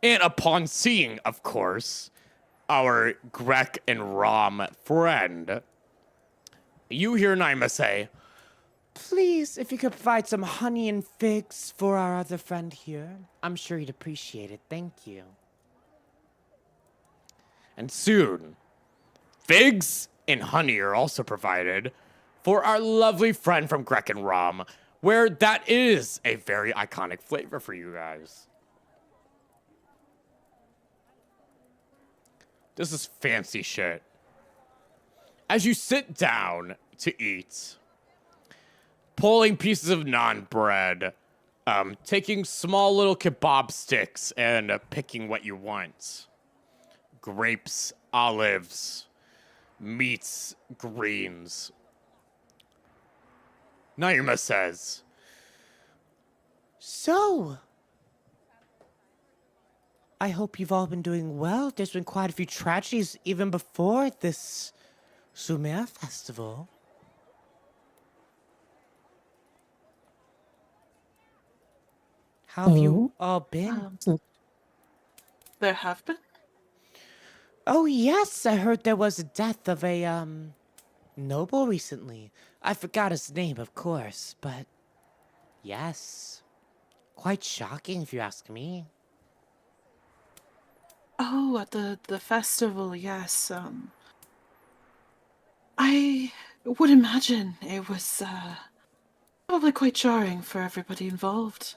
And upon seeing, of course, our Grek and Rom friend, you hear Naima say, Please, if you could provide some honey and figs for our other friend here, I'm sure he'd appreciate it. Thank you. and soon, figs and honey are also provided for our lovely friend from Grek and Rom, where that is a very iconic flavor for you guys. This is fancy shit. As you sit down to eat, pulling pieces of naan bread, taking small little kebab sticks and picking what you want. Grapes, olives, meats, greens. Naima says, So, I hope you've all been doing well. There's been quite a few tragedies even before this Sumer festival. How have you all been? There have been? Oh yes, I heard there was a death of a noble recently. I forgot his name, of course, but yes. Quite shocking if you ask me. Oh, at the festival, yes. I would imagine it was probably quite jarring for everybody involved.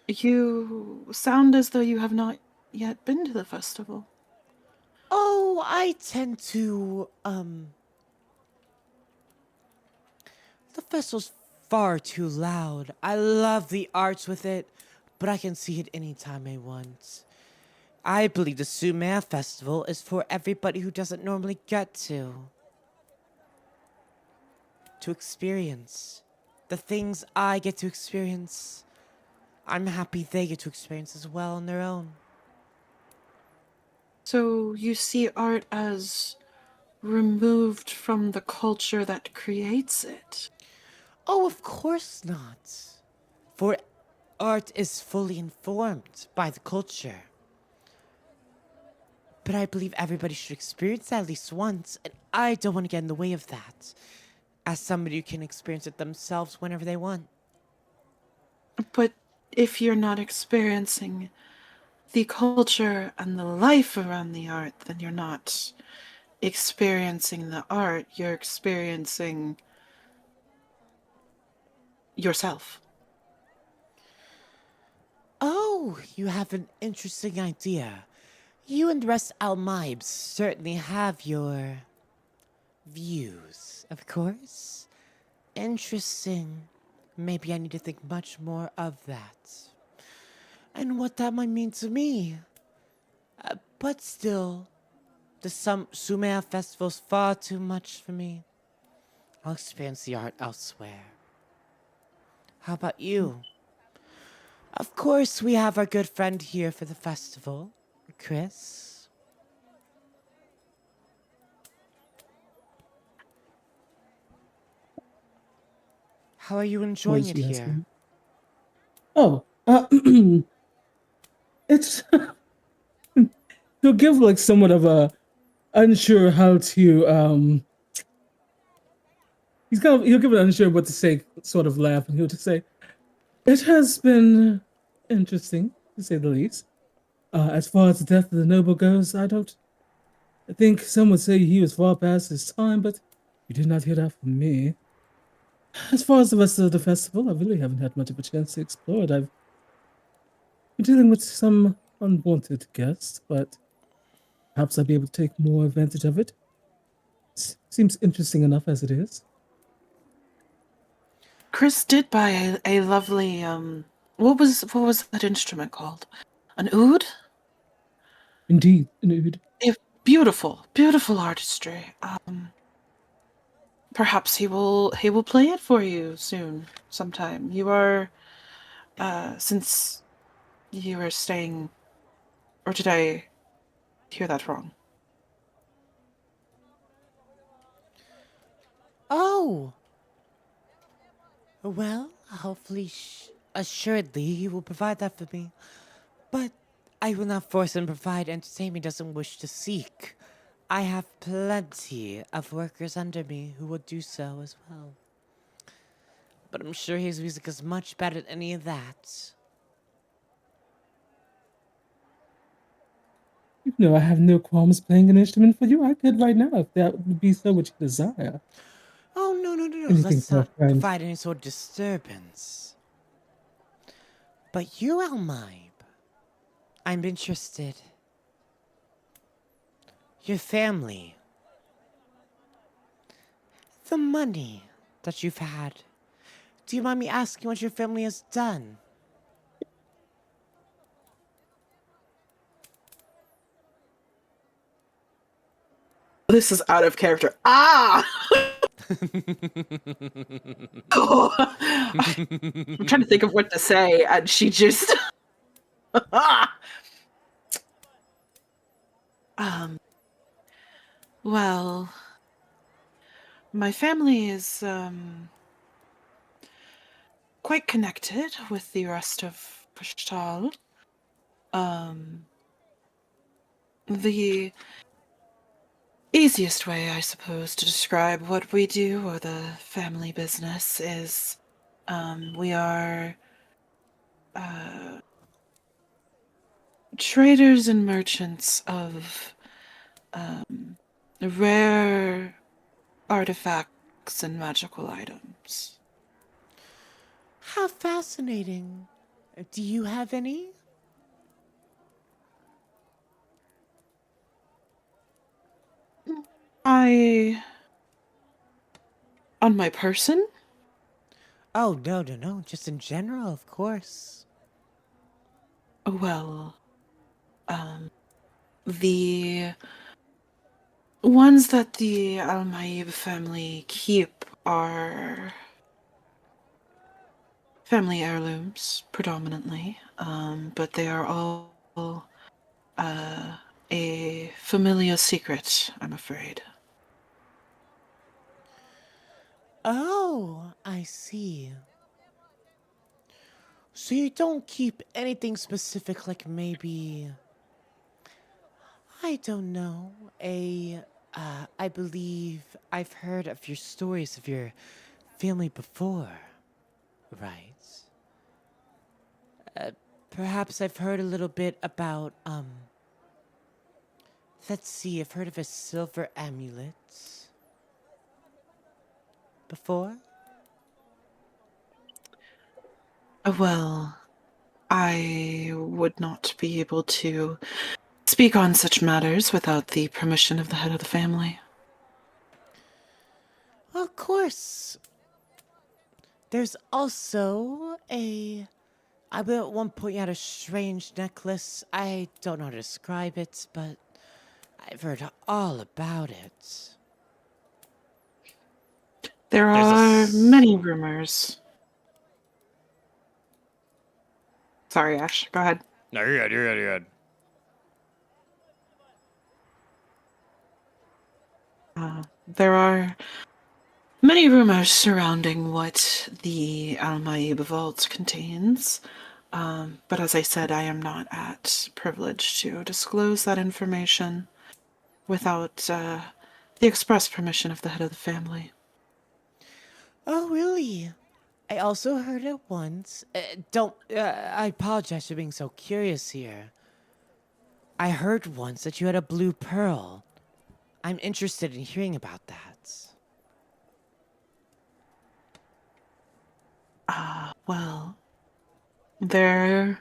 You sound as though you have not yet been to the festival. Oh, I tend to, the festival's far too loud. I love the arts with it, but I can see it anytime I want. I believe the Sumer festival is for everybody who doesn't normally get to experience the things I get to experience. I'm happy they get to experience as well on their own. So you see art as removed from the culture that creates it? Oh, of course not. For art is fully informed by the culture. But I believe everybody should experience that at least once, and I don't want to get in the way of that. As somebody who can experience it themselves whenever they want. But if you're not experiencing the culture and the life around the art, then you're not experiencing the art, you're experiencing yourself. Oh, you have an interesting idea. You and the rest Almaibs certainly have your views, of course. Interesting. Maybe I need to think much more of that. And what that might mean to me. But still, the Sumea Festival's far too much for me. I'll experience the art elsewhere. How about you? Of course, we have our good friend here for the festival, Chris. How are you enjoying What it is she here? asking? Oh, it's he'll give like somewhat of a unsure how to he'll give an unsure what to say sort of laugh, and he'll just say, "It has been interesting to say the least. As far as the death of the noble goes, I think some would say he was far past his time, but you did not hear that from me. As far as the rest of the festival, I really haven't had much of a chance to explore it. I've been dealing with some unwanted guests, but perhaps I'll be able to take more advantage of it. Seems interesting enough as it is." Chris did buy a lovely what was that instrument called? An oud? Indeed, indeed. A beautiful artistry. Perhaps he will play it for you soon, sometime. You are since you are staying, or did I hear that wrong? Oh! Well, hopefully, assuredly, he will provide that for me. But I will not force him to provide entertainment he doesn't wish to seek. I have plenty of workers under me who will do so as well. But I'm sure his music is much better than any of that. You know, I have no qualms playing an instrument for you. I could right now if that would be so what you desire. Oh, no. Anything Let's for a not friend. provide any sort of disturbance. But you, Almaib, I'm interested. Your family. The money that you've had. Do you mind me asking what your family has done? This is out of character. Ah! I'm trying to think of what to say, and she just. Well, my family is quite connected with the rest of Pushtal. The easiest way, I suppose, to describe what we do or the family business is we are traders and merchants of rare artifacts and magical items. How fascinating. Do you have any? On my person? Oh, no. Just in general, of course. Well, the ones that the Al-Maib family keep are family heirlooms, predominantly, but they are all a familiar secret, I'm afraid. Oh, I see. So you don't keep anything specific like maybe... I don't know. I believe I've heard of your stories of your family before, right? Perhaps I've heard a little bit about, let's see, I've heard of a silver amulet before. Well, I would not be able to speak on such matters without the permission of the head of the family. Of course. There's also I will at one point you had a strange necklace. I don't know how to describe it, but I've heard all about it. There There's a are s- many rumors. Sorry, Ash. Go ahead. No, you're good. You're good. You're good. There are many rumors surrounding what the Al-Maib vault contains. But as I said, I am not at privilege to disclose that information without the express permission of the head of the family. Oh, really? I also heard it once. I apologize for being so curious here. I heard once that you had a blue pearl. I'm interested in hearing about that. Well, there...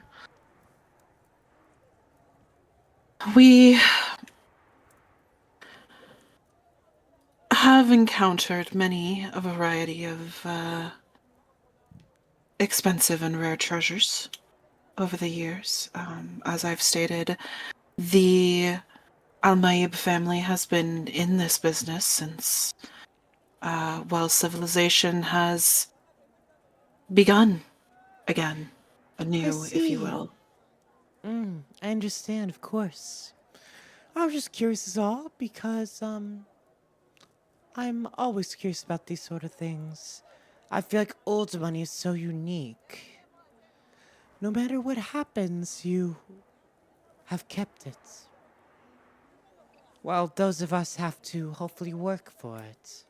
We have encountered a variety of expensive and rare treasures over the years. As I've stated, the Al-Maib family has been in this business since, well, civilization has begun again, anew, if you see. will. I understand, of course. I was just curious as all because, I'm always curious about these sort of things. I feel like old money is so unique. No matter what happens, you have kept it. Well, those of us have to hopefully work for it.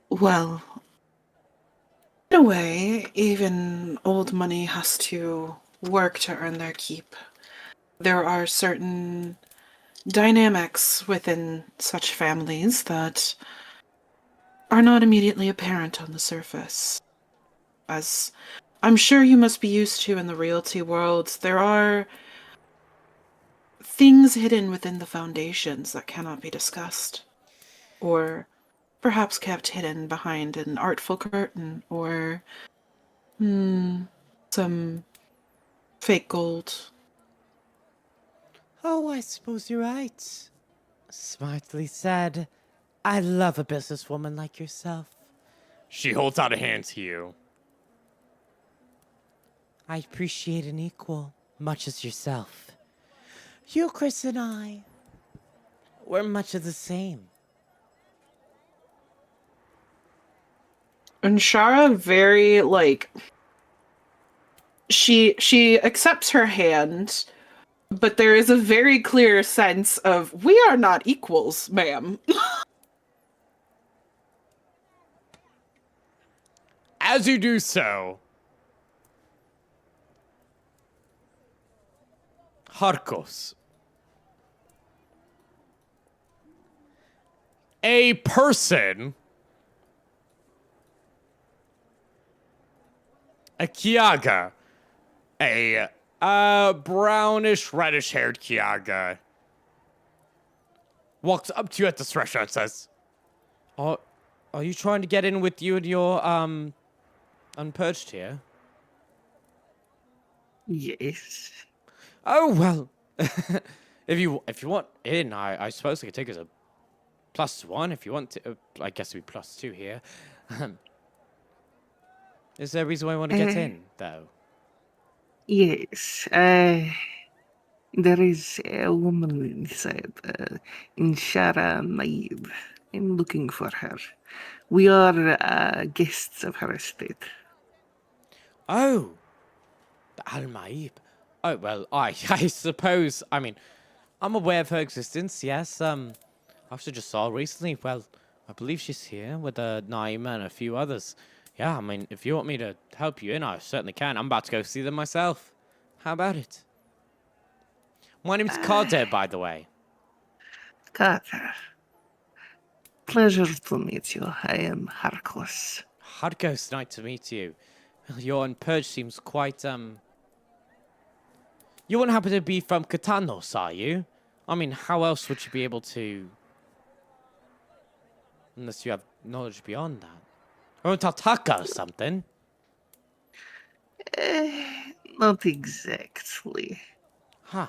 Well, in a way, even old money has to work to earn their keep. There are certain dynamics within such families that are not immediately apparent on the surface. As I'm sure you must be used to in the realty world, there are things hidden within the foundations that cannot be discussed, or perhaps kept hidden behind an artful curtain, or some fake gold. Oh, I suppose you're right. Smartly said. I love a businesswoman like yourself. She holds out a hand to you. I appreciate an equal, much as yourself. You, Chris, and I, we're much of the same. And Shara very she accepts her hand, but there is a very clear sense of we are not equals, ma'am. As you do so, Harkos, a person, a Kiaga, a brownish, reddish-haired Kiaga, walks up to you at this restaurant and says, "Oh, are you trying to get in with you and your unpurged here?" Yes. Oh well, if you want in, I suppose I could take it as a +1 if you want to. I guess it'd be +2 here. Is there a reason why I want to get in, though? Yes. There is a woman inside, Inshara Maib. I'm looking for her. We are guests of her estate. Oh, the Al Maib. Oh, well, I suppose, I mean, I'm aware of her existence, yes. I also just saw her recently. Well, I believe she's here with Naima and a few others. Yeah, I mean, if you want me to help you in, I certainly can. I'm about to go see them myself. How about it? My name's Akhdar, by the way. Carter. Pleasure to meet you. I am Harkos. Hardcoast, nice to meet you. Well, your purge seems quite, You wouldn't happen to be from Katanos, are you? I mean, how else would you be able to... Unless you have knowledge beyond that. Or Tataka or something. Not exactly. Huh.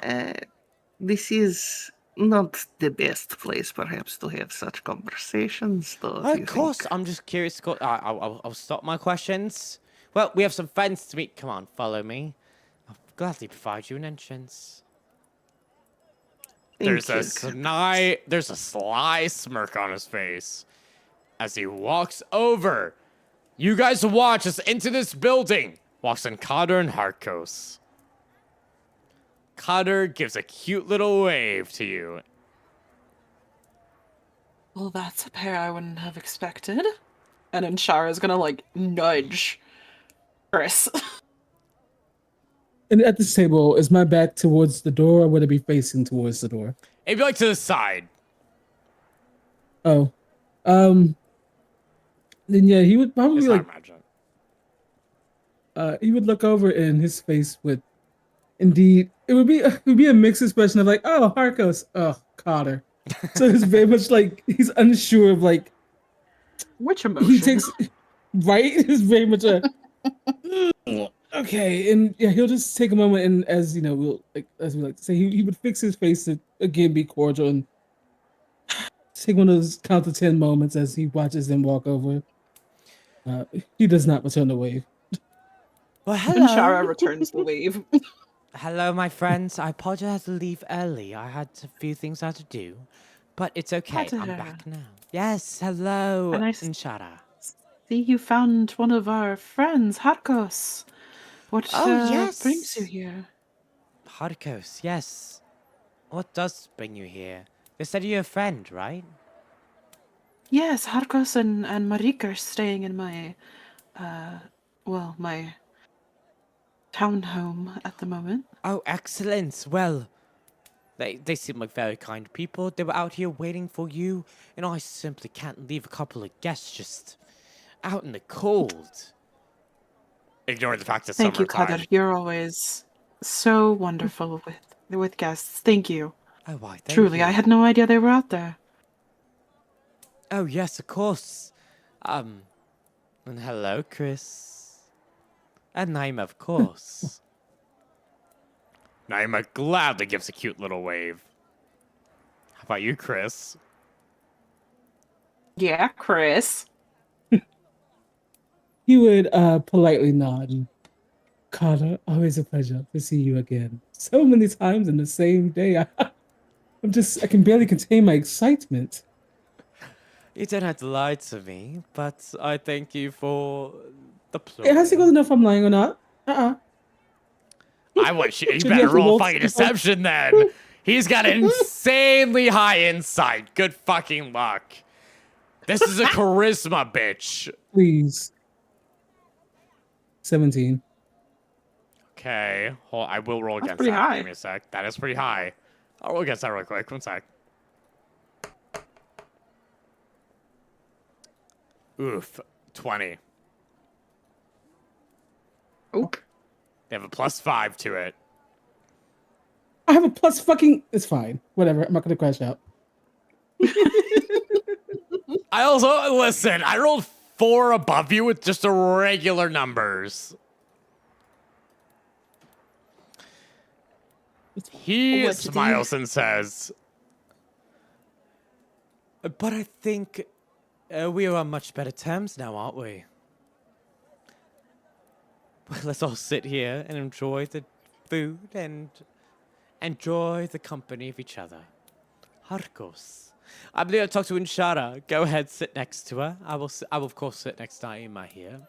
This is not the best place, perhaps, to have such conversations, though. do you Of course, think? I'm just curious. I'll stop my questions. Well, we have some friends to meet. Come on, follow me. I'll gladly provide you an entrance. Thank There's a sly smirk on his face as he walks over. You guys watch us into this building. Walks in Akhdar and Harkos. Akhdar gives a cute little wave to you. Well, that's a pair I wouldn't have expected. And then Shara's gonna, like, nudge Chris. And at this table, is my back towards the door, or would it be facing towards the door? It'd be like to the side. Oh, then yeah, he would probably It's like not imagine. he would look over and his face would indeed it would be a mixed expression of like, oh, Harkos, oh, Cotter. So it's very much like he's unsure of like Which emotion? he takes right. It's very much a okay, and yeah, he'll just take a moment and as you know, as we like to say, he would fix his face to again be cordial and take one of those count to 10 moments as he watches them walk over. He does not return the wave. Well, And Shara hello. returns the wave. Hello, my friends. I apologize to leave early. I had a few things I had to do. But it's okay. I'm Akhdar. back now. Yes, hello, And I Inshara. See, you found one of our friends, Harkos. What yes. brings you here? Harkos, yes. What does bring you here? They said you're a friend, right? Yes, Harkos and Marik are staying in my, my townhome at the moment. Oh, excellent. Well, they seem like very kind people. They were out here waiting for you, and I simply can't leave a couple of guests just out in the cold. Ignore the fact that Thank you, summertime. Kader. You're always so wonderful with guests. Thank you. Oh, why, thank Truly, you. I had no idea they were out there. Oh, yes, of course. And hello, Chris. And Naima, of course. Naima gladly gives a cute little wave. How about you, Chris? Yeah, Chris. He would politely nod. Carter, always a pleasure to see you again. So many times in the same day. I can barely contain my excitement. You don't have to lie to me, but I thank you for the It has to go plural. enough if I'm lying or not. I wish you Should we better have to roll roll fucking something? deception then. He's got insanely high insight. Good fucking luck. This is a charisma, bitch. Please. 17. Okay, hold, I will roll That's against pretty that. high. Give me a sec. That is pretty high. I'll roll against that real quick. One sec. Oof, 20. Oop. They have a +5 to it. I have a plus fucking. It's fine. Whatever. I'm not gonna crash out. I also, listen, I rolled 4 above you with just a regular numbers. He What did he- smiles and says, But I think we are on much better terms now, aren't we? Well, let's all sit here and enjoy the food and enjoy the company of each other. Harkos. I believe I talked to Inshara. Go ahead, sit next to her. I will of course sit next to Naima here.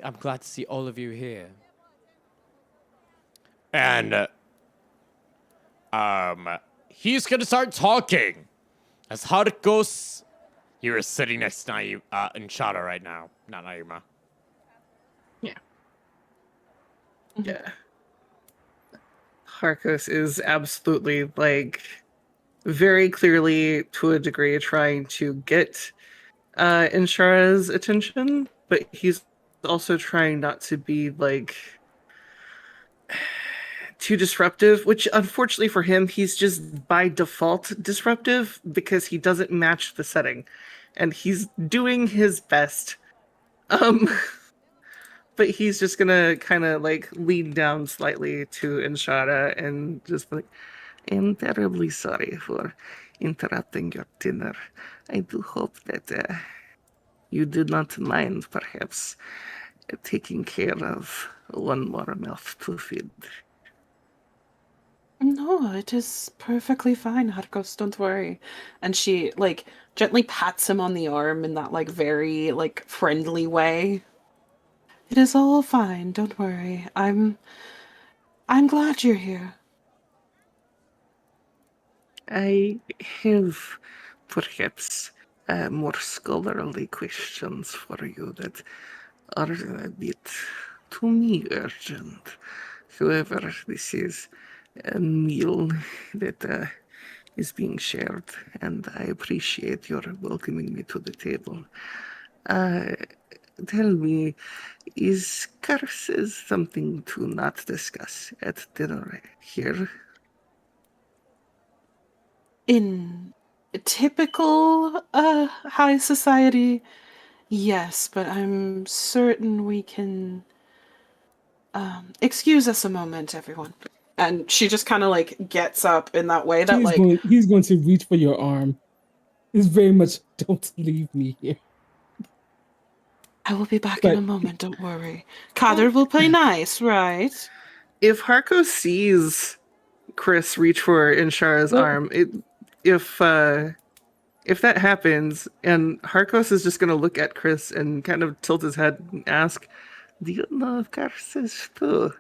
I'm glad to see all of you here. And he's gonna start talking as Harkos. You are sitting next to Inshara right now, not Naima. Yeah. Harkos is absolutely, like, very clearly, to a degree, trying to get Inshara's attention, but he's also trying not to be, like, too disruptive, which unfortunately for him, he's just by default disruptive because he doesn't match the setting. And he's doing his best. But he's just gonna kind of like lean down slightly to Inshara and just be like, I'm terribly sorry for interrupting your dinner. I do hope that you did not mind, perhaps, taking care of one more mouth to feed. No, it is perfectly fine, Harkos, don't worry. And she, like, gently pats him on the arm in that, like, very, like, friendly way. It is all fine, don't worry. I'm glad you're here. I have perhaps more scholarly questions for you that are a bit, to me, urgent. However, this is a meal that is being shared, and I appreciate your welcoming me to the table. Tell me, is curses something to not discuss at dinner here? In typical high society, yes, but I'm certain we can excuse us a moment, everyone. And she just kind of like gets up in that way that He's going to reach for your arm. It's very much, don't leave me here. I will be back in a moment, don't worry. Kader will play nice, right? If Harko sees Chris reach for Inshara's arm, if that happens, and Harkos is just gonna look at Chris and kind of tilt his head and ask, "Do you know of curses too?"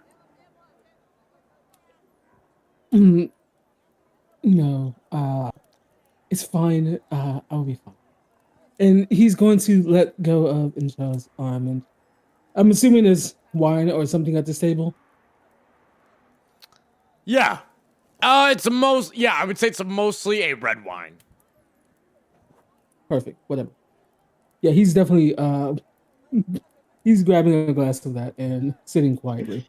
No, it's fine. I'll be fine. And he's going to let go of Inshara's arm, and I'm assuming there's wine or something at this table. Yeah. I would say it's mostly a red wine. Perfect. Whatever. Yeah, he's definitely he's grabbing a glass of that and sitting quietly.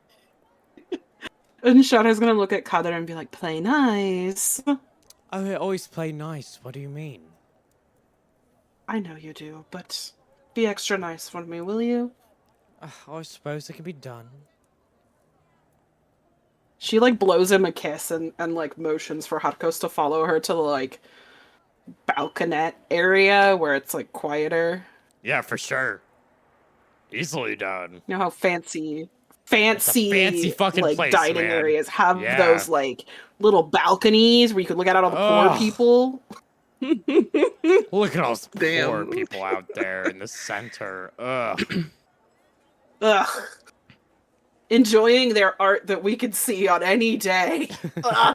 And Shada's gonna look at Kader and be like, play nice. I always play nice. What do you mean? I know you do, but be extra nice for me, will you? I suppose it can be done. She like blows him a kiss and like motions for Harkos to follow her to the like balconette area where it's like quieter. Yeah, for sure. Easily done. You know how fancy fucking like place, dining man. areas have Yeah. those like little balconies where you can look out all the poor Ugh. people. Look at all those Damn. poor people out there in the center. Ugh. Ugh. Enjoying their art that we can see on any day. All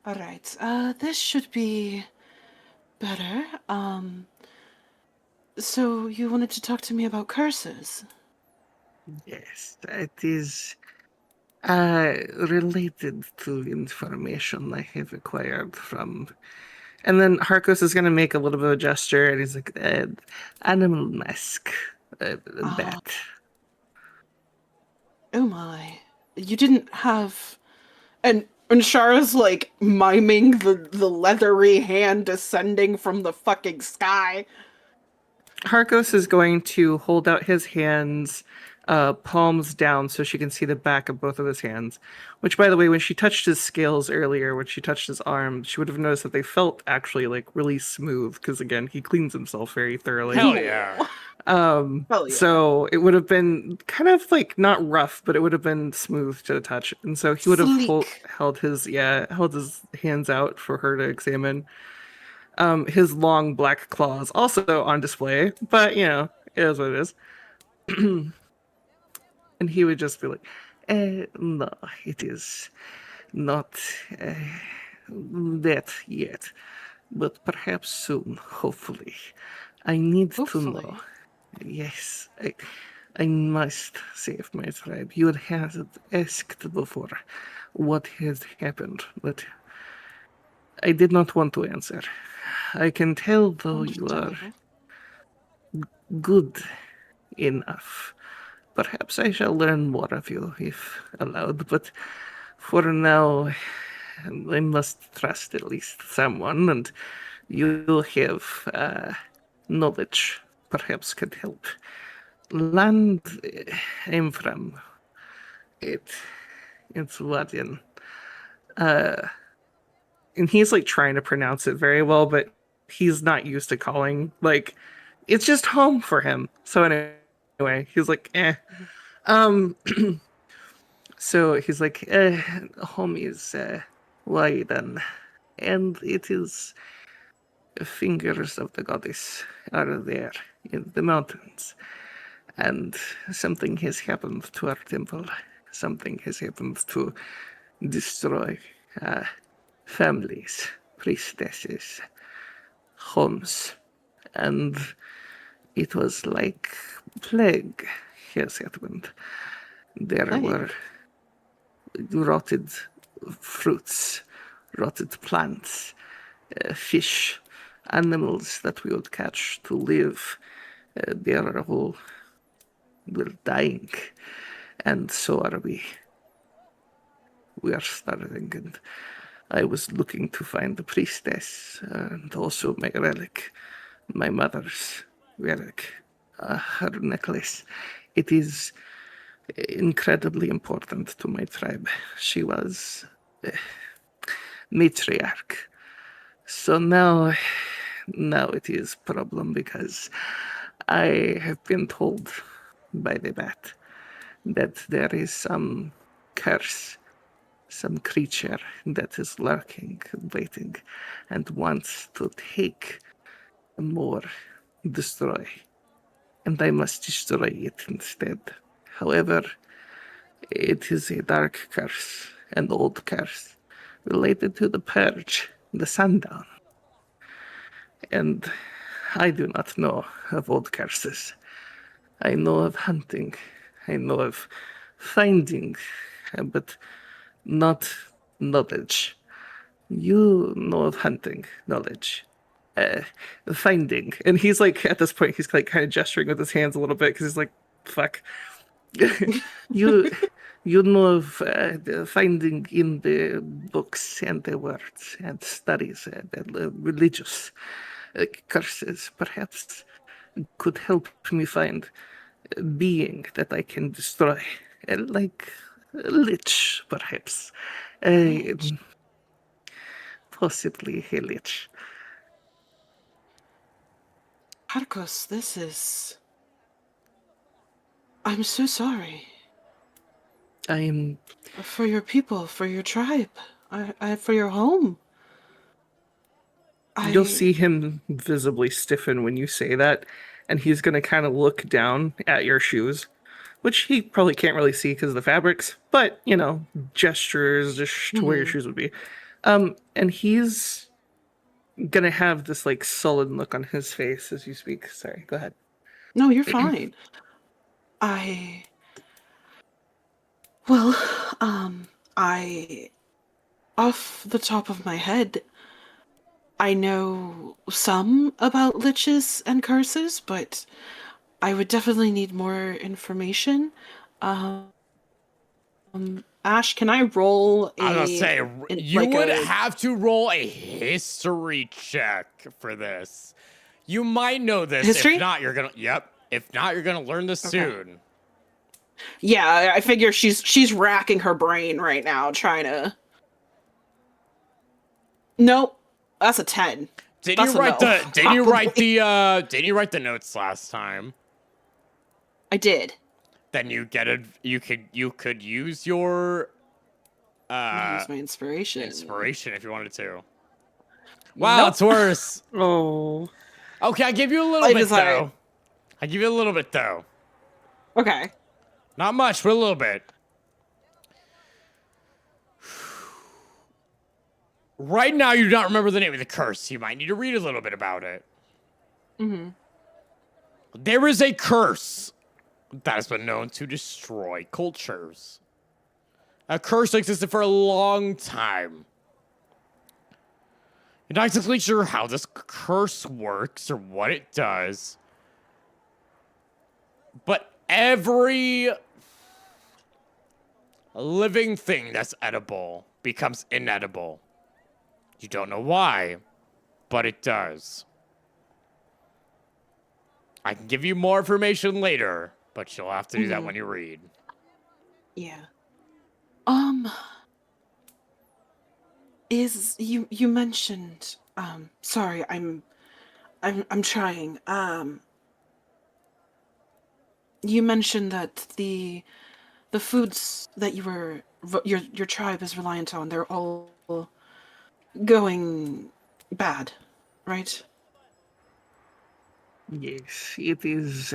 right. This should be better. So you wanted to talk to me about curses? Yes, it is related to information I have acquired from. And then Harkos is going to make a little bit of a gesture, and he's like, animal mask, bat. Oh my. You didn't have... And Shara's like miming the leathery hand descending from the fucking sky. Harkos is going to hold out his hands, palms down, so she can see the back of both of his hands. Which, by the way, when she touched his scales earlier, when she touched his arm, she would have noticed that they felt actually like really smooth. Because again, he cleans himself very thoroughly. Hell yeah. Hell yeah. So it would have been kind of like not rough, but it would have been smooth to the touch. And so he would have held his hands out for her to examine. His long black claws also on display, but you know, it is what it is. And he would just be like, no, it is not that yet, but perhaps soon, hopefully. I need to Hopefully. know. Yes, I must save my tribe. You had asked before what has happened, but I did not want to answer. I can tell, though, you are Understandable. good enough. Perhaps I shall learn more of you, if allowed, but for now, I must trust at least someone, and you have knowledge perhaps could help. Land I'm from, it's Latvian. And he's like trying to pronounce it very well, but he's not used to calling, like, it's just home for him. So anyway, he's like, eh. So he's like, home is Laidan, and it is fingers of the goddess are there in the mountains. And something has happened to our temple. Something has happened to destroy families, priestesses, homes. And it was like plague has happened. There Plague? were rotted fruits, rotted plants, fish, animals that we would catch to live. They are all were dying, and so are we. We are starving, and I was looking to find the priestess and also my relic, my mother's relic, her necklace. It is incredibly important to my tribe. She was matriarch. So now it is problem because I have been told by the bat that there is some curse, some creature that is lurking, waiting, and wants to take more, destroy. And I must destroy it instead. However, it is a dark curse, an old curse, related to the purge, the sundown. And I do not know of old curses. I know of hunting. I know of finding, but not knowledge. You know of hunting, knowledge. Finding. And he's like, at this point, he's like kind of gesturing with his hands a little bit because he's like, fuck. you know of the finding in the books and the words and studies the religious curses perhaps could help me find a being that I can destroy, like a lich perhaps, possibly a lich. Harkos, this is... I'm so sorry. I am For your people, for your tribe, for your home. You'll see him visibly stiffen when you say that, and he's going to kind of look down at your shoes, which he probably can't really see because of the fabrics, but, you know, gestures just to where your shoes would be. And he's going to have this, like, sullen look on his face as you speak. Sorry, go ahead. No, you're fine. Well, off the top of my head, I know some about liches and curses, but I would definitely need more information. Ash, can I roll a... I was gonna say, you would have to roll a history check for this. You might know this. History? If not, you're gonna... Yep. If not, you're gonna learn this soon. Yeah, I figure she's racking her brain right now, trying to... Nope. That's a 10. Didn't you write the notes last time? I did. Then you could use your Use my inspiration. inspiration if you wanted to. Wow, it's worse. Oh. Okay, I give you a little bit though. I give you a little bit though. Okay. Not much, but a little bit. Right now, you do not remember the name of the curse. You might need to read a little bit about it. Mm-hmm. There is a curse that has been known to destroy cultures. A curse existed for a long time. You're not exactly sure how this curse works or what it does. But every living thing that's edible becomes inedible. You don't know why, but it does. I can give you more information later, but you'll have to do that when you read. Yeah. Is you mentioned sorry, I'm trying. You mentioned that the foods that your tribe is reliant on, they're all going bad, right? Yes, it is.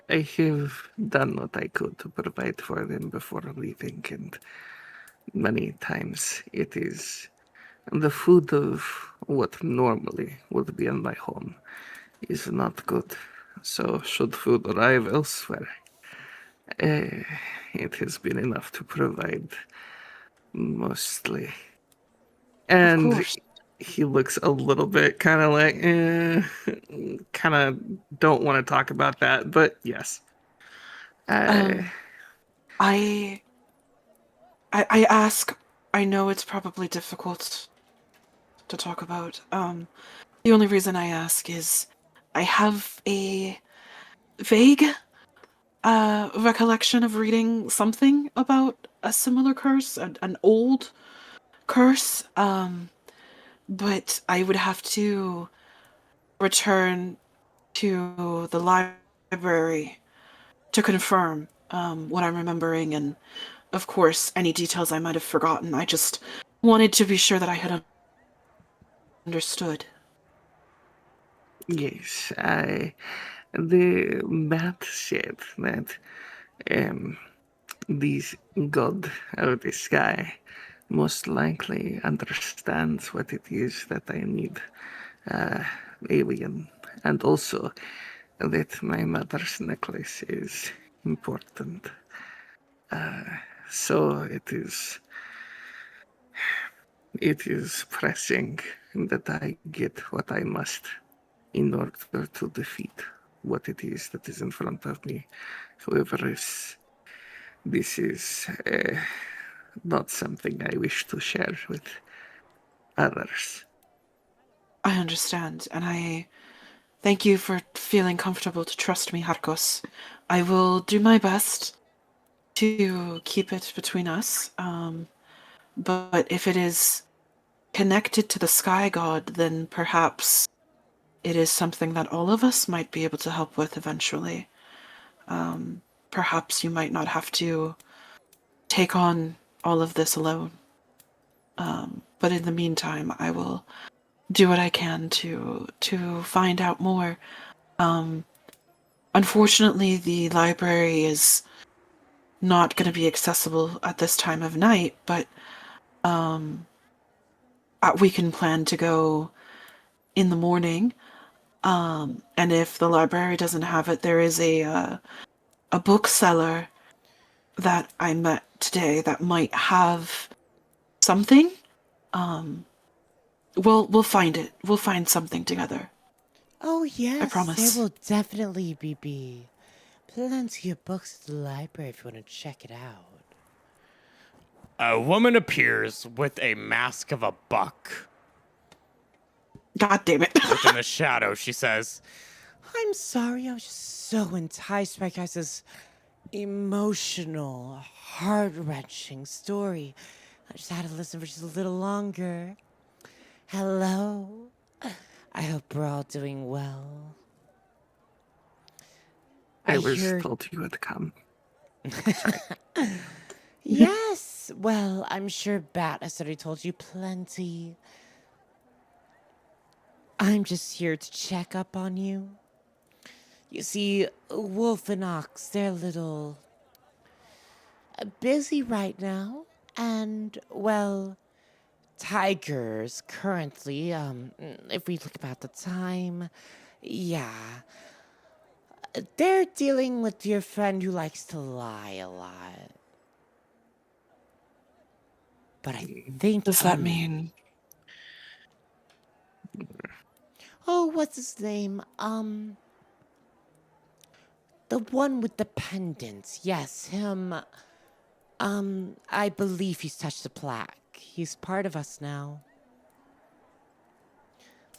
I have done what I could to provide for them before leaving, and many times it is the food of what normally would be in my home is not good. So, should food arrive elsewhere, it has been enough to provide mostly. And course. he looks a little bit kind of like, kind of don't want to talk about that, but yes. I ask. I know it's probably difficult to talk about. The only reason I ask is I have a vague recollection of reading something about a similar curse, an old curse. But I would have to return to the library to confirm what I'm remembering, and of course, any details I might have forgotten. I just wanted to be sure that I had understood. Yes, the math said that this god of the sky most likely understands what it is that I need, alien, and also that my mother's necklace is important. So it is pressing that I get what I must in order to defeat what it is that is in front of me. However, this is not something I wish to share with others. I understand, and I thank you for feeling comfortable to trust me, Harkos. I will do my best to keep it between us. But if it is connected to the sky god, then perhaps it is something that all of us might be able to help with eventually. Perhaps you might not have to take on all of this alone. But in the meantime, I will do what I can to find out more. Unfortunately, the library is not going to be accessible at this time of night, but we can plan to go in the morning. And if the library doesn't have it, there is a bookseller that I met today that might have something. We'll find it. We'll find something together. Oh, yes. promise. There will definitely be plenty of books at the library if you want to check it out. A woman appears with a mask of a buck. God damn it. Within the shadow, she says, I'm sorry, I was just so enticed by guys' emotional, heart-wrenching story. I just had to listen for just a little longer. Hello. I hope we're all doing well. I was told you would come. Yes. Well, I'm sure Bat has already told you plenty. I'm just here to check up on you. You see, Wolf and Ox, they're a little busy right now. And, well, Tigers currently, if we look about the time, yeah. They're dealing with your friend who likes to lie a lot. But I think, Does that mean? oh, what's his name? The one with the pendants. Yes, him. I believe he's touched the plaque. He's part of us now.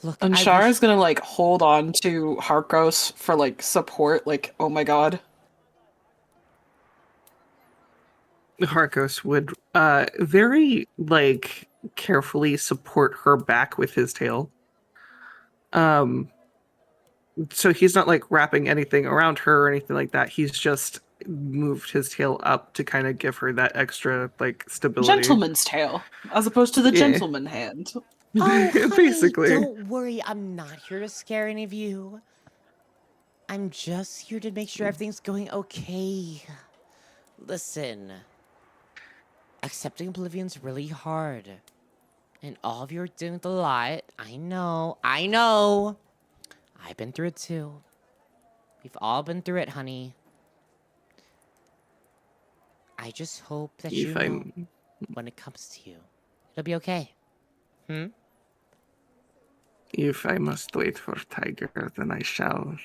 Look, And I Shara's wish... gonna like hold on to Harkos for like support. Like, oh my god. Harkos would very like carefully support her back with his tail. Um so he's not like wrapping anything around her or anything like that. He's just moved his tail up to kind of give her that extra like stability. Gentleman's tale, as opposed to the Yeah. gentleman hand. Oh, honey, Basically. don't worry. I'm not here to scare any of you. I'm just here to make sure everything's going okay. Listen, accepting Oblivion's really hard. And all of you are doing it a lot. I know. I've been through it too. We've all been through it, honey. I just hope that you know when it comes to you, it'll be okay. If I must wait for Tiger, then I shall.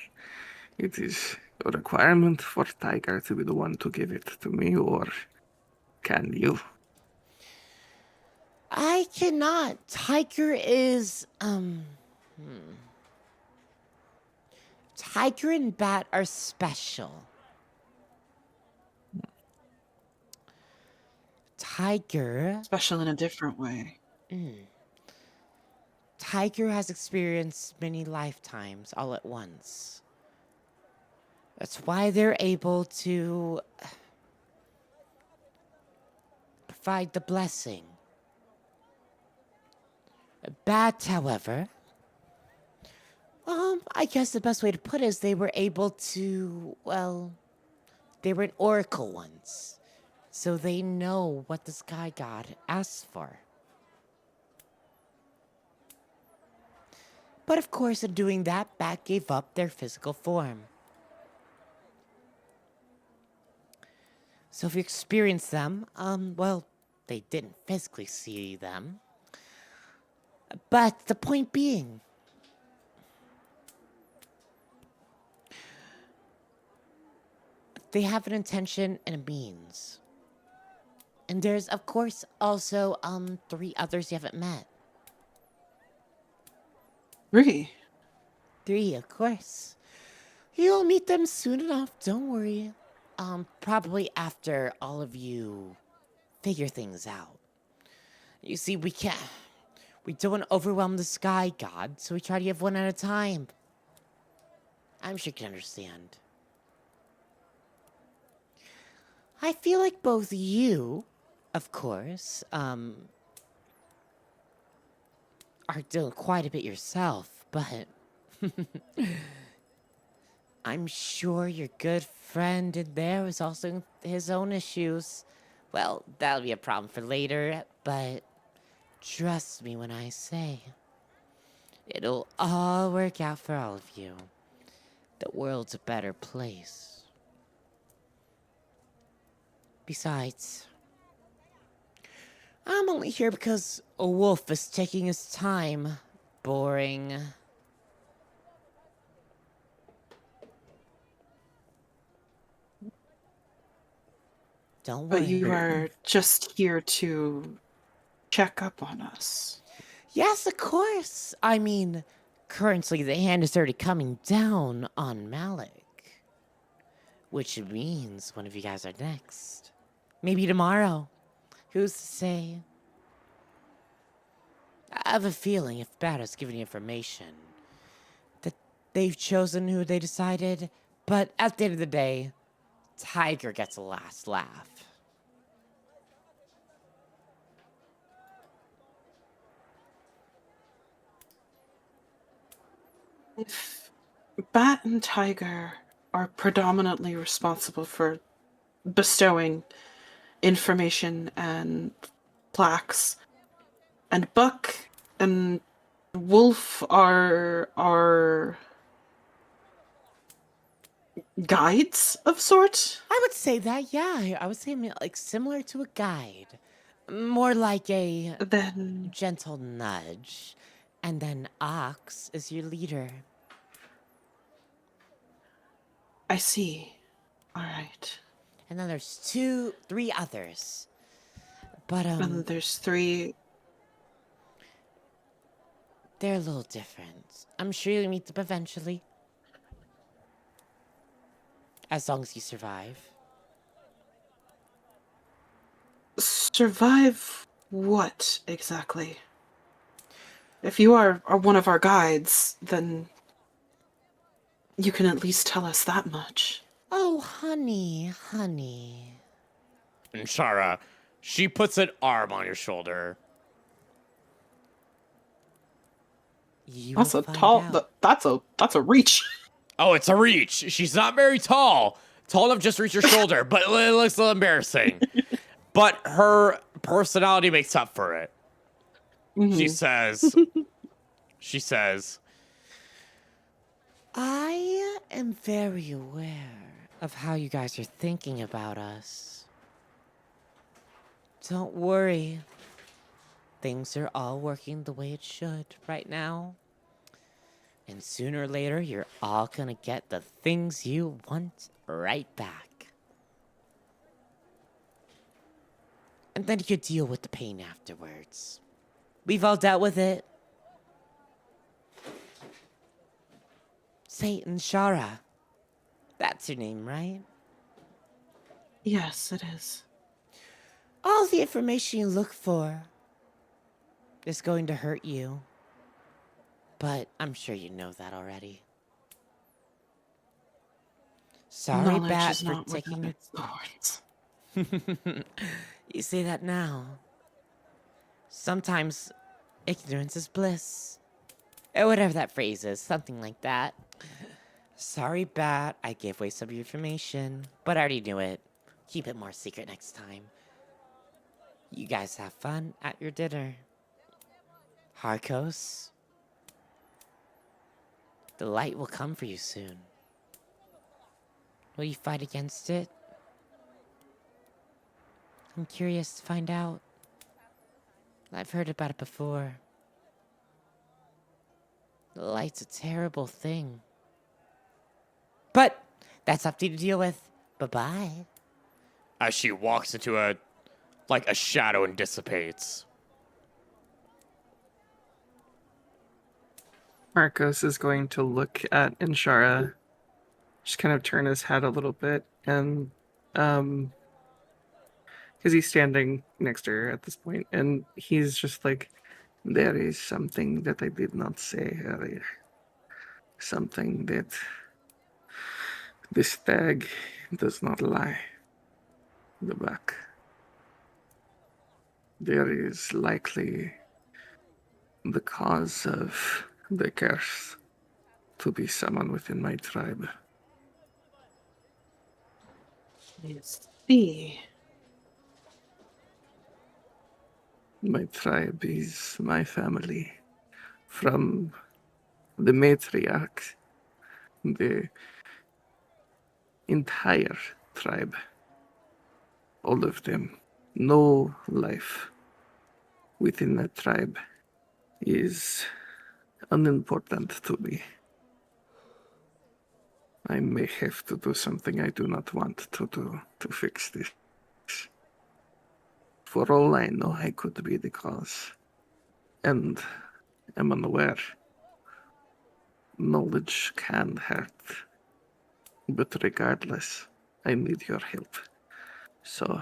It is a requirement for Tiger to be the one to give it to me, or can you? I cannot. Tiger is, Tiger and Bat are special. Tiger... Special in a different way. Tiger has experienced many lifetimes all at once. That's why they're able to provide the blessing. Bat, however, I guess the best way to put it is they were able to, well, they were an oracle once. So they know what the Sky God asks for. But of course, in doing that, Bat gave up their physical form. So if you experience them, well, they didn't physically see them. But the point being, they have an intention and a means. And there's, of course, also, 3 others you haven't met. Really? 3, of course. You'll meet them soon enough, don't worry. Probably after all of you figure things out. You see, we don't want to overwhelm the Sky God, so we try to give one at a time. I'm sure you can understand. I feel like both you, of course, are doing quite a bit yourself, but I'm sure your good friend in there is also his own issues. Well, that'll be a problem for later, but trust me when I say it'll all work out for all of you. The world's a better place. Besides, I'm only here because a wolf is taking his time. Boring. Don't worry. But you are just here to check up on us. Yes, of course. I mean, currently the hand is already coming down on Malik. Which means one of you guys are next. Maybe tomorrow. Who's to say? I have a feeling if Bat has given you information that they've chosen who they decided, but at the end of the day, Tiger gets the last laugh. If Bat and Tiger are predominantly responsible for bestowing information and plaques, and Buck and Wolf are guides of sort. I would say that, yeah. I would say like similar to a guide. More like a Then gentle nudge. And then Ox is your leader. I see. All right. And then there's three others. But And there's three. they're a little different. I'm sure you'll meet them eventually. As long as you survive. Survive what exactly? If you are one of our guides, then you can at least tell us that much. Oh, honey. And Shara, she puts an arm on your shoulder. You That's will a find tall. out. That's a reach. Oh, it's a reach. She's not very tall. Tall enough just to reach your shoulder, but it looks a little embarrassing. But her personality makes up for it. She says, I am very aware of how you guys are thinking about us. Don't worry. Things are all working the way it should right now. And sooner or later, you're all gonna get the things you want right back. And then you could deal with the pain afterwards. We've all dealt with it. Satan Shara. That's your name, right? Yes, it is. All the information you look for is going to hurt you. But I'm sure you know that already. Sorry, Knowledge Bat, is for not taking without your... its thorns. You say that now. Sometimes ignorance is bliss. Or whatever that phrase is, something like that. Sorry, Bat, I gave away some of your information, but I already knew it. Keep it more secret next time. You guys have fun at your dinner. Harkos, the light will come for you soon. Will you fight against it? I'm curious to find out. I've heard about it before. The light's a terrible thing. But that's up to you to deal with. Bye-bye. as she walks into a shadow and dissipates. Marcos is going to look at Inshara, just kind of turn his head a little bit, and because he's standing next to her at this point, and he's just like, there is something that I did not say earlier. Something that this stag does not lie. The back. There is likely the cause of the curse to be someone within my tribe. I see. My tribe is my family. From the matriarch, the entire tribe, all of them, no life within that tribe is unimportant to me. I may have to do something I do not want to do to fix this. For all I know, I could be the cause. And am unaware. Knowledge can hurt. But regardless, I need your help. So,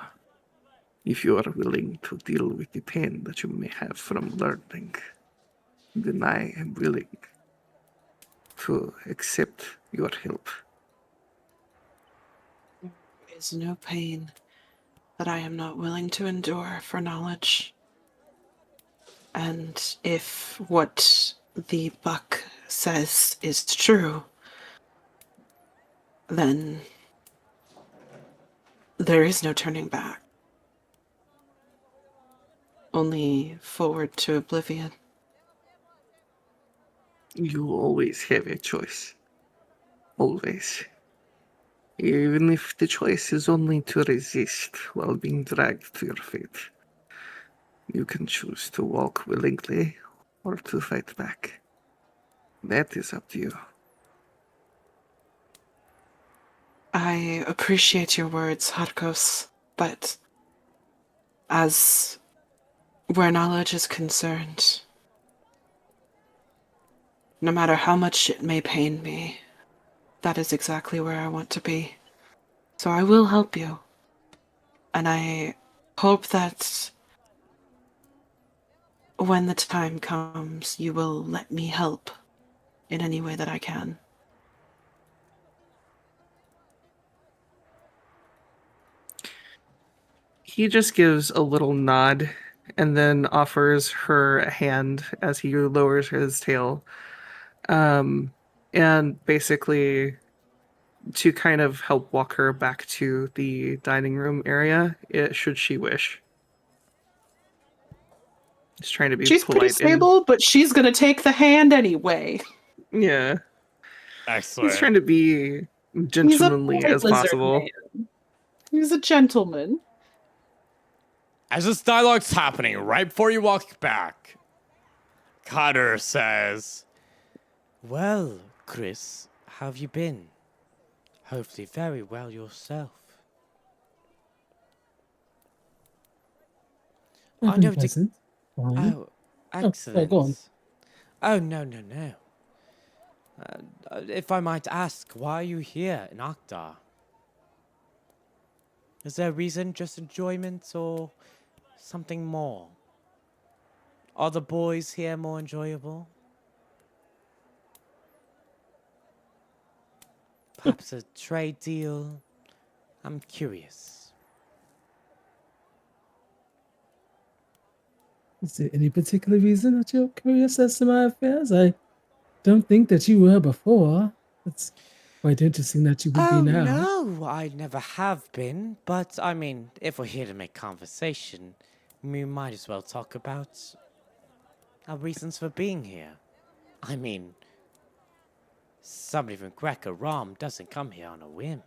if you are willing to deal with the pain that you may have from learning, then I am willing to accept your help. There is no pain that I am not willing to endure for knowledge. And if what the buck says is true, then there is no turning back. Only forward to oblivion. You always have a choice. Always. Even if the choice is only to resist while being dragged to your fate. You can choose to walk willingly or to fight back. That is up to you. I appreciate your words, Harkos, but as where knowledge is concerned, no matter how much it may pain me, that is exactly where I want to be. So I will help you. And I hope that when the time comes, you will let me help in any way that I can. He just gives a little nod and then offers her a hand as he lowers his tail. And basically to kind of help walk her back to the dining room area, should she wish. He's trying to be She's pretty polite and stable, but she's gonna take the hand anyway. yeah. Excellent. He's trying to be gentlemanly He's a as polite lizard possible. man. He's a gentleman. As this dialogue's happening, right before you walk back, Akhdar says, Well, Chris, how have you been? Hopefully very well yourself. I've I been know the- pleasant. Fine. Oh, sorry, go on. excellent. Oh, no. If I might ask, why are you here in Akhdar? Is there a reason, just enjoyment, or something more? Are the boys here more enjoyable? Perhaps a trade deal? I'm curious. Is there any particular reason that you're curious as to my affairs? I don't think that you were before. It's quite interesting that you would Oh, be now. no, I never have been. But, I mean, if we're here to make conversation, we might as well talk about our reasons for being here. I mean, somebody from Greco Rom doesn't come here on a whim.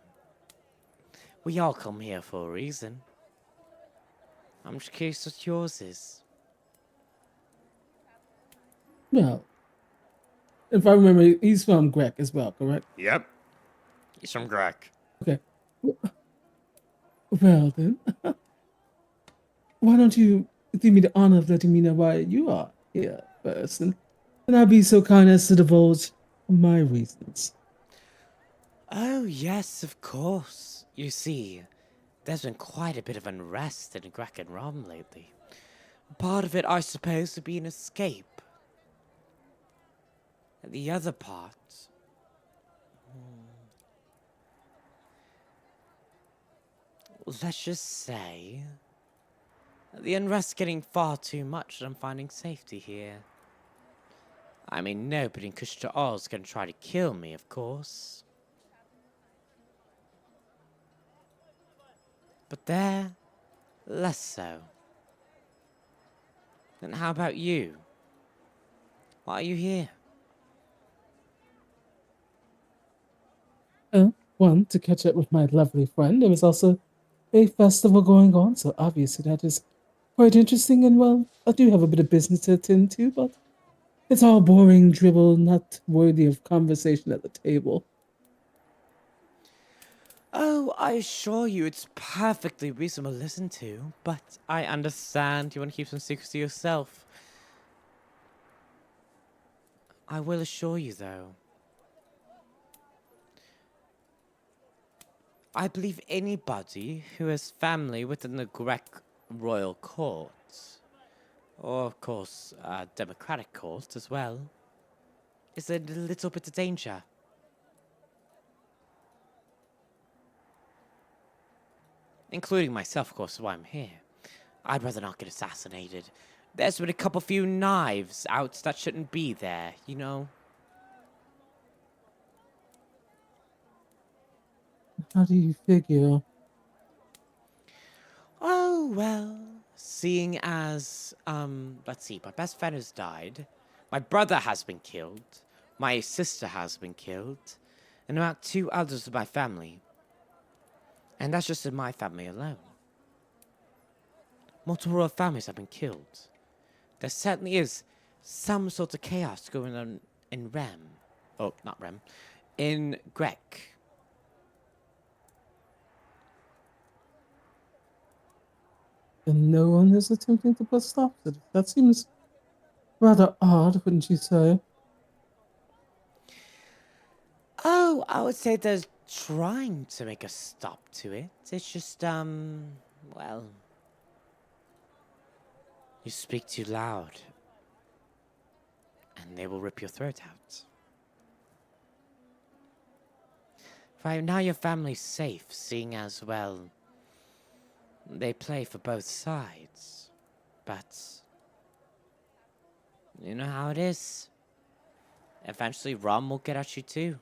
We all come here for a reason. I'm just curious what yours is. Well, if I remember, he's from Grec as well, correct? yep, he's from Grek. Okay. Well then, why don't you do me the honor of letting me know why you are here first, and I'll be so kind as to divulge my reasons. Oh, yes, of course. You see, there's been quite a bit of unrest in Grec and Rom lately. Part of it, I suppose, would be an escape. And the other part... let's just say... the unrest's getting far too much and I'm finding safety here. I mean, nobody in Kushta is going to try to kill me, of course. But there, less so. Then how about you? Why are you here? One, to catch up with my lovely friend. There was also a festival going on, so obviously that is quite interesting. And well, I do have a bit of business to attend to, but it's all boring dribble, not worthy of conversation at the table. Oh, I assure you it's perfectly reasonable to listen to, but I understand you want to keep some secrets to yourself. I will assure you, though. I believe anybody who has family within the Grec royal court, or of course, democratic court as well, is in a little bit of danger. Including myself, of course, why I'm here. I'd rather not get assassinated. There's been a couple few knives out that shouldn't be there, you know? How do you figure? Oh, well, seeing as, let's see, my best friend has died, my brother has been killed, my sister has been killed, and about 2 others of my family. And that's just in my family alone. Multiple royal families have been killed. There certainly is some sort of chaos going on in Rem. Oh, not Rem. In Grek. And no one is attempting to put stop to it. That seems rather odd, wouldn't you say? Oh, I would say they're trying to make a stop to it. It's just, well, you speak too loud, and they will rip your throat out. Right now your family's safe, seeing as, well, they play for both sides. But, you know how it is. Eventually Rom will get at you too.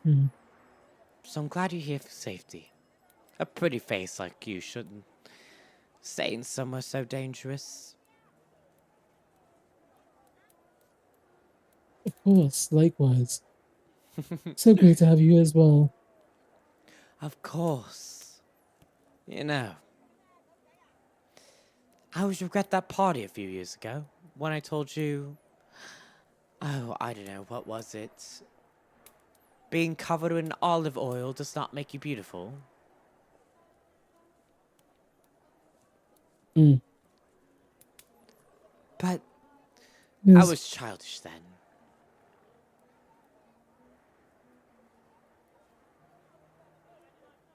Hmm. So I'm glad you're here for safety. A pretty face like you shouldn't stay in somewhere so dangerous. Of course, likewise. So great to have you as well. Of course. You know, I always regret that party a few years ago when I told you. Oh, I don't know, what was it? Being covered in olive oil does not make you beautiful. Mm. But I Yes. was childish then.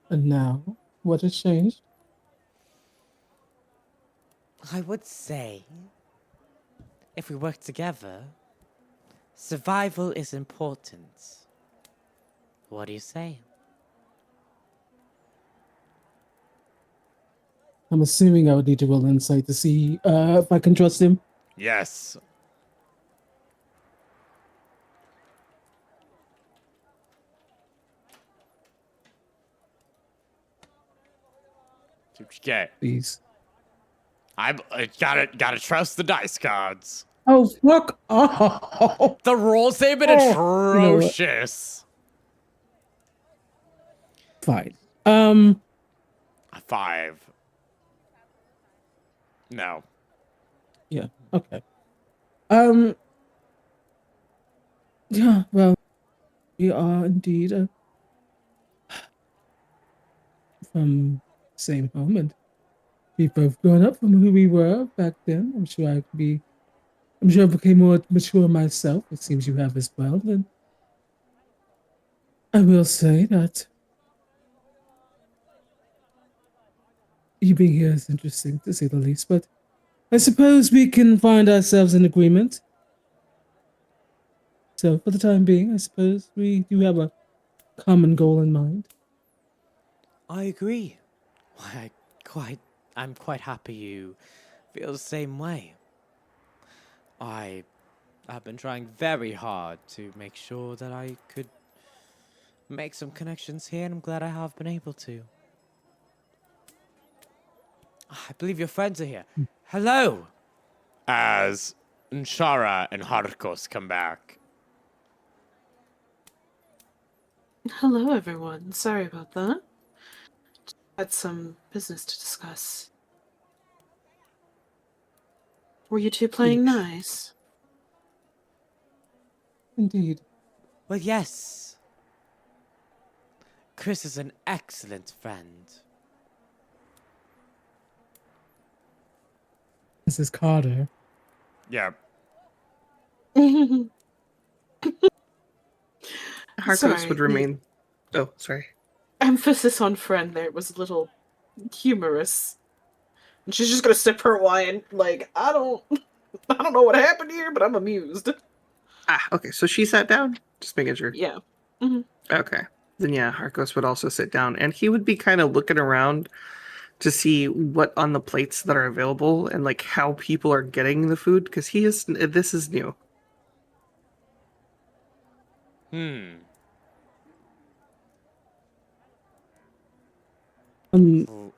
And now, what has changed? I would say, if we work together, survival is important. What do you say? I'm assuming I would need to roll insight to see if I can trust him. Yes. See what you get. Please. I gotta trust the dice gods. Oh, fuck off! The rolls they've been Oh, you know what? atrocious. Fine. A 5. No. Yeah, okay. Yeah, well, we are indeed from the same home, and we've both grown up from who we were back then. I'm sure I became more mature myself. It seems you have as well, and I will say that you being here is interesting, to say the least, but I suppose we can find ourselves in agreement. So, for the time being, I suppose we do have a common goal in mind. I agree. Why, I'm quite happy you feel the same way. I have been trying very hard to make sure that I could make some connections here, and I'm glad I have been able to. I believe your friends are here. Hello! As Nshara and Harkos come back. Hello, everyone. Sorry about that. Had some business to discuss. Were you two playing nice? Indeed. Well, yes. Chris is an excellent friend. This is Carter. Yeah. Harkos Sorry, would remain. Oh, sorry. Emphasis on friend there was a little humorous. And she's just gonna sip her wine like, I don't know what happened here, but I'm amused. Ah, okay. So she sat down. Just making sure. Yeah. Mhm. Okay. Then yeah, Harkos would also sit down, and he would be kind of looking around to see what on the plates that are available and like how people are getting the food, because this is new.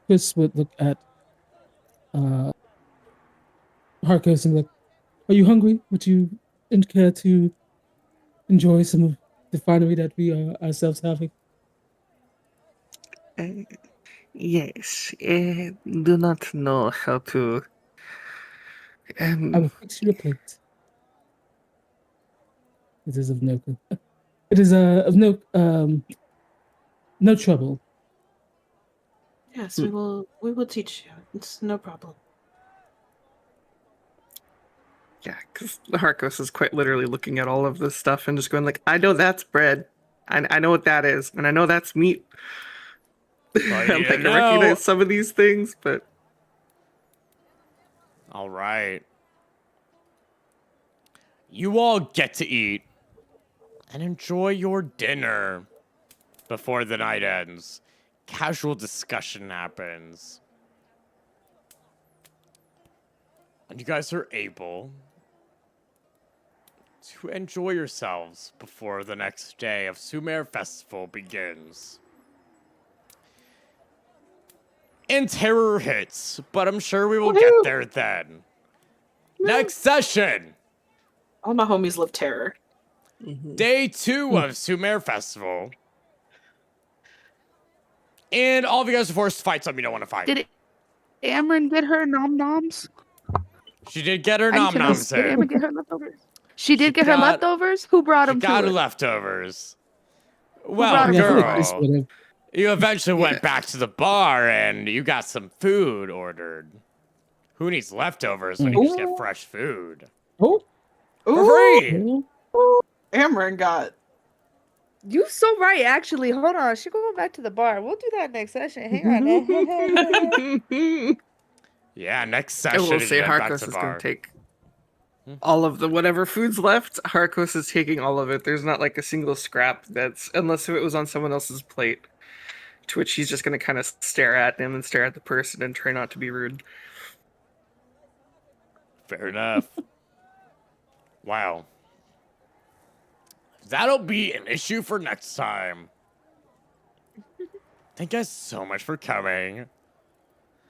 Chris would look at Harkos and be like, "Are you hungry? Would you care to enjoy some of the finery that we are ourselves having?" Yes, do not know how to. I will fix you a plate. It is of no. It is of no no trouble. Yes, we will teach you. It's no problem. Yeah, because Harkos is quite literally looking at all of this stuff and just going like, I know that's bread. I know what that is, and I know that's meat. Well, you I'm need like, to I recognize know. some of these things, but All right. You all get to eat and enjoy your dinner before the night ends. Casual discussion happens. And you guys are able to enjoy yourselves before the next day of Sumer Festival begins. And terror hits, but I'm sure we will get there then. Next session, All my homies love terror. day 2 of Sumer Festival. And all of you guys are forced to fight something you don't want to fight. Did Amryn get her nom noms? She did get her I need nom to know. noms Did in. Amryn get her leftovers? She did get her got- leftovers? Who brought She them got to her her? leftovers. brought Well, her Yeah, I feel like Chris girl, would have. you eventually Yeah. went back to the bar and you got some food ordered. Who needs leftovers when you just get fresh food? Oh, For free! oh, Amryn got. You so right, actually. Hold on. She going back to the bar. We'll do that next session. Hang on. Yeah, next I session will is say head back Harkos to is bar. going to take all of the whatever food's left. Harkos is taking all of it. There's not like a single scrap that's, unless it was on someone else's plate, to which he's just going to kind of stare at him and stare at the person and try not to be rude. Fair enough. Wow. That'll be an issue for next time. Thank you guys so much for coming.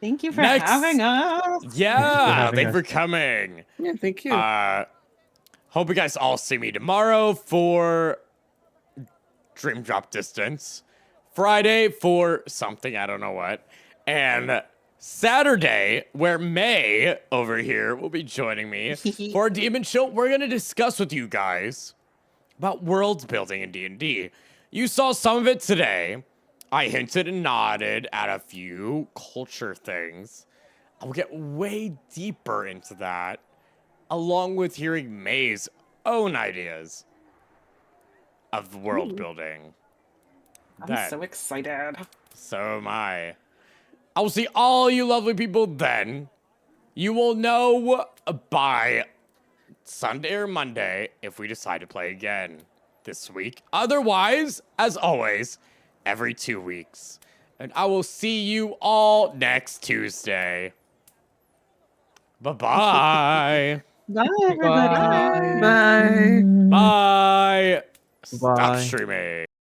Thank you for Next- having us. Yeah, having thanks us. for coming. Yeah, thank you. Hope you guys all see me tomorrow for Dream Drop Distance, Friday for something, I don't know what, and Saturday, where May over here will be joining me for a Demon Show. We're going to discuss with you guys about world building in D&D. You saw some of it today. I hinted and nodded at a few culture things. I will get way deeper into that, along with hearing May's own ideas of world building. I'm so excited. So am I. I will see all you lovely people then. You will know by Sunday or Monday if we decide to play again this week. Otherwise, as always, every 2 weeks. And I will see you all next Tuesday. Bye-bye. Bye, everybody. Bye. Bye. Stop Bye. streaming.